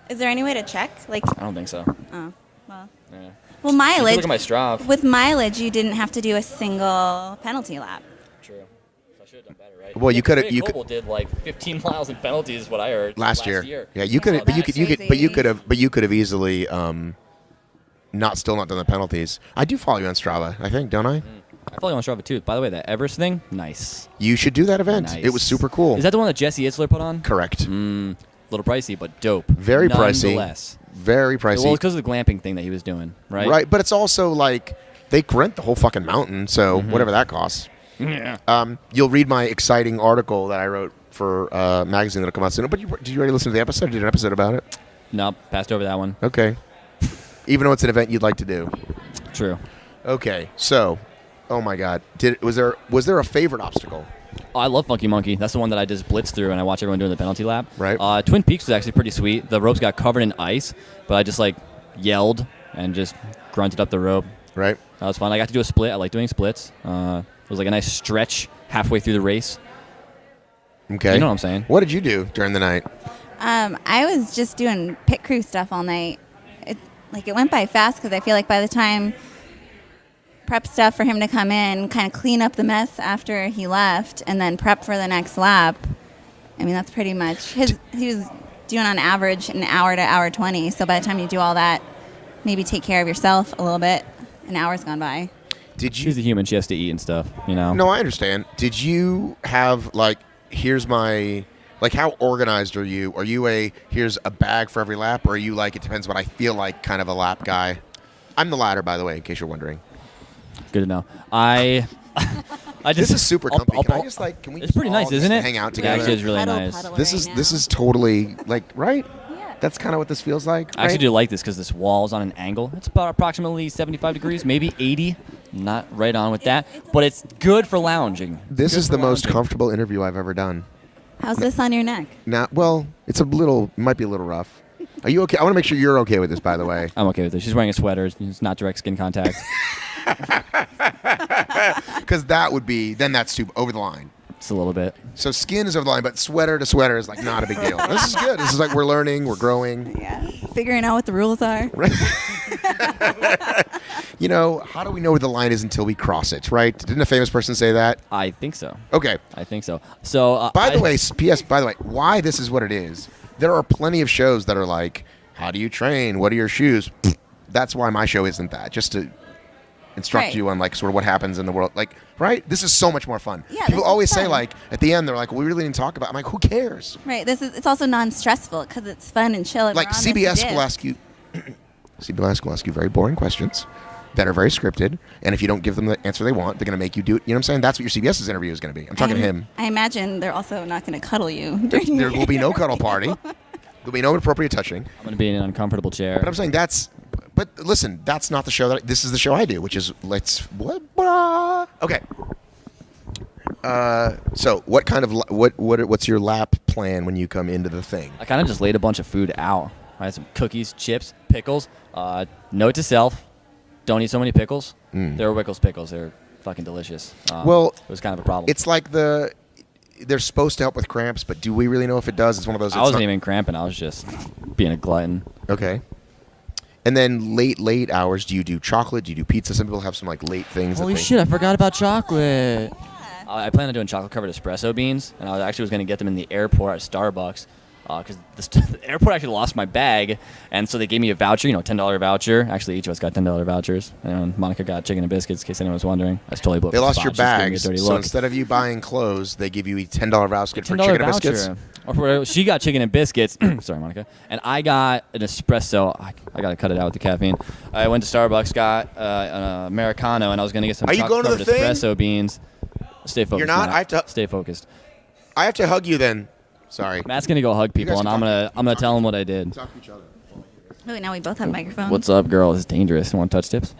Is there any way to check? Like, I don't think so. oh, well. Yeah. Well, You mileage. can look at my Strava. With mileage, you didn't have to do a single penalty lap. True. So I should have done better, right? Well, you could have. Ray Coble did like 15 miles in penalties, is what I heard. Last year. Yeah, you could have. But you could have easily not done the penalties. I do follow you on Strava. I think, don't I? I follow you on Strava too. By the way, that Everest thing, nice. You should do that event. Nice. It was super cool. Is that the one that Jesse Itzler put on? Correct. Little pricey, but dope. Very pricey. Nonetheless. Very pricey. Well, because of the glamping thing that he was doing, right? Right, but it's also like they rent the whole fucking mountain, so whatever that costs. Yeah. You'll read my exciting article that I wrote for a magazine that'll come out soon. But did you already listen to the episode? Did an episode about it? No, passed over that one. Okay. Even though it's an event you'd like to do. True. Okay, so, oh my God, was there a favorite obstacle? Oh, I love Funky Monkey. That's the one that I just blitzed through, and I watch everyone doing the penalty lap. Right. Twin Peaks was actually pretty sweet. The ropes got covered in ice, but I just yelled and just grunted up the rope. Right. That was fun. I got to do a split. I like doing splits. It was like a nice stretch halfway through the race. Okay. You know what I'm saying? What did you do during the night? I was just doing pit crew stuff all night. It went by fast because I feel like by the time prep stuff for him to come in, kind of clean up the mess after he left, and then prep for the next lap. I mean, that's pretty much he was doing on average an hour to hour 20. So by the time you do all that, maybe take care of yourself a little bit, an hour's gone by. She's a human. She has to eat and stuff, you know? No, I understand. Did you have, here's my... how organized are you? Are you here's a bag for every lap, or are you it depends what I feel like kind of a lap guy? I'm the latter, by the way, in case you're wondering. Good to know. I just... This is super comfy. Can we It's pretty nice, isn't it? hang out Yeah, together? it is really nice. This is totally, right? That's kind of what this feels like, I actually right? do like this because this wall's on an angle. It's about approximately 75 degrees, maybe 80. Not right on with that, but it's good for lounging. This Good is for the most lounging. comfortable interview I've ever done. How's this on your neck? It's might be a little rough. Are you okay? I want to make sure you're okay with this, by the way. I'm okay with it. She's wearing a sweater. It's not direct skin contact. Because that's too over the line. It's a little bit. So skin is over the line, but sweater to sweater is not a big deal. This is good. This is we're learning, we're growing. Yeah. Figuring out what the rules are. You know, how do we know where the line is until we cross it, right? Didn't a famous person say that? I think so. Okay. I think so. So, by the way, why this is what it is, there are plenty of shows that are like, how do you train? What are your shoes? That's why my show isn't that. Just to instruct you on, like, sort of what happens in the world. Like, right? This is so much more fun. Yeah, People this is always say, fun. like, at the end, they're like, well, we really didn't talk about it. I'm like, who cares? Right. It's also non-stressful because it's fun and chill. And Like, we're on CBS this will ask you... CBS will ask you very boring questions that are very scripted, and if you don't give them the answer they want, they're going to make you do it. You know what I'm saying? That's what your CBS's interview is going to be. I'm talking to him. I imagine they're also not going to cuddle you. There will be no cuddle party. There'll be no inappropriate touching. I'm going to be in an uncomfortable chair. But I'm saying but listen, that's not the show this is the show I do, which is okay. So what kind of what's your lap plan when you come into the thing? I kind of just laid a bunch of food out. I had some cookies, chips, pickles. Note to self: don't eat so many pickles. They're Wickles pickles. They're fucking delicious. Well, it was kind of a problem. It's like they're supposed to help with cramps, but do we really know if it does? It's one of those. I wasn't even cramping. I was just being a glutton. Okay. And then late hours, do you do chocolate? Do you do pizza? Some people have some like late things. Holy shit! I forgot about chocolate. I plan on doing chocolate-covered espresso beans, and I was going to get them in the airport at Starbucks. Because the airport actually lost my bag, and so they gave me a voucher, $10 voucher. Actually, each of us got $10 vouchers. And Monica got chicken and biscuits, in case anyone was wondering. I was totally blew up They the lost spot. your She just gave me a bags, dirty so look. instead of you buying clothes, they give you a $10 voucher for $10 chicken and voucher. biscuits. She got chicken and biscuits. Sorry, Monica. And I got an espresso. I got to cut it out with the caffeine. I went to Starbucks, got an Americano, and I was going to get some Are you going to the chocolate-covered thing? espresso beans. Stay focused. You're not? Matt. I have to stay focused. I have to hug you then. Sorry. Matt's gonna go hug people, guys and can I'm gonna tell him what I did. Talk to each other. Oh, now we both have microphones. What's up, girl? This is dangerous. Want touch tips?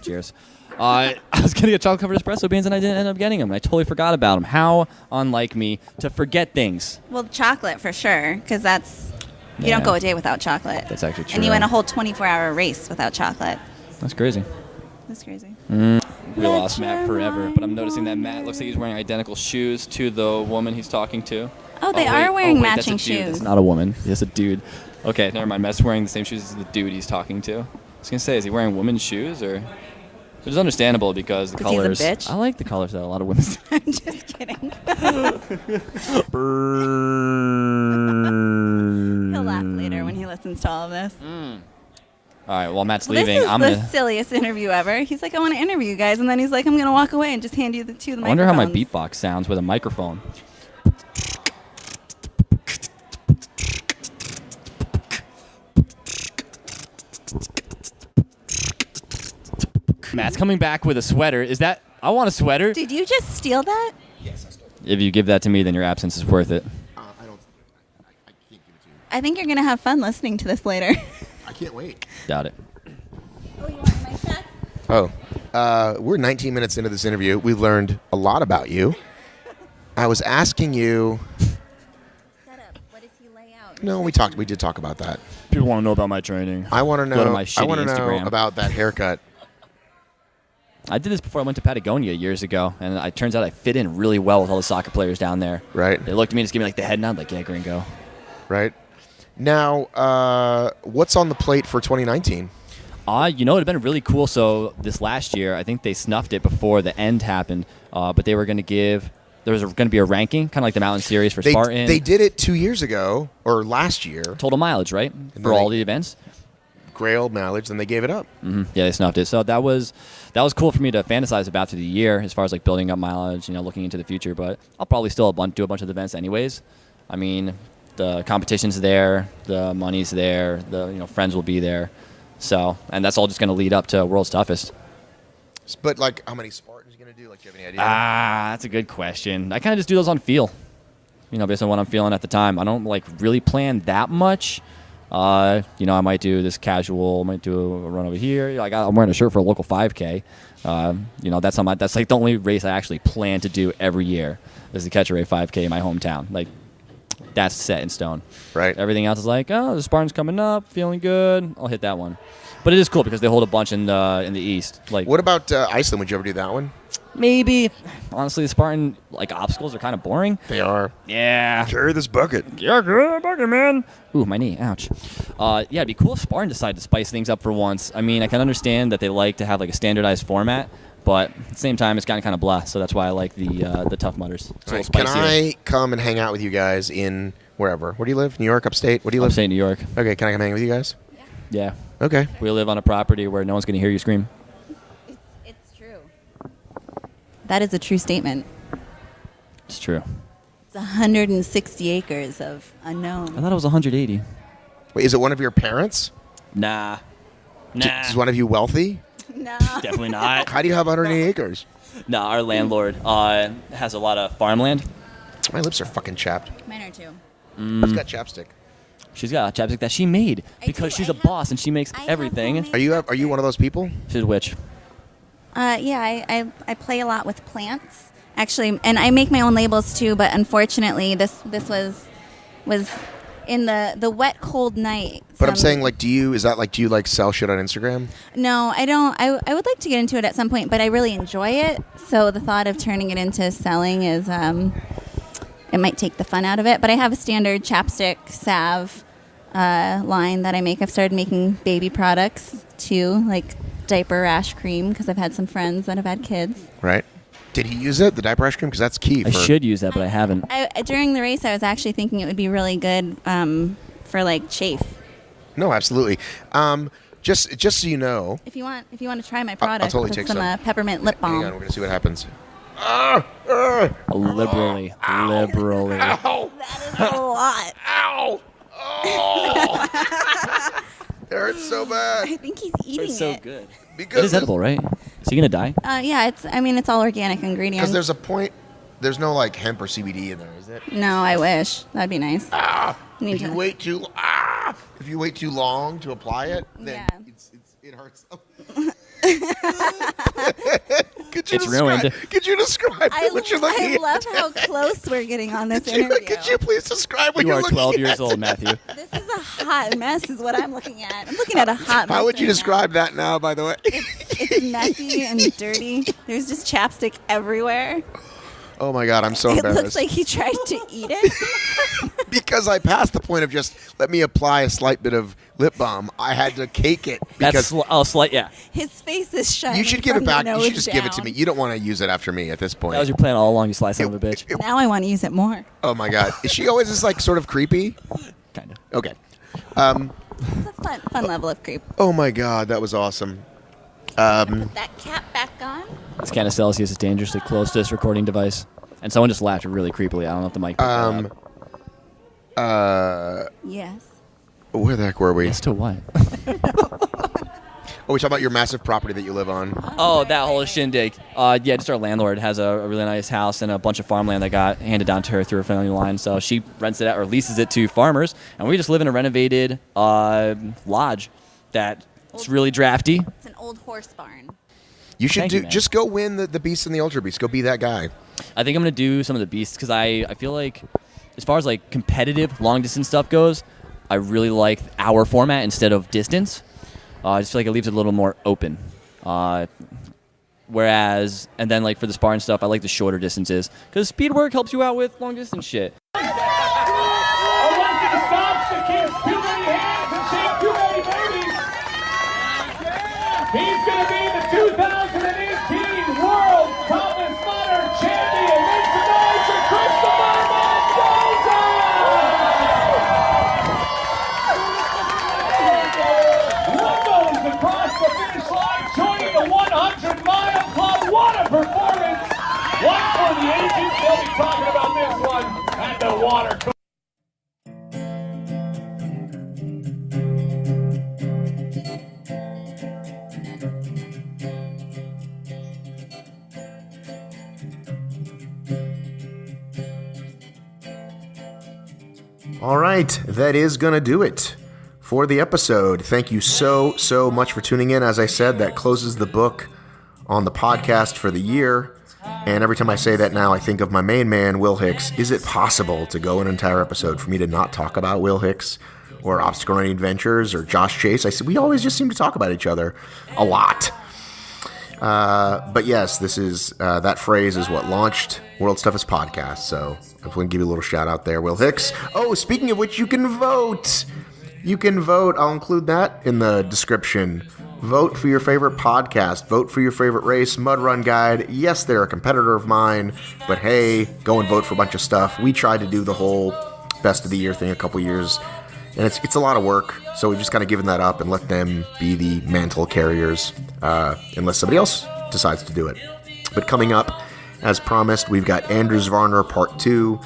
Cheers. I was gonna get chocolate covered espresso beans, and I didn't end up getting them. I totally forgot about them. How unlike me to forget things. Well, chocolate for sure, because you Yeah. don't go a day without chocolate. That's actually true. And you went a whole 24-hour race without chocolate. That's crazy. That's crazy. We lost Matt forever, but I'm noticing that Matt looks like he's wearing identical shoes to the woman he's talking to. Oh, they are wearing matching that's a dude. shoes. That's not a woman. That's a dude. Okay, never mind. Matt's wearing the same shoes as the dude he's talking to. I was gonna say, is he wearing women's shoes or? Which is understandable because the 'Cause he's a colors. bitch? I like the colors that a lot of women. I'm just kidding. He'll laugh later when he listens to all of this. All right. While Matt's Well, leaving, this is I'm the gonna. silliest interview ever. He's like, I want to interview you guys, and then he's like, I'm gonna walk away and just hand you the two of the I wonder how my microphones. beatbox sounds with a microphone. Matt's coming back with a sweater. Is that? I want a sweater. Did you just steal that? If you give that to me, then your absence is worth it. I think you're gonna have fun listening to this later. I can't wait. Doubt it. We're 19 minutes into this interview. We've learned a lot about you. I was asking you. No, we did talk about that. People want to know about my training. I want to know. Go to my shitty I want to know Instagram. about that haircut. I did this before I went to Patagonia years ago, and it turns out I fit in really well with all the soccer players down there. Right. They looked at me and just gave me like the head nod, like, yeah, gringo. Right. Now, what's on the plate for 2019? It would have been really cool. So this last year, I think they snuffed it before the end happened, but they were going to give. There was going to be a ranking, kind of like the Mountain Series for Spartan. They did it 2 years ago or last year. Total mileage, right? For all the events. Grail mileage, then they gave it up. Mm-hmm. Yeah, they snuffed it. So that was cool for me to fantasize about through the year, as far as like building up mileage, looking into the future. But I'll probably still do a bunch of events anyways. I mean, the competition's there, the money's there, the friends will be there. So, and that's all just going to lead up to World's Toughest. But like, how many Spartans are you going to do? Like, do you have any idea? That's a good question. I kind of just do those on feel, based on what I'm feeling at the time. I don't like really plan that much. I might do this casual, might do a run over here. Like, I'm wearing a shirt for a local 5K. That's like the only race I actually plan to do every year is the Catch-A-Ray 5K in my hometown. Like, that's set in stone. Right. Everything else is like, oh, the Spartan's coming up, feeling good. I'll hit that one. But it is cool because they hold a bunch in the East. Like, what about Iceland? Would you ever do that one? Maybe. Honestly, the Spartan obstacles are kind of boring. They are. Yeah. Carry this bucket. Yeah, carry that bucket, man. Ooh, my knee. Ouch. Yeah, it'd be cool if Spartan decided to spice things up for once. I mean, I can understand that they like to have a standardized format, but at the same time, it's gotten kind of blah. So that's why I like the Tough Mudders. It's a little Can spicier. I come and hang out with you guys in wherever? Where do you live? New York, upstate? Where do you live? Upstate New York. Okay, can I come hang with you guys? Yeah. Okay. We live on a property where no one's going to hear you scream. It's true. That is a true statement. It's true. It's 160 acres of unknown. I thought it was 180. Wait, is it one of your parents? Nah. Is one of you wealthy? No. Definitely not. How do you have 180 acres? No, our landlord has a lot of farmland. My lips are fucking chapped. Mine are too. Who's got chapstick? She's got a chapstick that she made because she's a boss and she makes everything. Are you one of those people? She's a witch. Yeah, I play a lot with plants. Actually, and I make my own labels too, but unfortunately this was in the wet, cold night. But I'm saying, do you sell shit on Instagram? No, I don't. I would like to get into it at some point, but I really enjoy it. So the thought of turning it into selling is, it might take the fun out of it. But I have a standard chapstick salve line that I make. I've started making baby products too, like diaper rash cream, because I've had some friends that have had kids. Right. Did he use it, the diaper rash cream? Because that's key. I should use that, but I haven't. During the race, I was actually thinking it would be really good for chafe. No, absolutely. Just so you know. If you want to try my product, I'll totally with take some some. Peppermint lip balm. Hang on, we're gonna see what happens. Liberally. Ow. That is a lot. Ow! Oh! It hurts so bad. I think he's eating It's so it. good. Because it is edible, right? Is he gonna die? Yeah, it's all organic ingredients. Because there's a point. There's no hemp or CBD in there, is it? No, I wish. That'd be nice. If you wait too long to apply it, then it hurts. It's ruined. Could you describe what you're looking I at? love how close we're getting on this interview. Could you please describe what You you're are looking 12 at? years old, Matthew. This is a hot mess is what I'm looking at. I'm looking at a hot mess. How would you right describe that now, by the way? It's messy and dirty. There's just chapstick everywhere. Oh my God, I'm so It embarrassed. looks like he tried to eat it. Because I passed the point of just let me apply a slight bit of lip balm. I had to cake it because slight, yeah. His face is shining. you should give it from the back. You nose should just give it to down. me. You don't want to use it after me at this point. That was your plan all along, you sly son of a bitch. Now I want to use it more. Oh my God, is she always this sort of creepy? Kind of. Okay. It's a fun level of creep. Oh my God, that was awesome. Put that cap back on. This Canna Celsius is dangerously close to this recording device. And someone just laughed really creepily. I don't know if the mic picked that up. Yes. Where the heck were we? Yes to what? Oh, we talking about your massive property that you live on. Oh, that whole shindig. Yeah, just our landlord has a really nice house and a bunch of farmland that got handed down to her through her family line. So she rents it out or leases it to farmers. And we just live in a renovated lodge that's really drafty. It's an old horse barn. You should Thank you, man. just go win the Beast and the Ultra Beast. Go be that guy. I think I'm going to do some of the beasts because I feel like as far as competitive long distance stuff goes, I really like our format instead of distance. I just feel like it leaves it a little more open. Whereas, and then for the Spartan stuff, I like the shorter distances because speed work helps you out with long distance shit. I want you to stop the kids too many hands and shake too many babies. He's going to be the 2018 World Toughest Mudder Champion. Make some noise for Kristopher Mendoza! One goes across the finish line, joining the 100-mile club. What a performance! One for the ages. They'll be talking about this one at the water cooler. All right, that is going to do it for the episode. Thank you so much for tuning in. As I said, that closes the book on the podcast for the year. And every time I say that now, I think of my main man, Will Hicks. Is it possible to go an entire episode for me to not talk about Will Hicks or Obstacle Running Adventures or Josh Chase? I said we always just seem to talk about each other a lot. But yes, this is that phrase is what launched World's Toughest Podcast. So I want to give you a little shout out there, Will Hicks. Oh, speaking of which, you can vote. You can vote. I'll include that in the description. Vote for your favorite podcast. Vote for your favorite race, Mud Run Guide. Yes, they're a competitor of mine, but hey, go and vote for a bunch of stuff. We tried to do the whole best of the year thing a couple years, and it's a lot of work. So we've just kind of given that up and let them be the mantle carriers, unless somebody else decides to do it. But coming up, as promised, we've got Andrew Varner Part 2.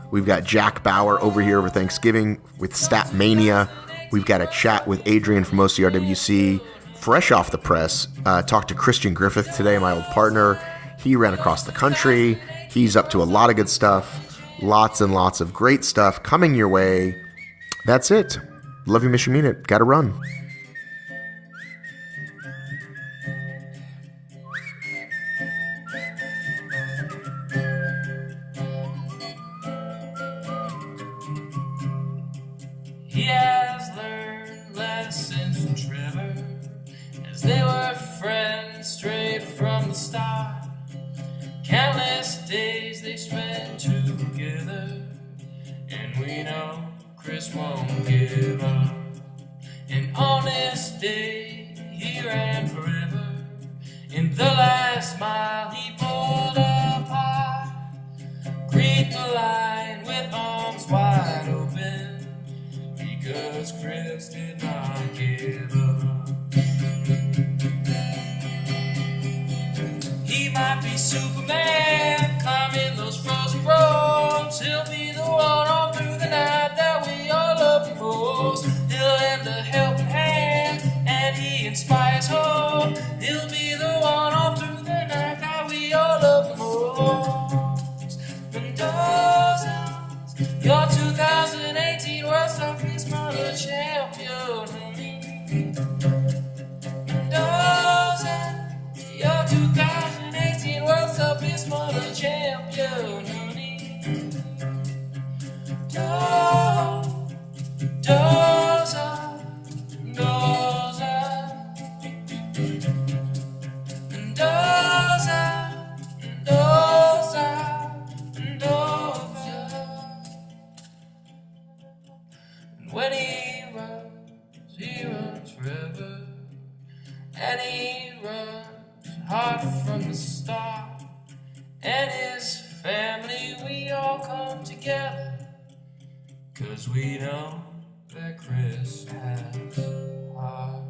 We've got Jack Bauer over here over Thanksgiving with Stat Mania. We've got a chat with Adrian from OCRWC. Fresh off the press, talked to Christian Griffith today, my old partner. He ran across the country. He's up to a lot of good stuff. Lots and lots of great stuff coming your way. That's it. Love you, miss you, mean it. Gotta run. He has learned lessons from Trevor, as they were friends straight from the start. Countless days they spent together, and we know Chris won't give up. And on this day he ran forever. In the last mile he pulled apart. Greet the line with arms wide open, because Chris did not give up. He might be Superman, climbing those frozen roads. He'll be the one all through the night that we all love him most. He'll lend a helping hand, and he inspires hope. He'll be the one all through the night that we all love him most. Mendoza, your 2018 World Toughest Mother Champion. Mendoza, your 2018 World Toughest Mother Champion. Mendoza, Mendoza, Mendoza, Mendoza, Mendoza. And when he runs forever, and he runs hard from the start. And his family, we all come together, 'cause we know that Chris has heart.